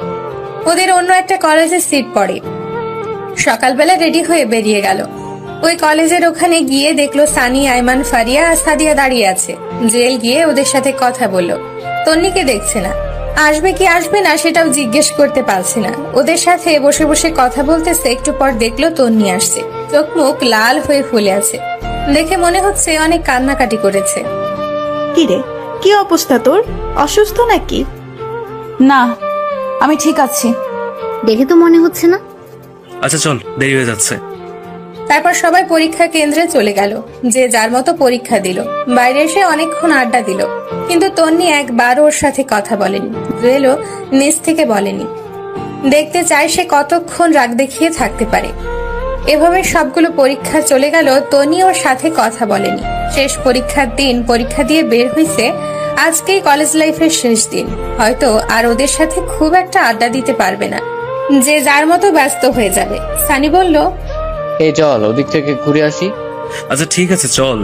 ওদের অন্য একটা কলেজে সিট পড়ে। সকালবেলা রেডি হয়ে বেরিয়ে গেল। ওই কলেজের ওখানে গিয়ে দেখলো সানি, আইমান, ফারিয়া আর সাদিয়া দাঁড়িয়ে আছে। জুয়েল গিয়ে ওদের সাথে কথা বললো। তন্নিকে দেখছে না, আসবে কি আসবে না সেটাও জিজ্ঞেস করতে পারছে না। ওদের সাথে বসে বসে কথা বলতেছে। একটু পর দেখলো তন্নি আসছে। চোখ মুখ লাল হয়ে ফুলে আছে, দেখে মনে হচ্ছে অনেক কান্নাকাটি করেছে। কিরে, কি অবস্থা তোর? অসুস্থ নাকি? না, আমি ঠিক আছি। দেখে তো মনে হচ্ছে না। আচ্ছা চল, দেরি হয়ে যাচ্ছে। তারপর সবাই পরীক্ষা কেন্দ্রে চলে গেল। যে যার মতো পরীক্ষা দিল। বাইরে এসে অনেকক্ষণ আড্ডা দিল, কিন্তু তন্নি একবার ওর সাথে কথা বলেনি। জুয়েলও নিজ থেকে বলেনি। দেখতে চায় সে কতক্ষণ রাগ দেখিয়ে থাকতে পারে। এভাবে সবগুলো পরীক্ষা চলে গেল, তন্নি ওর সাথে কথা বলেনি। শেষ পরীক্ষার দিন পরীক্ষা দিয়ে বের হয়েছে। আজকেই কলেজ লাইফের শেষ দিন। হয়তো আর ওদের সাথে খুব একটা আড্ডা দিতে পারবে না, যে যার মতো ব্যস্ত হয়ে যাবে। সানি বলল, এই চল ওদিক থেকে ঘুরে আসি। আচ্ছা ঠিক আছে চল।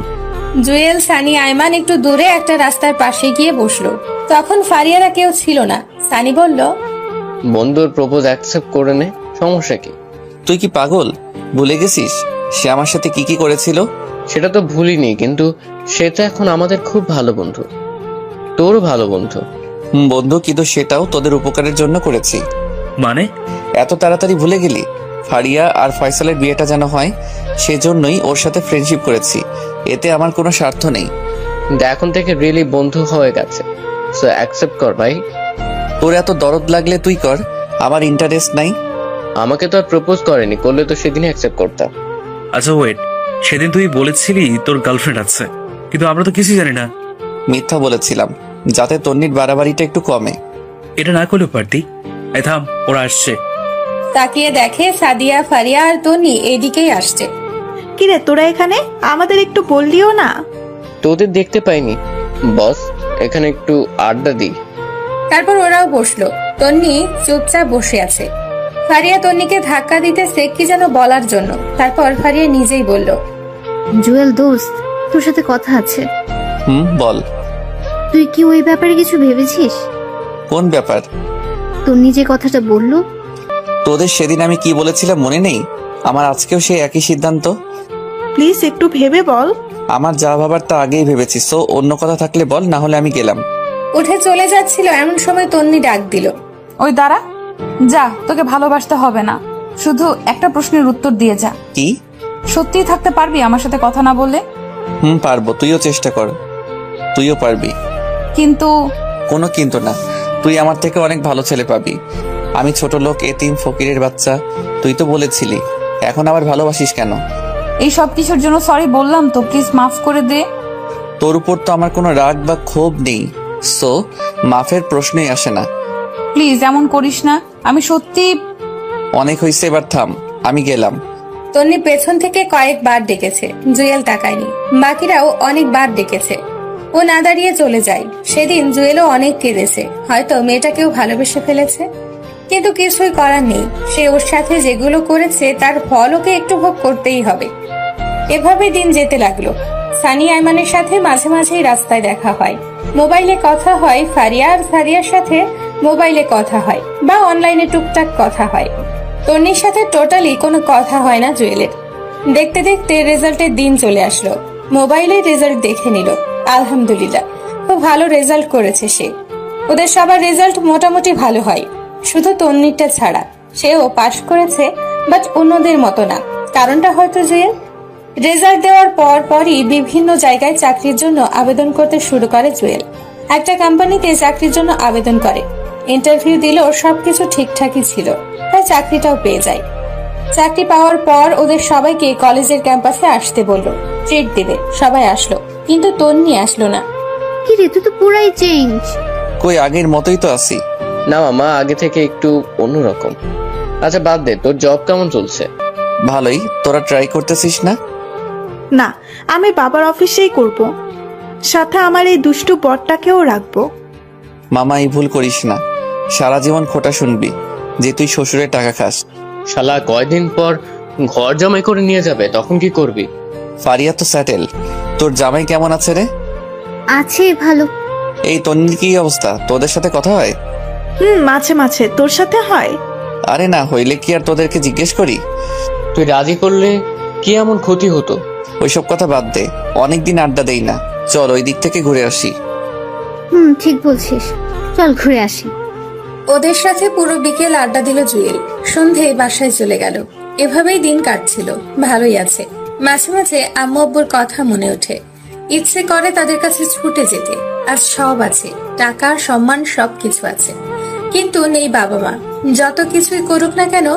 জুয়েল, সানি, আইমান একটু দূরে একটা রাস্তার পাশে গিয়ে বসলো। তখন ফারিয়ারা কেউ ছিল না। সানি বলল, বন্ধুর প্রপোজ অ্যাকসেপ্ট করে নে, সমস্যা কি? তুই কি পাগল? ভুলে গেছিস সে আমার সাথে কি কি করেছিল? সেটা তো ভুলিনি, কিন্তু সে তো এখন আমাদের খুব ভালো বন্ধু, তোরও ভালো বন্ধু। বন্ধু, কিন্তু সেটাও তোদের উপকারের জন্য করেছি। মানে? এত তাড়াতাড়ি ভুলে গেলি? ফারিয়া আর ফয়সালের বিয়েটা যেন হয়, সেজন্যই ওর সাথে ফ্রেন্ডশিপ করেছি। এতে আমার কোনো স্বার্থ নেই। এখন থেকে রিয়েলি বন্ধু হয়ে গেছে, সো অ্যাকসেপ্ট কর ভাই। তোর এত দরদ লাগলে তুই কর, আমার ইন্টারেস্ট নাই। আমাকে তো আর প্রপোজ করেনি, করলে তো সেদিনই অ্যাকসেপ্ট করতাম। আচ্ছা ওয়েট, সেদিন তুই বলেছিলি তোর গার্লফ্রেন্ড আছে, কিন্তু আমরা তো কিছুই জানি না। মিথ্যা বলেছিলাম, যাতে তন্নির বাড়াবাড়িটা একটু কমে। এটা না করলেও পারতি। এই থাম, ওরা আসছে। তাকিয়ে দেখে সাদিয়া, ফারিয়া আর তন্নি এইদিকেই আসছে। কিরে, তোরা এখানে? আমাদের একটু বললিও না। তোদের দেখতে পাইনি বস, এখানে একটু আড্ডা দিই। তারপর ওরাও বসলো। তন্নি চুপচাপ বসে আছে। ফারিয়া তন্নিকে ধাক্কা দিতেছে কি যেন বলার জন্য। তারপর ফারিয়া নিজেই বলল, জুয়েল দোস্ত, তোর সাথে কথা আছে। বল। তুই কি ওই ব্যাপারে কিছু ভেবেছিস? কোন ব্যাপার? তোর নিজে কথাটা বললো। তোদের সেদিন আমি কি বলেছিলাম মনে নেই? আমার আজকেও সেই একই সিদ্ধান্ত। প্লিজ একটু ভেবে বল। আমার যা ভাবার তা আগেই ভেবেছি, সো অন্য কথা থাকলে বল, না হলে আমি গেলাম। উঠে চলে যাচ্ছিল এমন সময় তন্নি ডাক দিল, ওই দাঁড়া, যা, তোকে ভালোবাসতে হবে না, শুধু একটা প্রশ্নের উত্তর দিয়ে যা। কি? সত্যিই থাকতে পারবি আমার সাথে কথা না বললে? পারবো, তুইও চেষ্টা কর, তুইও পারবি। কিন্তু? কোনো কিন্তু না, তুই আমার থেকে অনেক ভালো ছেলে পাবি। আমি ছোট লোক, এতিম, ফকিরের বাচ্চা, তুই তো বলেছিলি। এখন আবার ভালোবাসিস কেন? এই সব কিছুর জন্য সরি বললাম তো, প্লিজ মাফ করে দে। তোর উপর তো আমার কোনো রাগ বা ক্ষোভ নেই, সো মাফের প্রশ্নই আসে না। প্লিজ এমন করিস না, আমি সত্যি। অনেক হয়েছে, এবার থাম, আমি গেলাম। তন্নি পেছন থেকে কয়েকবার ডেকেছে, জুয়েল তাকায়নি। বাকিরাও অনেকবার ডেকেছে, ও না দাঁড়িয়ে চলে যায়। সেদিন জুয়েলও অনেক কেঁদেছে, হয়তো মেয়েটাকেও ভালোবেসে ফেলেছে, কিন্তু কিছুই করার নেই। সে ওর সাথে যেগুলো করেছে তার ফল ওকে একটু ভোগ করতেই হবে। এভাবে দিন যেতে লাগলো। সানি আয়মানের সাথে মাঝে মাঝেই রাস্তায় দেখা হয়, মোবাইলে কথা হয়। ফারিয়া আর ফারিয়ার সাথে মোবাইলে কথা হয় বা অনলাইনে টুকটাক কথা হয়। তন্নির সাথে টোটালি কোনো কথা হয় না জুয়েলের। দেখতে দেখতে রেজাল্টের দিন চলে আসলো। মোবাইলে রেজাল্ট দেখে নিল, আলহামদুলিল্লাহ খুব ভালো রেজাল্ট করেছে সে। ওদের সবার রেজাল্ট মোটামুটি ভালো হয়, শুধু তন্নিরটা ছাড়া। সেও পাশ করেছে, বাট অন্যদের মতো না। কারণটা হয়তো জুয়েল। রেজাল্ট দেওয়ার পরই বিভিন্ন জায়গায় চাকরির জন্য আবেদন করতে শুরু করে জুয়েল। একটা কোম্পানিতে চাকরির জন্য আবেদন করে, ইন্টারভিউ দিল, সবকিছু ঠিকঠাকই ছিল, তাই চাকরিটাও পেয়ে যায়। চাকরি পাওয়ার পর ওদের সবাইকে কলেজের ক্যাম্পাসে আসতে বললো, ট্রিট দেবে। সবাই আসলো, কিন্তু তন্নি আসলো না। কি রে, তুই তো পুরাই চেঞ্জ। কই, আগের মতোই তো আছি। না মামা, আগে থেকে একটু অন্যরকম। আচ্ছা বাদ দে, তোর জব কেমন চলছে? ভালোই। তোরা ট্রাই করতেছিস না? না, আমি বাবার অফিসেই করব, সাথে আমার এই দুষ্টু বরটাকেও রাখবো। মামা, এই ভুল করিস না। সারা জীবন খোটা শুনবি যে তুই শ্বশুরের টাকা খাস। শালা কয়দিন পর ঘর জামাই করে নিয়ে যাবে, তখন কি করবি? ফারিয়া তো স্যাটেল। তোর জামাই কেমন আছে রে? আছে ভালো। এই তন্নির কি অবস্থা? তোদের সাথে কথা হয়? মাঝে মাঝে। তোর সাথে হয়? আরে না, হইলে কি আর তোদেরকে জিজ্ঞেস করি? তুই রাজি করলে কি এমন ক্ষতি হতো? ওইসব কথা বাদ দে, অনেকদিন আড্ডা দেই না। চল ওই দিক থেকে ঘুরে আসি। ঠিক বলছিস, চল ঘুরে আসি। ওদের সাথে পুরো বিকেল আড্ডা দিল জুয়েল। সন্ধে বাসায় চলে গেল। এভাবেই দিন কাটছিল, ভালোই আছে। মাঝে মাঝে আম্মু আব্বুর কথা মনে ওঠে, ইচ্ছে করে তাদের কাছে ছুটে যেতে। আজ সব আছে, টাকা, সম্মান, সবকিছু আছে, কিন্তু নেই বাবা মা। যত কিছুই করুক না কেন,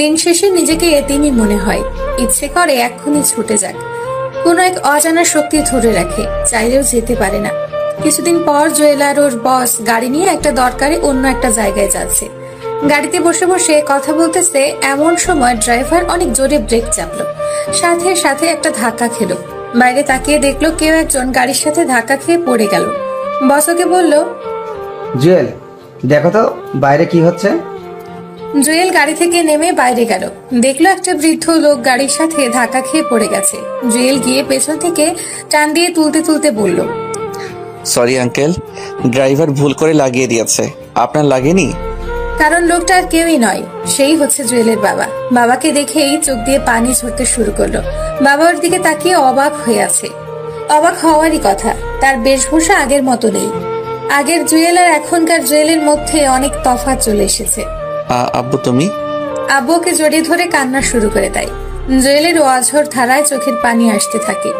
দিন শেষে নিজেকে এতিমই মনে হয়। ইচ্ছে করে এক্ষুনি ছুটে যাক, কোনো এক অজানা শক্তি ধরে রাখে, চাইলেও যেতে পারে না। কিছুদিন পর জুয়েল আর ওর বস গাড়ি নিয়ে একটা দরকারে অন্য একটা জায়গায় যাচ্ছে। গাড়িতে বসে বসে কথা বলতেছে, এমন সময় ড্রাইভার অনেক জোরে ব্রেক চাপলো, সাথে সাথে একটা ধাক্কা খেলো। বাইরে তাকিয়ে দেখলো কেউ একজন গাড়ির সাথে ধাক্কা খেয়ে পড়ে গেল। বস ওকে বলল, জুয়েল দেখো তো বাইরে কি হচ্ছে। জুয়েল গাড়ি থেকে নেমে বাইরে গেল, দেখলো একটা বৃদ্ধ লোক গাড়ির সাথে ধাক্কা খেয়ে পড়ে গেছে। জুয়েল গিয়ে পেছন থেকে টান দিয়ে তুলতে তুলতে বলল, সরি আঙ্কেল, ড্রাইভার ভুল করে লাগিয়ে দিয়েছে। আপনার লাগেনি? কারণ লোকটা আর কেউই নয়, সেই হচ্ছে জুয়েলের বাবা। বাবাকে দেখেই চোখ দিয়ে পানি ঝরতে শুরু করলো। বাবার দিকে তাকিয়ে অবাক হয়ে আছে। অবাক হওয়ারই কথা, তার বেশভূষা আগের মতো নেই। আগের জুয়েল আর এখনকার জুয়েলের মধ্যে অনেক তফাৎ চলে এসেছে। আব্বু তুমি? আব্বুকে জড়িয়ে ধরে কান্না শুরু করে দেয়। জুয়েলের অঝর ধারায় চোখের পানি আসতে থাকে।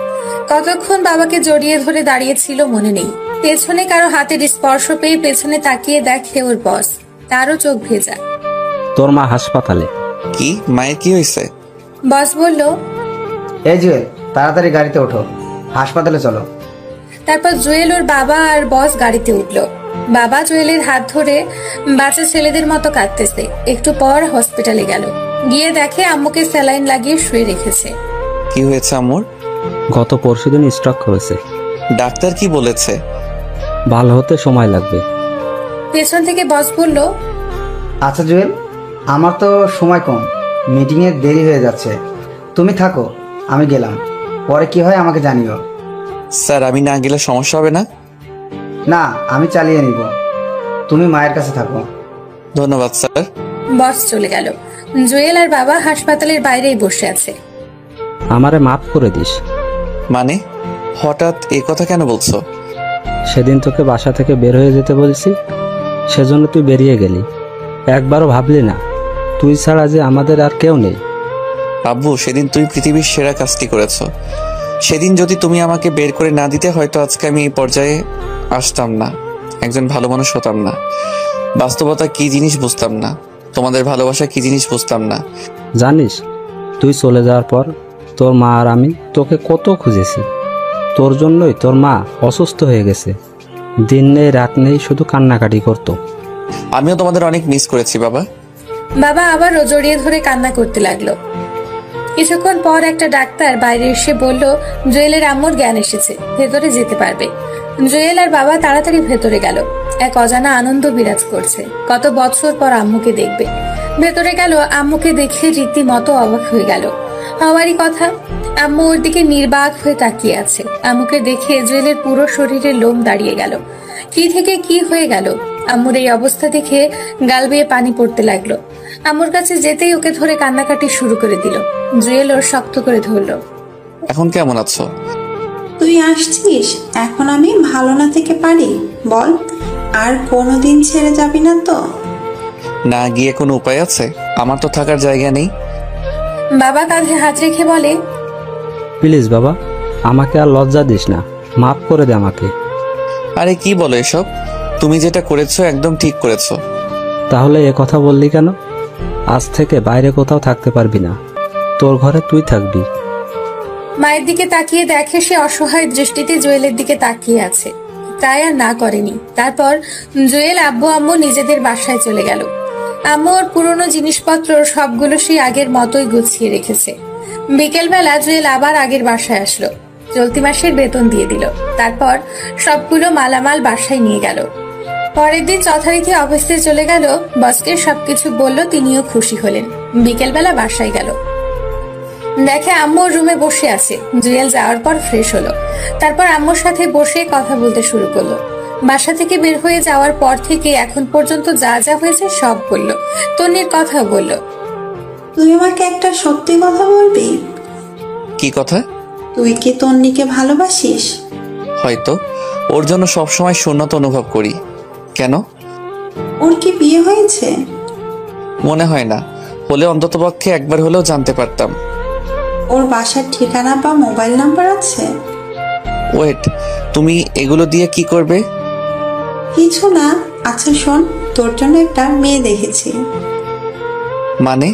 কতক্ষণ বাবাকে জড়িয়ে ধরে দাঁড়িয়েছিল মনে নেই। পেছনে কারো হাতের স্পর্শ পেয়ে পেছনে তাকিয়ে দেখে ওর বস, তারও চোখ ভেজা। তোর মা হাসপাতালে। কি? মায়ের কি হয়েছে? বস বলল, এই জুয়েল তাড়াতাড়ি গাড়িতে ওঠো, হাসপাতালে চলো। তারপর জুয়েল ওর বাবা আর বস গাড়িতে উঠলো। বাবা জুয়েলের হাত ধরে বাচ্চা ছেলেদের মতো কাঁদতেছে। একটু পর হসপিটালে গেল, গিয়ে দেখে আম্মুকে স্যালাইন লাগিয়ে শুয়ে রেখেছে। কি হয়েছে আম্মুর? গত পরশুদিন স্ট্রোক করেছে। ডাক্তার কি বলেছে? ভালো হতে সময় লাগবে। পেছন থেকে বস বলল, আচ্ছা জুয়েল, আমার তো সময় কম, মিটিংয়ে দেরি হয়ে যাচ্ছে, তুমি থাকো, আমি গেলাম, পরে কি হয় আমাকে জানিও। স্যার আমি না গেলে সমস্যা হবে না? না, আমি চালিয়ে নিব, তুমি মায়ের কাছে থাকো। ধন্যবাদ স্যার। বস চলে গেল। জুয়েল আর বাবা হাসপাতালের বাইরেই বসে আছে। আমারে মাফ করে দিস। মানে হঠাৎ এই কথা কেন বলছো? সেদিন তোকে বাসা থেকে বের হয়ে যেতে বলেছি, সেজন্য তুই বেরিয়ে গেলি। একবারও ভাবলি না তুই ছাড়া যে আমাদের আর কেউ নেই। আব্বু, সেদিন তুই পৃথিবীর সেরা কাজটি করেছো। সেদিন যদি তুমি আমাকে বের করে না দিতে, হয়তো আজকে আমি এই পর্যায়ে আসতাম না, একজন ভালো মানুষ হতাম না, বাস্তবতা কি জিনিস বুঝতাম না, তোমাদের ভালোবাসা কি জিনিস বুঝতাম না। জানিস, তুই চলে যাওয়ার পর তোর মা আর আমি তোকে কত খুঁজেছি, তোর জন্যই তোর মা অসুস্থ হয়ে গেছে। দিন নেই রাত নেই শুধু কান্নাকাটি করতো। আমিও তোমাদের অনেক মিস করেছি বাবা। বাবা আবারও জড়িয়ে ধরে কান্না করতে লাগলো। কিছুক্ষণ পর একটা ডাক্তার বাইরে এসে বলল জুয়েলের আম্মুর জ্ঞান এসেছে, ভেতরে যেতে পারবে। জুয়েল আর বাবা তাড়াতাড়ি ভেতরে গেল। এক অজানা আনন্দ বিরাজ করছে, কত বছর পর আম্মুকে দেখবে। ভেতরে গেল, আম্মুকে দেখে রীতিমতো অবাক হয়ে গেল। হওয়ারই কথা, আম্মু ওর দিকে নির্বাক হয়ে তাকিয়ে আছে। আম্মুকে দেখে জুয়েলের পুরো শরীরে লোম দাঁড়িয়ে গেল। কি থেকে কি হয়ে গেল। আম্মুর এই অবস্থা দেখে গাল বেয়ে পানি পড়তে লাগলো। আম্মুর কাছে যেতেই ওকে ধরে কান্নাকাটি শুরু করে দিল। জুয়েল ওর শক্ত করে ধরলো। এখন কেমন আছো? তুই আসছিস, এখন আমি ভালো না থেকে পারি বল? আর কোনোদিন ছেড়ে যাবি না তো? না গিয়ে কোনো উপায় আছে? আমার তো থাকার জায়গা নেই। বাবা কাঁধে হাত রেখে বলে, প্লিজ বাবা, আমাকে আর লজ্জা দিস না, মাফ করে দে আমাকে। আরে কি বলো এসব? তুমি যেটা করেছো একদম ঠিক করেছো। তাহলে এ কথা বললি কেন? আজ থেকে বাইরে কোথাও থাকতে পারবি না, তোর ঘরে তুই থাকবি। মায়ের দিকে তাকিয়ে দেখে সে অসহায় দৃষ্টিতে জুয়েলের দিকে তাকিয়ে আছে, তাই আর না করেনি। তারপর জুয়েল আব্বু আম্মু নিজেদের বাসায় চলে গেল। আম্মু ওর পুরনো জিনিসপত্র সবগুলো সেই আগের মতোই গুছিয়ে রেখেছে। বিকেলবেলা জুয়েল আবার আগের বাসায় আসলো। চলতি মাসের বেতন দিয়ে দিল। তারপর সবগুলো মালামাল বাসায় নিয়ে গেল। পরের দিন যথারীতি অফিসে চলে গেল। বসকে সবকিছু বলল, তিনিও খুশি হলেন। বিকেলবেলা বাসায় গেল, দেখে আম্মুর রুমে বসে আছে। জুয়েল যাওয়ার পর ফ্রেশ হলো। তারপর আম্মুর সাথে বসে কথা বলতে শুরু করলো। বাসা থেকে বের হয়ে যাওয়ার পর থেকে এখন পর্যন্ত যা যা হয়েছে সব বলল। তন্নির কথাও বলল। তুই আমাকে একটা সত্যি কথা বলবি? কি কথা? তুই কি তন্নিকে ভালোবাসিস? হয়তো, ওর জন্য সবসময় শূন্যতা অনুভব করি। কেন? ওর কি বিয়ে হয়েছে? মনে হয় না, হলে অন্ততপক্ষে একবার হলেও জানতে পারতাম। ওর বাসার ঠিকানা বা মোবাইল নাম্বার আছে? ওয়েট, তুমি এগুলো দিয়ে কি করবে? কিছু না। আচ্ছা শোন, তোর জন্য একটা মেয়ে দেখেছি। মানে?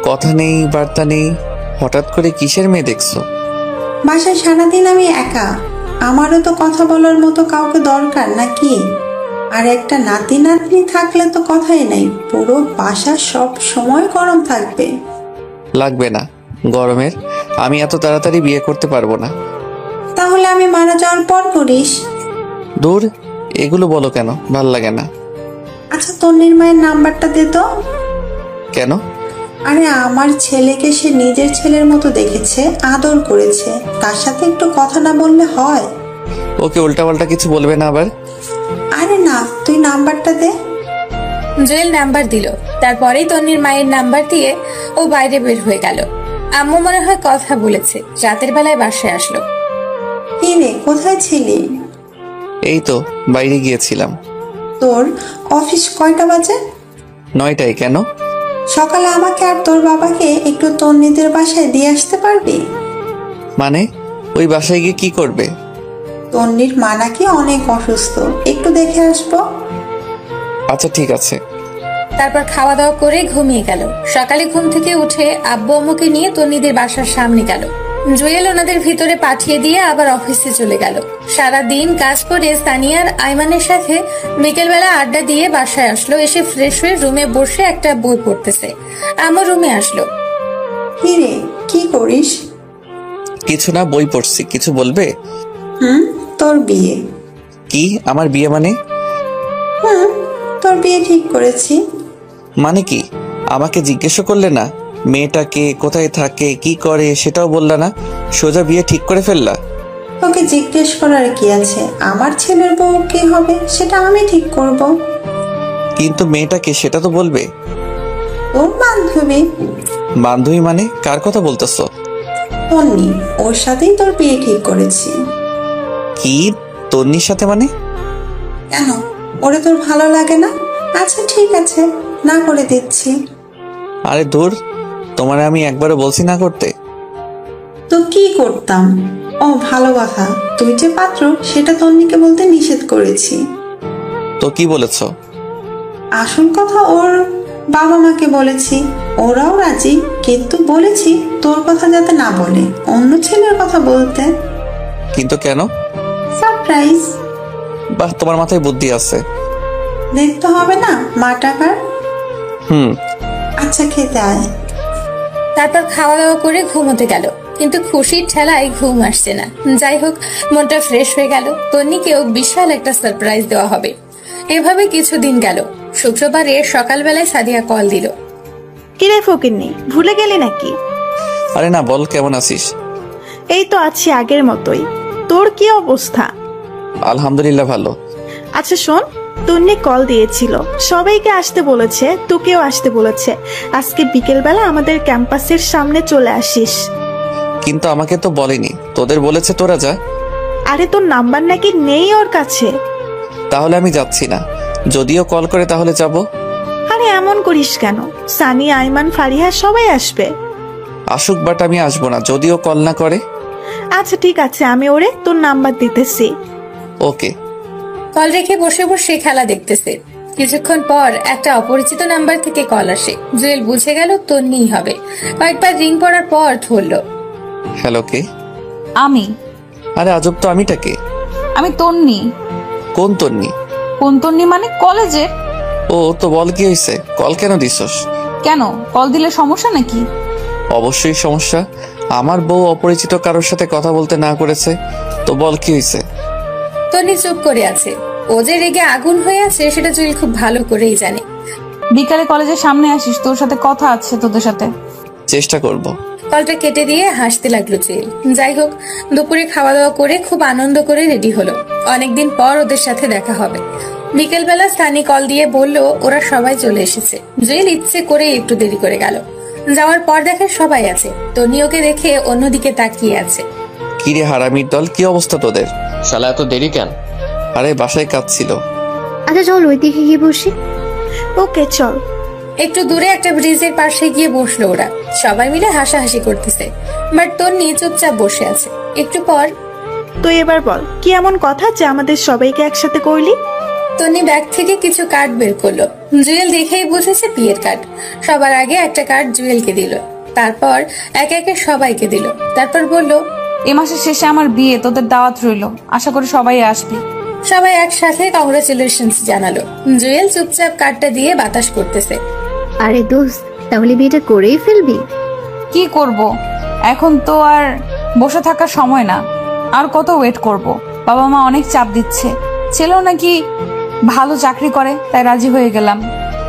কথা নেই বার্তা নেই, হঠাৎ করে কিসের মেয়ে দেখছো? বাসায় সারাদিন আমি একা, আমারও তো কথা বলার মতো কাউকে দরকার নাকি? আর একটা নাতি নাতনি থাকলে তো কথাই নাই, পুরো বাসা সব সময় গরম থাকবে। লাগবে না গরমের, আমি এত তাড়াতাড়ি বিয়ে করতে পারবো না। তাহলে আমি মারা যাওয়ার পর করিস। দূর, এগুলো বলো কেন, ভাল লাগে না। আচ্ছা তন্নির মায়ের নাম্বারটা দে তো। কেন? আরে আমার ছেলেকে সে নিজের ছেলের মতো দেখেছে, আদর করেছে, তার সাথে একটু কথা না বললে হয়? ওকে উল্টাপাল্টা কিছু বলবে না আবার। আরে না, তুই নাম্বারটা দে। জুয়েল নাম্বার দিল। তারপরেই তন্নির মায়ের নাম্বার দিয়ে ও বাইরে বের হয়ে গেল। আম্মু মনে হয় কথা বলেছে। রাতের বেলায় বাসায় আসলো। কি রে, কোথায় ছিলি? এই তো বাইরে গিয়েছিলাম। তোর অফিস কয়টা বাজে? 9টায়। কেন? সকালে আমাকে আর তোর বাবাকে একটু তন্নিদের বাসায় দিয়ে আসতে পারবি? মানে ওই বাসায় গিয়ে কি করবে? তন্নির মা নাকি অনেক অসুস্থ, একটু দেখে আসবো। আচ্ছা ঠিক আছে। তারপর খাওয়া দাওয়া করে ঘুমিয়ে গেল। সকালে ঘুম থেকে উঠে আব্বু আম্মুকে নিয়ে তন্নিদের বাসার সামনে গেল। জুয়েল ওনাদের ভিতরে পাঠিয়ে দিয়ে আবার অফিসে চলে গেল। সারা দিন কাজ করে সানিয়ার আইমানের সাথে বিকেলবেলা আড্ডা দিয়ে বাসায় আসলো। এসে ফ্রেশ হয়ে রুমে বসে একটা বই পড়তেছে। আমার রুমে আসলো। কি রে, কি করিস? কিছু না, বই পড়ছি। কিছু বলবে? তোর বিয়ে। কি আমার বিয়ে মানে? তোর বিয়ে ঠিক করেছি। মানে কি? আমাকে জিজ্ঞেসও করলে না? মেয়েটাকে কোথায় থাকে, কি করে সেটাও বললা না, সোজা বিয়ে ঠিক করে ফেললা? তোকে জিজ্ঞেস করার কি আছে? আমার ছেলের বউ কি হবে সেটা আমি ঠিক করব। কিন্তু মেয়েটাকে সেটা তো বলবে। তোর বান্ধবী। বান্ধবী মানে? কার কথা বলতেছো? তন্নি, ওর সাথেই তোর বিয়ে ঠিক করেছি। কি তন্নির সাথে মানে? কেন, ওরে তোর ভালো লাগে না? আচ্ছা ঠিক আছে, না করে দিচ্ছি। আরে দূর, তোমার আমি একবারও বলছি না করতে। তো কি করতাম? ও ভালো কথা, তুই যে পাত্র সেটা তন্নিকে বলতে নিষেধ করেছি। তো কি বলেছ? আসল কথা ওর বাবা মাকে বলেছি, ওরাও রাজি, কিন্তু বলেছি তোর কথা যাতে না বলে, অন্য ছেলের কথা বলতে। কিন্তু কেন? সারপ্রাইজ। বাহ, তোমার মাথায় বুদ্ধি আছে। দেখতে হবে না মা টাকার? আচ্ছা, খেতে আয়। তারপর খাওয়া দাওয়া করে ঘুমোতে গেল, কিন্তু খুশির ঠেলায় ঘুম আসছে না। যাই হোক, মনটা ফ্রেশ হয়ে গেল। তন্নিকেও বিশাল একটা সারপ্রাইজ দেওয়া হবে। এভাবে কিছুদিন গেল। শুক্রবারে সকালবেলায় সাদিয়া কল দিল। কিরে ফকিন্নি, ভুলে গেলি নাকি? আরে না, বল কেমন আছিস? এই তো আছি আগের মতোই। তোর কি অবস্থা? আলহামদুলিল্লাহ ভালো। আচ্ছা শোন, তন্নি কল দিয়েছিল, সবাইকে আসতে বলেছে, তোকেও আসতে বলেছে। আজকে বিকেলবেলা আমাদের ক্যাম্পাসের সামনে চলে আসিস। কিন্তু আমাকে তো বলেনি। তোদের বলেছে তোরা যা। আরে তোর নাম্বার নাকি নেই ওর কাছে। তাহলে আমি যাচ্ছি না। যদিও কল করে তাহলে যাব। আরে এমন করিস কেন? সানি, আইমান, ফারিহা সবাই আসবে। আসুক, বাট আমি আসবো না যদিও কল না করে। আচ্ছা ঠিক আছে, আমি ওরে তোর নাম্বার দিতেছি। ওকে। কল রেখে বসে বসে খেলা দেখতেছে। কিছুক্ষণ পর একটা অপরিচিত নাম্বার থেকে কল আসে। জুয়েল বুঝে গেল তন্নিই হবে। কয়েকবার রিং পড়ার পর ধরল। হ্যালো, কে? আমি। আরে আজব তো, আমিটা কে? আমি তন্নি। কোন তন্নি? কোন তন্নি মানে কলেজের। ও তো বল, কি হয়েছে? কল কেন দিছস? কেন, কল দিলে সমস্যা নাকি? অবশ্যই সমস্যা। আমার বউ অপরিচিত কারোর সাথে কথা বলতে না করেছে, তো বল কি হয়েছে? তন্নি চুপ করে আছে। ও যে রেগে আগুন হয়ে আছে সেটা জুয়েল খুব ভালো করেই জানে। বিকালে কলেজের সামনে আসিস, তোর সাথে কথা আছে তোদের সাথে। চেষ্টা করব। কলটা কেটে দিয়ে হাসতে লাগলো জুয়েল। যাই হোক, দুপুরে খাওয়া দাওয়া করে খুব আনন্দ করে রেডি হলো। অনেকদিন পর ওদের সাথে দেখা হবে। বিকেলবেলা সানি কল দিয়ে বলল ওরা সবাই চলে এসেছে। জুয়েল ইচ্ছে করে একটু দেরি করে গেল। যাওয়ার পর দেখে সবাই আছে। তন্নি ওকে দেখে অন্যদিকে তাকিয়ে আছে। কিরে হারামির দল, কি অবস্থা তোদের? শালা এত দেরি কেন? আরে বাসায় কাজ ছিল। আচ্ছা চল ওই দিকে গিয়ে বসি। ওকে চল। একটু দূরে একটা ব্রিজের পাশে গিয়ে বসলো ওরা। সবাই মিলে হাসাহাসি করতেছে, বাট তন্নি চুপচাপ বসে আছে। একটু পর, তুই এবার বল কি এমন কথা যে আমাদের সবাইকে একসাথে করলি? তন্নি ব্যাগ থেকে কিছু কার্ড বের করলো। জুয়েল দেখেই বুঝেছে বিয়ের কার্ড। সবার আগে একটা কার্ড জুয়েলকে দিল, তারপর একে একে সবাইকে দিল। তারপর বলল, এই মাসের শেষে আমার বিয়ে, তোদের দাওয়াত রইল, আশা করি সবাই আসবি। সবাই একসাথে কংগ্রাচুলেশনস জানালো। জুয়েল চুপচাপ কার্ডটা দিয়ে বাতাস করতেছে। আরে দোস্ত, তাহলে বিয়েটা করেই ফেলবি? কি করব, এখন তো আর বসে থাকার সময় না। আর কত ওয়েট করব? বাবা মা অনেক চাপ দিচ্ছে। ছেলেও নাকি ভালো চাকরি করে, তাই রাজি হয়ে গেলাম।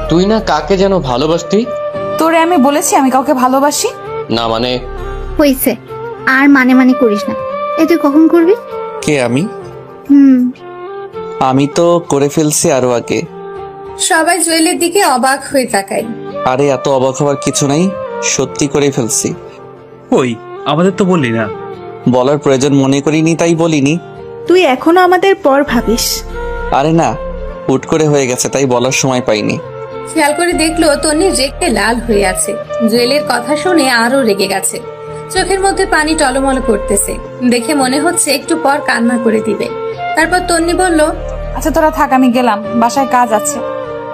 তুই না কাকে যেন ভালোবাসতি? তোরে আমি বলেছি আমি কাউকে ভালোবাসি না? মানে হইছে, আর মানে করিস না। এ তুই কখন করবি? কে আমি? আমি তো করে ফেলছি আরো আগে। সবাই জুয়েলের দিকে অবাক হয়ে তাকায়। আরে এত অবাক হওয়ার কিছু নাই, সত্যি করে ফেলছি। ওই আমাদের তো বললি না। বলার প্রয়োজন মনে করিনি তাই বলিনি। তুই এখনো আমাদের পর ভাবিস? আরে না, হুট করে হয়ে গেছে তাই বলার সময় পাইনি। খেয়াল করে দেখলো তন্নি রেগে লাল হয়ে আছে। জুয়েলের কথা শুনে আরো রেগে গেছে। চোখের মধ্যে পানি টলমল করতেছে। দেখে মনে হচ্ছে একটু পর কান্না করে দিবে। তারপর তন্নি বলল, আচ্ছা তোরা থাক, আমি গেলাম, বাসায় কাজ আছে।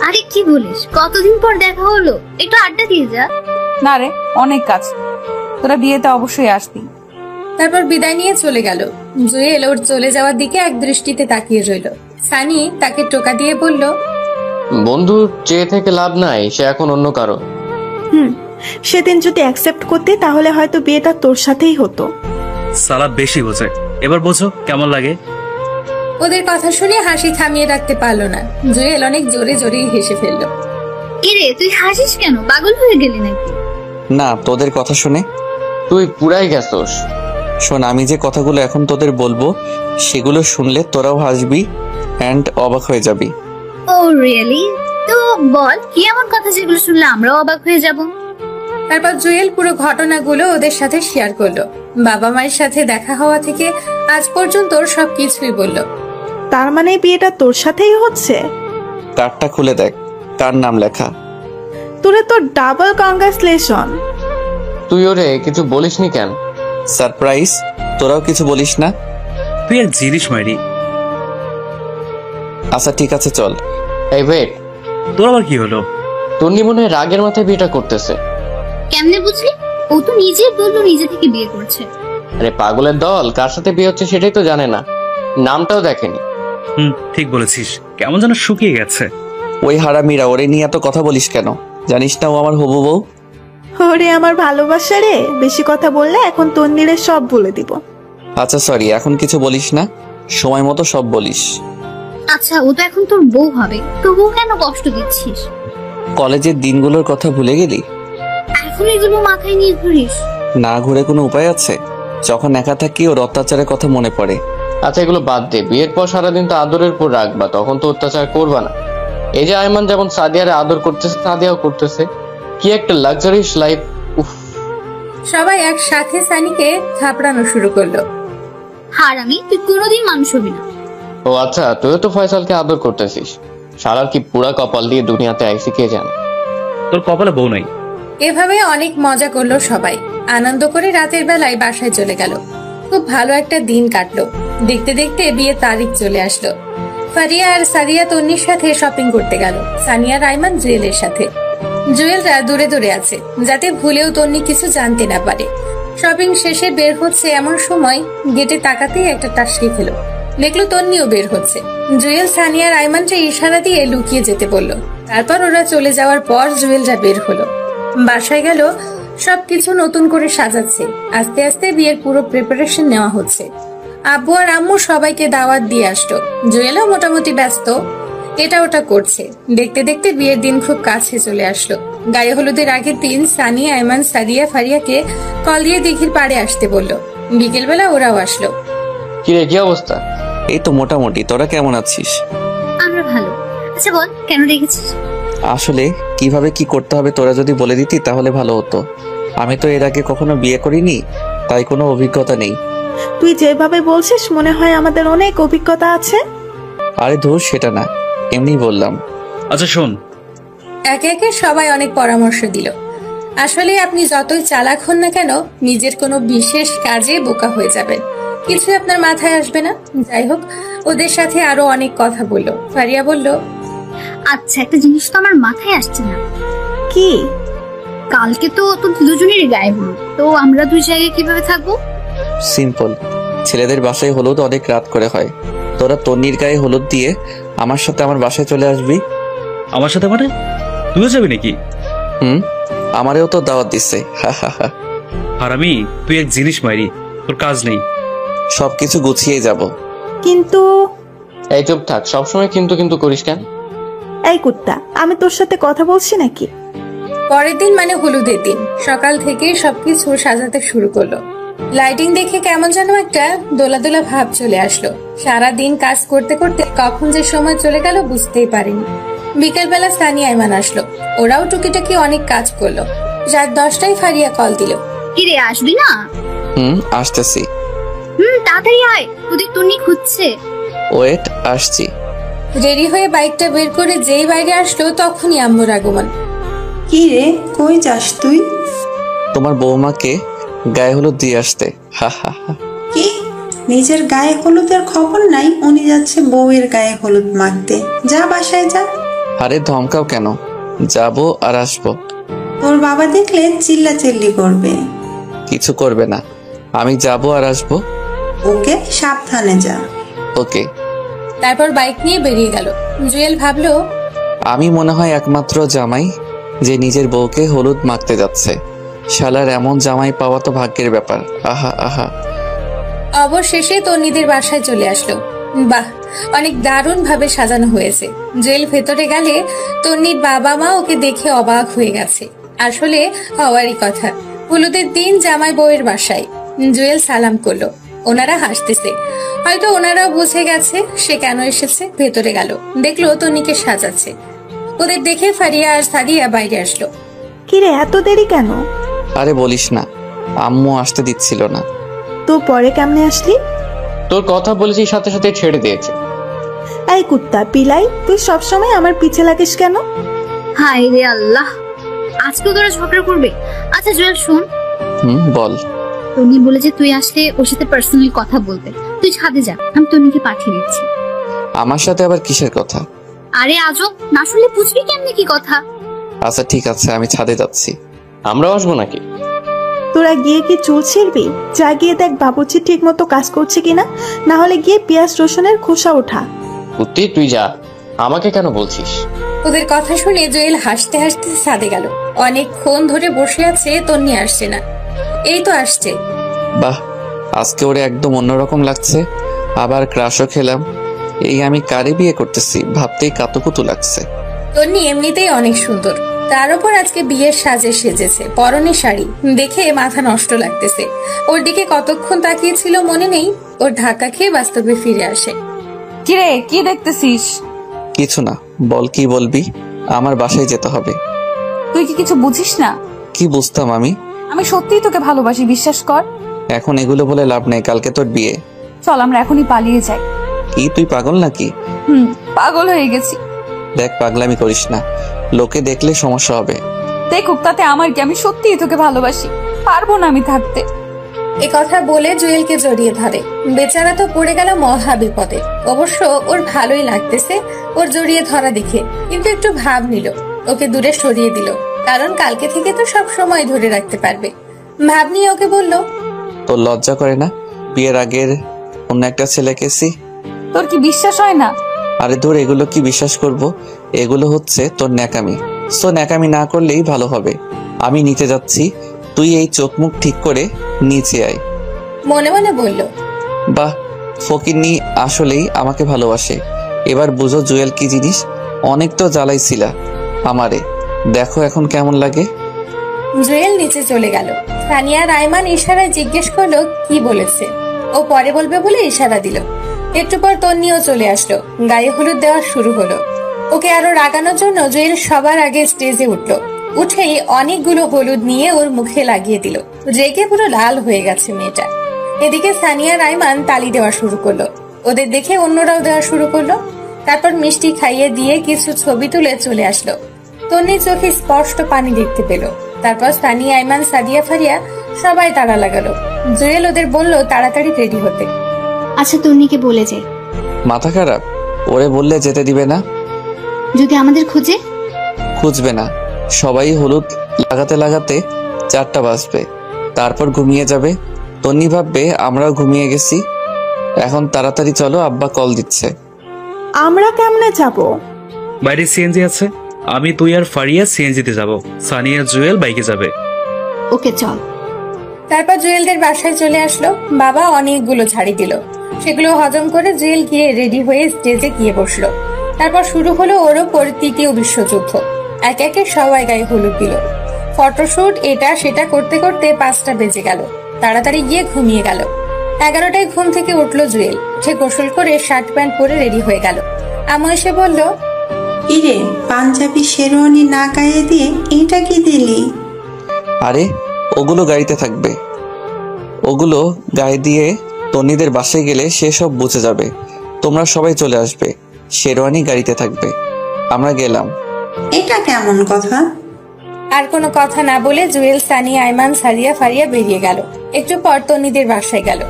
আরে কি বলিস, কতদিন পর দেখা হলো, একটু আড্ডা দিয়ে যা। না রে, অনেক কাজ, তোরা বিয়েতে অবশ্যই আসবি। তারপর বিদায় নিয়ে চলে গেল। জুয়েল ওর চলে যাওয়ার দিকে এক দৃষ্টিতে তাকিয়ে রইল। সানি তাকে টোকা দিয়ে বলল, বন্ধু চেয়ে থেকে লাভ নাই, সে এখন অন্য কারো। সেদিন যদি অ্যাকসেপ্ট করতে তাহলে হয়তো বিয়েটা তোর সাথেই হতো। সালা বেশি বোঝে, এবার বোঝো কেমন লাগে। ওদের কথা শুনে হাসি থামিয়ে রাখতে পারলো না। জুয়েল অনেক জোরে জোরেই হেসে ফেললো। কিরে তুই হাসিস কেন, পাগল হয়ে গেলি নাকি? না, তোদের কথা শুনে। তুই পুরাই গেছস। শোন, আমি যে কথাগুলো এখন তোদের বলবো সেগুলো শুনলে তোরাও হাসবি এন্ড অবাক হয়ে যাবি। ও রিয়েলি? তো বল কি এমন কথা যেগুলো শুনলে আমরাও অবাক হয়ে যাব? তারপর জুয়েল পুরো ঘটনাগুলো ওদের সাথে শেয়ার করলো। বাবা মায়ের সাথে দেখা হওয়া থেকে আজ পর্যন্ত সবকিছুই বললো। তার মানে বিয়েটা তোর সাথেই হচ্ছে? কার্ডটা খুলে দেখ, কার নাম লেখা। তোরে তো ডাবল কংগ্রাচুলেশন। তুই ওরে কিছু বলিসনি কেন? সারপ্রাইজ, তোরাও কিছু বলিস না? তুই এক জিনিস মাইরি। আচ্ছা ঠিক আছে চল। এই ওয়েট, তোর আবার কি হলো? তন্নি মনে হয় রাগের মাথায় বিয়েটা করতেছে। কেমনে বুঝলি? ও তো নিজেই বললো নিজে থেকে বিয়ে করছে। আরে পাগলের দল, কার সাথে বিয়ে হচ্ছে সেটাই তো জানে না, নামটাও দেখেনি। ঠিক বলেছিস, কেমন যেন শুকিয়ে গেছে। ওই হারামিরা, ওরে নিয়ে এত কথা বলিস কেন? জানিস না ও আমার হবু বউ? ওরে আমার ভালোবাসা রে, বেশি কথা বললে এখন তন্নিরে সব বলে দিব। আচ্ছা সরি, এখন কিছু বলিস না, সময় মতো সব বলিস। আচ্ছা, ও তো এখন তোর বউ হবে, তবুও কেন কষ্ট দিচ্ছিস? কলেজের দিনগুলোর কথা ভুলে গেলি? এখন এগুলো মাথায় নিয়ে ঘুরিস? না ঘুরে কোনো উপায় আছে? যখন একা থাকি ওর অত্যাচারের কথা মনে পড়ে। আচ্ছা এগুলো বাদ দে, বিয়ের পর সারাদিন তো আদরের উপর রাখবা, তখন তো অত্যাচার করবা না। এই যে আয়মান যেমন সাদিয়ারে আদর করতেছে, সাদিয়াও করতেছে, কি একটা লাক্সারিয়াস লাইফ। উফ। সবাই একসাথে সানিকে থাপড়ানো শুরু করলো। হারামি, তুই কোনোদিন মানুষ হবি না। ও আচ্ছা, তুইও তো ফয়সালকে আদর করতেছিস। শালার কি পুরা কপাল দিয়ে দুনিয়াতে আইসি কে জানে। তোর কপালে বউ নাই। এভাবে অনেক মজা করলো সবাই, আনন্দ করে রাতের বেলায় বাসায় চলে গেল। খুব ভালো একটা দিন কাটলো। দেখতে দেখতে বিয়ের তারিখ চলে আসলো। ফারিয়া আর সাদিয়া তন্নির সাথে শপিং করতে গেল, সানিয়া রাইমান জুয়েলের সাথে। জুয়েলরা দূরে দূরে আছে, যাতে ভুলেও তন্নি কিছু জানতে না পারে। শপিং শেষে বের হচ্ছে এমন সময় গেটে তাকাতেই একটা টাসকি খেলো, দেখলো তন্নিও বের হচ্ছে। জুয়েল সানিয়া রাইমানকে ইশারা দিয়ে লুকিয়ে যেতে বলল। তারপর ওরা চলে যাওয়ার পর জুয়েলরা বের হলো, বাসায় গেল। সবকিছু নতুন করে সাজাচ্ছে, আস্তে আস্তে বিয়ের পুরো প্রিপারেশন নেওয়া হচ্ছে। আব্বু আর আম্মু সবাইকে দাওয়াত দিয়ে আসতো। জুয়েলও মোটামুটি ব্যস্ত, এটা ওটা করছে। দেখতে দেখতে বিয়ের দিন খুব কাছে চলে আসলো। গায়ে হলুদের আগের দিন সানি, আয়মান, সাদিয়া, ফারিয়াকে কল দিয়ে দিঘির পাড়ে আসতে বলল। বিকেলবেলা ওরাও আসলো। কিরে, কি অবস্থা? এই তো মোটামুটি, তোরা কেমন আছিস? আমরা ভালো। আচ্ছা বল, কেন রেখেছিস? আসলে কিভাবে কি করতে হবে তোরা যদি বলে দিতি তাহলে ভালো হতো। আমি তো এর আগে কখনো বিয়ে করিনি, তাই কোনো অভিজ্ঞতা নেই। তুই যেভাবে বলছিস মনে হয় আমাদের অনেক অভিজ্ঞতা আছে। আরে ধুর, সেটা না, এমনি বললাম। আচ্ছা শোন। একে একে সবাই অনেক পরামর্শ দিল। আসলে আপনি যতই চালাক হন না কেন, নিজের কোনো বিশেষ কাজে বোকা হয়ে যাবেন, কিছু আপনার মাথায় আসবে না। যাই হোক, ওদের সাথে আরো অনেক কথা বললো। ফারিয়া বলল, আচ্ছা একটা জিনিস তো আমার মাথায় আসছে না। কি? কালকে তো দুজনেরই গায়ে হলুদ, তো আমরা দুই জায়গায় কিভাবে থাকবো? সিম্পল, ছেলেদের বাসায় হলুদ অনেক রাত করে হয়। তোরা তন্নির গায়ে হলুদ দিয়ে আমার সাথে আমার বাসায় চলে আসবি। আমার সাথে মানে? তুইও যাবি নাকি? আমারেও তো দাওয়াত দিচ্ছে। হারামি, তুই এক জিনিস মাইরি, তোর কাজ নেই। সবকিছু গুছিয়ে যাব। কিন্তু এই চুপ থাক, সবসময় কিন্তু কিন্তু করিস কেন? এই কুত্তা, আমি তোর সাথে কথা বলছি নাকি? পরের দিন মানে হলুদের দিন সকাল থেকে সবকিছু সাজাতে শুরু করলো। লাইটিং দেখে কেমন যেন একটা দোলা দোলা ভাব চলে আসলো। সারা দিন কাজ করতে করতে কখন যে সময় চলে গেল বুঝতেই পারিনি। বিকেলবেলা সানি, আয়মান আসলো, ওরাও টুকিটাকি অনেক কাজ করলো। রাত 10টায় ফারিয়া কল দিল। কিরে, আসবি না? আসতেছি। তাড়াতাড়ি আয়, তোদের তন্নি খুঁজছে। ওয়েট, আসছি। রেডি হয়ে বাইকটা বের করে যেই বাইরে আসলো তখনই আম্মুর আগমন। কি রে, কই যাস তুই? তোমার বৌমাকে গায়ে হলুদ দিয়ে আসতে। কি, নিজের গায়ে হলুদের খবর নাই, উনি যাচ্ছে বউয়ের গায়ে হলুদ মাখতে। যা বাসায় যা। আরে ধমকাও কেন, যাবো আর আসবো। তোর বাবা দেখলে চিল্লাচিল্লি করবে। কিছু করবে না, আমি যাবো আর আসবো। ওকে, সাবধানে যা। ওকে। তারপর বাইক নিয়ে বেরিয়ে গেল। জুয়েল ভাবলো, আমি মনে হয় একমাত্র জামাই যে নিজের বউকে হলুদ মাখতে যাচ্ছে। শালার এমন জামাই পাওয়া তো ভাগ্যের ব্যাপার। আহা আহা। অবশেষে তন্নিদের বাসায় চলে আসলো। বাহ, অনেক দারুণ ভাবে সাজানো হয়েছে। জুয়েল ভেতরে গেলে তন্নির বাবা মা ওকে দেখে অবাক হয়ে গেছে। আসলে হওয়ারই কথা, হলুদের দিন জামাই বউয়ের বাসায়। জুয়েল সালাম করলো, ওনারা হাসতেছে। হয়তো ওনারাও বুঝে গেছে সে কেন এসেছে। ভেতরে গেল, দেখলো তন্নিকে সাজাচ্ছে। ওদের দেখে ফারিয়া আর সাদিয়া বাইরে আসলো। কিরে, এত দেরি কেন? আরে বলিস না, আম্মু আসতে দিচ্ছিল না। তো পরে কেমনে আসলি? তোর কথা বলেছি, সাথে সাথে ছেড়ে দিয়েছে। এই কুত্তা পিলাই, তুই সবসময় আমার পিছে লাগিস কেন? হায় রে আল্লাহ, আজকেও তোরা ঝগড়া করবে? আচ্ছা জুয়েল শোন। বল। তন্নি বলেছে তুই আসলে ওর সাথে পার্সোনালি কথা বলতে। তুই ছাদে যা, আমি তন্নিকে পাঠিয়ে দিচ্ছি। আমার সাথে আবার কিসের কথা? আরে আজব, না শুনলে বুঝবি কেমনে কি কথা। আচ্ছা ঠিক আছে, আমি ছাদে যাচ্ছি। আমরাও আসবো নাকি? তোরা গিয়ে কি চুল ছিঁড়বি? যা গিয়ে দেখ বাবুর্চি ঠিক মতো কাজ করছে কিনা, না হলে গিয়ে পেঁয়াজ রসুনের খোসা ওঠা। কুত্তি তুই যা, আমাকে কেন বলছিস? ওদের কথা শুনে জুয়েল হাসতে হাসতে ছাদে গেল। অনেকক্ষণ ধরে বসে আছে, তন্নি আসছে না। এই তো আসছে। বাহ, আজকে ওরে একদম অন্যরকম লাগছে। আবার ক্রাশও খেলাম। এই আমি কারে বিয়ে করতেছি ভাবতেই কাতুকুতু লাগছে। তন্নি এমনিতেই অনেক সুন্দর, তার উপর আজকে বিয়ের সাজে সেজেছে, পরনে শাড়ি দেখে মাথা নষ্ট লাগতেছে। ওর দিকে কতক্ষণ তাকিয়েছিল মনে নেই। ওর ধাক্কা খেয়ে বাস্তবে ফিরে আসে। কিরে, কি দেখতেছিস? কিছু না, বল কি বলবি? আমার বাসায় যেতে হবে। তুই কি কিছু বুঝিস না? কি বুঝতাম আমি? আমি সত্যিই তোকে ভালোবাসি, বিশ্বাস কর। এখন এগুলো বলে লাভ নেই, কালকে তোর বিয়ে। চল আমরা এখনই পালিয়ে যাই। কি তুই পাগল নাকি? পাগল হয়ে গেছি। দেখ, পাগলামি করিস না, লোকে দেখলে সমস্যা হবে। দেখুক, তাতে আমার কি? আমি সত্যিই তোকে ভালোবাসি, পারবো না আমি থাকতে। এ কথা বলে জুয়েলকে জড়িয়ে ধরে। বেচারা তো পড়ে গেল মহা বিপদে। অবশ্য ওর ভালোই লাগতেছে ওর জড়িয়ে ধরা দেখে, কিন্তু একটু ভাব নিল, ওকে দূরে সরিয়ে দিল, কারণ কালকে থেকে তো সব সময় ধরে রাখতে পারবে। ভাব নিয়ে ওকে বলল, তোর লজ্জা করে না বিয়ের আগের অন্য একটা ছেলেকেছি? তোর কি বিশ্বাস হয় না? আরে ধর, এগুলো কি বিশ্বাস করব? এগুলো হচ্ছে তোর ন্যাকামি। সো ন্যাকামি না করলেই ভালো হবে। আমি নিতে যাচ্ছি, তুই এই চোখ মুখ ঠিক করে নিচে আয়। মনে মনে বলল, বাহ, ফকিন্নি আসলেই আমাকে ভালোবাসে। এবার বুঝো জুয়েল কি জিনিস। অনেক তো জ্বালাইছিলা আমারে, দেখো এখন কেমন লাগে। জুয়েল নিচে চলে গেল। সানিয়া রাইমান ইশারায় জিজ্ঞেস করলো কি বলেছে। ও পরে বলবে বলে ইশারা দিল। একটু পর তন্নিও চলে আসলো। গায়ে হলুদ দেওয়া শুরু হলো। ওকে আরো রাগানোর জন্য জুয়েল সবার আগে স্টেজে উঠলো। উঠেই অনেকগুলো হলুদ নিয়ে ওর মুখে লাগিয়ে দিল। রেগে পুরো লাল হয়ে গেছে মেয়েটা। এদিকে সানিয়া রাইমান তালি দেওয়া শুরু করলো। ওদের দেখে অন্যরাও দেওয়া শুরু করলো। তারপর মিষ্টি খাইয়ে দিয়ে কিছু ছবি তুলে চলে আসলো। তন্নির চোখে স্পষ্ট পানি দেখতে পেল। তারপর সানিয়া, আইমান, সাদিয়া, ফারিয়া সবাই তাড়া লাগালো। জুয়েল ওদের বলল তাড়াতাড়ি রেডি হতে। আচ্ছা, তন্নিকে বলে যে। মাথা খারাপ? ওরে বললে যেতে দিবে না? যদি আমাদের খুঁজে? খুঁজবে না, সবাই হলুদ লাগাতে লাগাতে 4টা বাজবে, তারপর ঘুমিয়ে যাবে। তন্নি ভাববে আমরাও ঘুমিয়ে গেছি। এখন তাড়াতাড়ি চলো, আব্বা কল দিচ্ছে। আমরা কেমনে যাব? বাইরে সিএনজি আছে, আমি তুই আর ফারিয়া সিএনজিতে যাব, সানিয়া জুয়েল বাইকে যাবে। ওকে চল। তারপর জুয়েলদের বাসায় চলে আসলো। বাবা অনেকগুলো ঝাড়ি দিল। সেগুলো হজম করে জুয়েল গিয়ে রেডি হয়ে স্টেজে গিয়ে বসলো। তারপর শুরু হলো ওর ওপর ৩য় বিশ্বযুদ্ধ। এক একে সবাই গায়ে হলুদ দিল। ফটোশুট এটা সেটা করতে করতে 5টা বেজে গেল। তাড়াতাড়ি গিয়ে ঘুমিয়ে গেল। 11টায় ঘুম থেকে উঠলো জুয়েল। সে গোসল করে শার্ট প্যান্ট পরে রেডি হয়ে গেল। আম্মু এসে বলল, ইরে, পাঞ্জাবি শেরওয়ানি না গায়ে দিয়ে এটা কি দিলি? আরে ওগুলো গাড়িতে থাকবে, ওগুলো গায়ে দিয়ে তন্নিদের বাসায় গেলে সে সব বুঝে যাবে। তোমরা সবাই চলে আসবে, শেরওয়ানি গাড়িতে থাকবে। আমরা গেলাম। এটা কেমন কথা? আর কোনো কথা না বলে জুয়েল, সানি, আইমান, সারিয়া, ফারিয়া বেরিয়ে গেল। একটু পর তন্নিদের বাসায় গেল।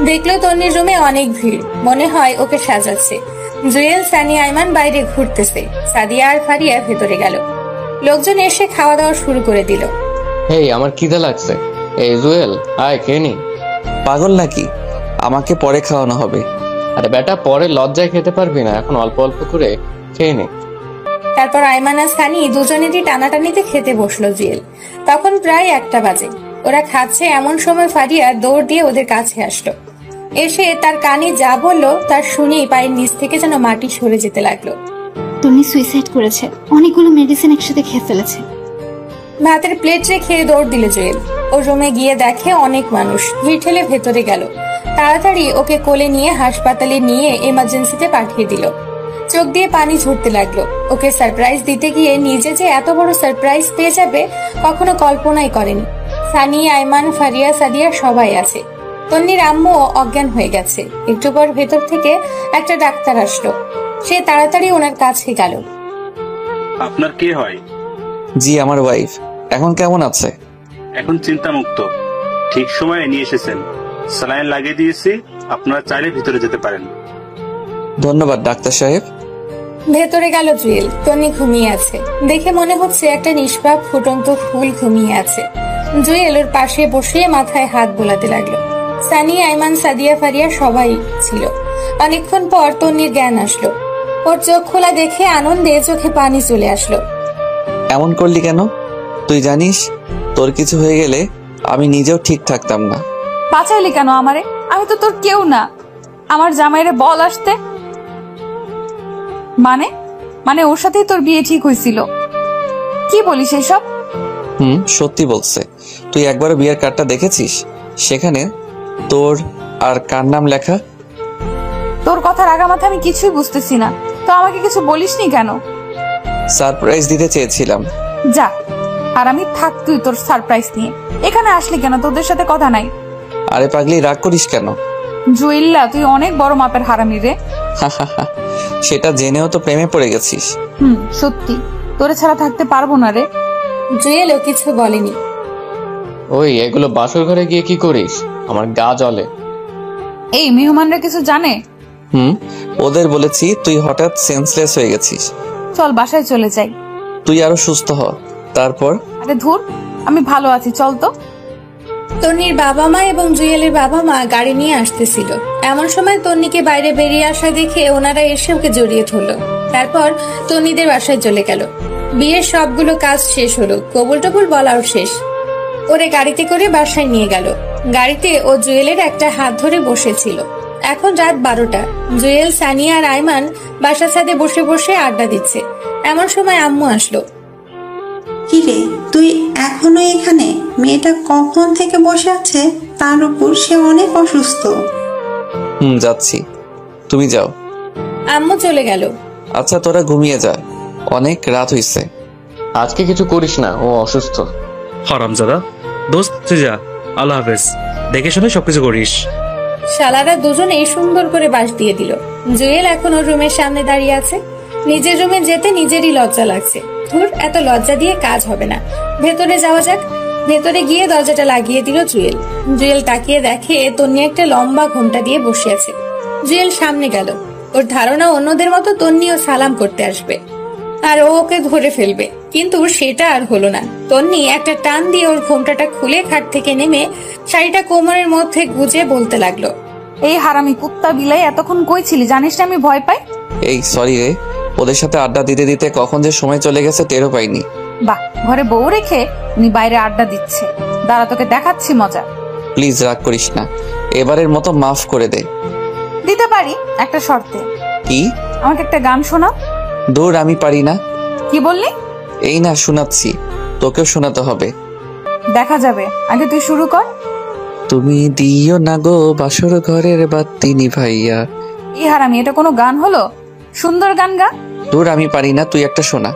দেখলো তন্নির রুমে অনেক ভিড়, মনে হয় ওকে সাজাচ্ছে। জুয়েল, সানি, আইমান বাইরে ঘুরতেছে। সাদিয়া আর ফারিয়া ভেতরে গেল। লোকজন এসে খাওয়া দাওয়া শুরু করে দিল। হেই, আমার খিদে লাগছে। এই জুয়েল, আয় খেয়ে নি। পাগল নাকি? আমাকে পরে খাওয়ানো হবে। আরে বেটা, পরে লজ্জায় খেতে পারবি না, এখন অল্প অল্প করে খেয়ে নে। তারপর আইমান আর সানি দুজনেরই টানাটানিতে খেতে বসলো জুয়েল। তখন প্রায় 1টা বাজে। ওরা খাচ্ছে এমন সময় ফারিয়া দৌড় দিয়ে ওদের কাছে আসলো। এসে তার কানে যা বললো তার শুনেই পায়ের নিচ থেকে যেন মাটি সরে যেতে লাগলো। তন্নি সুইসাইড করেছে, অনেকগুলো মেডিসিন একসাথে খেয়ে ফেলেছে। ভাতের প্লেট রেখে দৌড় দিল জুয়েল। ওর রুমে গিয়ে দেখে অনেক মানুষ। ভিড় ঠেলে ভেতরে গেল। তাড়াতাড়ি ওকে কোলে নিয়ে হাসপাতালে নিয়ে এমার্জেন্সিতে পাঠিয়ে দিল। চোখ দিয়ে পানি ঝরতে লাগলো। ওকে সারপ্রাইজ দিতে গিয়ে নিজে যে এত বড় সারপ্রাইজ পেয়ে যাবে কখনো কল্পনাই করেনি। সানি, আইমান, ফারিয়া, সাদিয়া সবাই আছে। তন্নির আম্মু অজ্ঞান হয়ে গেছে। একটু পর ভেতর থেকে একটা ডাক্তার আসলো। সে তাড়াতাড়ি ওনার কাছে গেল। আপনার কে হয়? জি, আমার ওয়াইফ। এখন কেমন আছে? এখন চিন্তামুক্ত। ঠিক সময়ে নিয়ে এসেছেন। স্যালাইন লাগিয়ে দিয়েছি, আপনারা চাইলে ভিতরে যেতে পারেন। ধন্যবাদ ডাক্তার সাহেব। ভেতরে গেল জুয়েল। তন্নি ঘুমিয়ে আছে। দেখে মনে হচ্ছে একটা নিষ্পাপ ফুটন্ত ফুল ঘুমিয়ে আছে। জুয়েল ওর পাশে বসে মাথায় হাত বোলাতে লাগলো। সানি, আইমান, সাদিয়া, ফারিয়া সবাই ছিল। অনেকক্ষণ পর তন্নির জ্ঞান আসলো। ওর চোখ খোলা দেখে আনন্দে চোখে পানি চলে আসলো। এমন করলি কেন? তুই জানিস তোর কিছু হয়ে গেলে আমি নিজেও ঠিক থাকতাম না। বাঁচাইলি কেন আমারে? আমি তো তোর কেউ না। আমার জামাইরে বল আসতে। মানে ওর সাথেই তোর বিয়ে ঠিক হয়েছিল? কি বলিস এসব? সত্যি বলছে। তুই একবারও বিয়ের কার্ডটা দেখেছিস? সেখানে তোর আর কার নাম লেখা? তোর কথার আগামাথা আমি কিছুই বুঝতেছি না। তো আমাকে কিছু বলিসনি কেন? সারপ্রাইজ দিতে চেয়েছিলাম। যা, আর আমি থাক তুই তোর সারপ্রাইজ নিয়ে। এখানে আসলি কেন? তোদের সাথে কথা নাই। আরে পাগলি, রাগ করিস কেন? জুয়েল্লা, তুই অনেক বড় মাপের হারামি রে। সেটা জেনেও তো প্রেমে পড়ে গেছিস। সত্যি তোরে ছাড়া থাকতে পারবো না রে। জুয়েলও কিছু বলেনি। ওই এগুলো বাসর ঘরে গিয়ে কি করিস? আমার গা জ্বলে। এই মেহমানরা কিছু জানে? ওদের বলেছি তুই হঠাৎ সেন্সলেস হয়ে গেছিস। চল বাসায় চলে যাই। তুই আরো সুস্থ হ, তারপর। আরে ধুর, আমি ভালো আছি, চল তো। তন্নির বাবা মা এবং জুয়েলের বাবা মা গাড়ি নিয়ে আসতেছিল। এমন সময় তন্নিকে বাইরে বেরিয়ে আসা দেখে ওনারা এসে ওকে জড়িয়ে ধরলো। তারপর তন্নিদের বাসায় চলে গেল। বিয়ের সবগুলো কাজ শেষ হলো, কবুল টবুল বলাও শেষ। ওরে গাড়িতে করে বাসায় নিয়ে গেল। গাড়িতে ও জুয়েলের একটা হাত ধরে বসেছিল। এখন রাত 12টা। জুয়েল, সানিয়া আর আইমান বাসার ছাদে বসে বসে আড্ডা দিচ্ছে। এমন সময় আম্মু আসলো। কিরে, তুই এখনো এখানে? মেয়েটা কখন থেকে বসে আছে, তার উপর সে অনেক অসুস্থ। যাচ্ছি, তুমি যাও। আম্মু চলে গেল। আচ্ছা তোরা ঘুমিয়ে যা, অনেক রাত হইছে। আজকে কিছু করিস না, ও অসুস্থ। হারামজাদা, দোস্ত তুই যা, আল্লাহ হাফেজ। দেখে শুনে সবকিছু করিস। শালারা দুজনেই সুন্দর করে বাস দিয়ে দিল। জুয়েল এখন ওর রুমের সামনে দাঁড়িয়ে আছে। নিজের রুমে যেতে নিজেরই লজ্জা লাগছে। ধুর, এত লজ্জা দিয়ে কাজ হবে না, ভেতরে যাওয়া যাক। ভেতরে গিয়ে দরজাটা লাগিয়ে দিল জুয়েল। জুয়েল তাকিয়ে দেখে তন্নি একটা লম্বা ঘোমটা দিয়ে বসে আছে। জুয়েল সামনে গেল। ওর ধারণা অন্যদের মতো তন্নিও সালাম করতে আসবে আর ও ওকে ধরে ফেলবে, কিন্তু সেটা আর হলো না। তন্নি একটা টান দিয়ে ওর ঘোমটাটা খুলে খাট থেকে নেমে শাড়িটা কোমরের মধ্যে গুজে বলতে লাগলো, এই হারামি কুত্তা বিলাই, এতক্ষণ কই ছিলি? জানিস না আমি ভয় পাই। এই সরি রে, ওদের সাথে আড্ডা দিতে দিতে কখন যে সময় চলে গেছে টেরও পাইনি। বাহ, ঘরে বউ রেখে উনি বাইরে আড্ডা দিচ্ছে। দাঁড়া, তোকে দেখাচ্ছি মজা। প্লিজ রাগ করিস না, এবারের মতো মাফ করে দে। দিতে পারি, একটা শর্তে। কি? আমাকে একটা গান শোনাও। দূর, আমি পারি না। কি বললি? এই না শোনাচ্ছি, তোকেও শোনাতে হবে। দেখা যাবে, আগে তুই শুরু কর। তুমি দিও না গো বাসর ঘরের বাতি নিভাইয়া। এই হারামি, এটা কোনো গান হলো? সুন্দর গান গা। দূর, আমি পারি না, তুই একটা শোনা।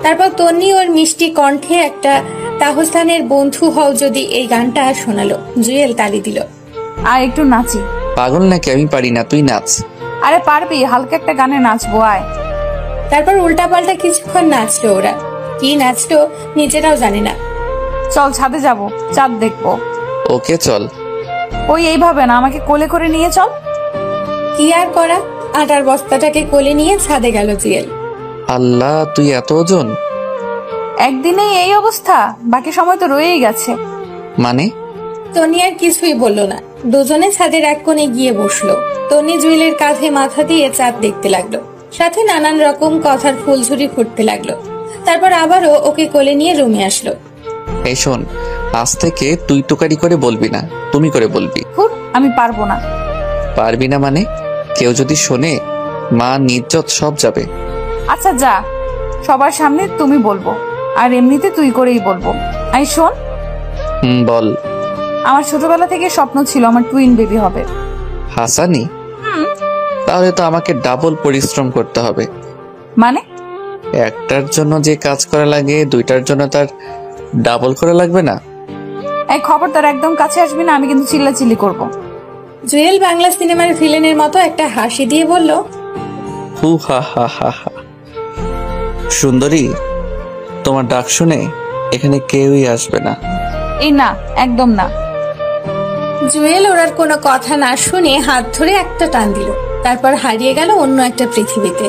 তারপর তন্নি ওর মিষ্টি কণ্ঠে একটা তাহসানের বন্ধু হও যদি এই গানটা শোনালো। জুয়েল তালি দিল। আর একটু নাচি। পাগল নাকি? আমি পারি না, তুই নাচ। আরে পারবি, হালকা একটা গানে নাচবো, আয়। তারপর উল্টা পাল্টা কিছুক্ষণ নাচলো ওরা। কি নাচলো নিজেরাও জানে না। চল ছাদে যাব, চাঁদ দেখবো। ওকে চল। ওই এইভাবে না, আমাকে কোলে করে নিয়ে চল। কি আর করা, আটার বস্তাটাকে কোলে নিয়ে ছাদে গেল জুয়েল। আল্লাহ, তুই এত ওজন! একদিনেই এই অবস্থা? বাকি সময় তো রয়েই গেছে। মানে? তনি আর কিছুই বললো না। দুজনে ছাদের এক কোণে গিয়ে বসলো। তনি জুয়েলের কাঁধে মাথা দিয়ে চাঁদ দেখতে লাগলো, সাথে নানান রকম কথার ফুলঝুরি ফুটতে লাগলো। তারপর আবারও ওকে কোলে নিয়ে রুমে আসলো। এই শোন, আজ থেকে তুই টুকারি করে বলবি না, তুমি করে বলবি। আমি পারবো না। পারবি না মানে? কেউ যদি শোনে, মা নিজ্জত সব যাবে। আচ্ছা যা, সবার সামনে তুমি বলবো, আর এমনিতে তুই করেই বলবো। আই শোন। বল। আমার ছোটবেলা থেকে স্বপ্ন ছিল আমার টুইন বেবি হবে। হাসানি? তাহলে তো আমাকে ডাবল পরিশ্রম করতে হবে। মানে? একটার জন্য যে কাজ করা লাগে, দুইটার জন্য তার ডাবল করা লাগবে না? এই খবরদার একদম কাছে আসবি না, আমি কিন্তু চিল্লাচিল্লি করব। জুয়েল বাংলা সিনেমার ভিলেনের মতো একটা হাসি দিয়ে বলল, হু হা হা হা হা। সুন্দরী, তোমার ডাক শুনে এখানে কেউই আসবে না। এই না, একদম না। জুয়েল ওর কোনো কথা না শুনে হাত ধরে একটা টান দিল। তারপর হারিয়ে গেল অন্য একটা পৃথিবীতে।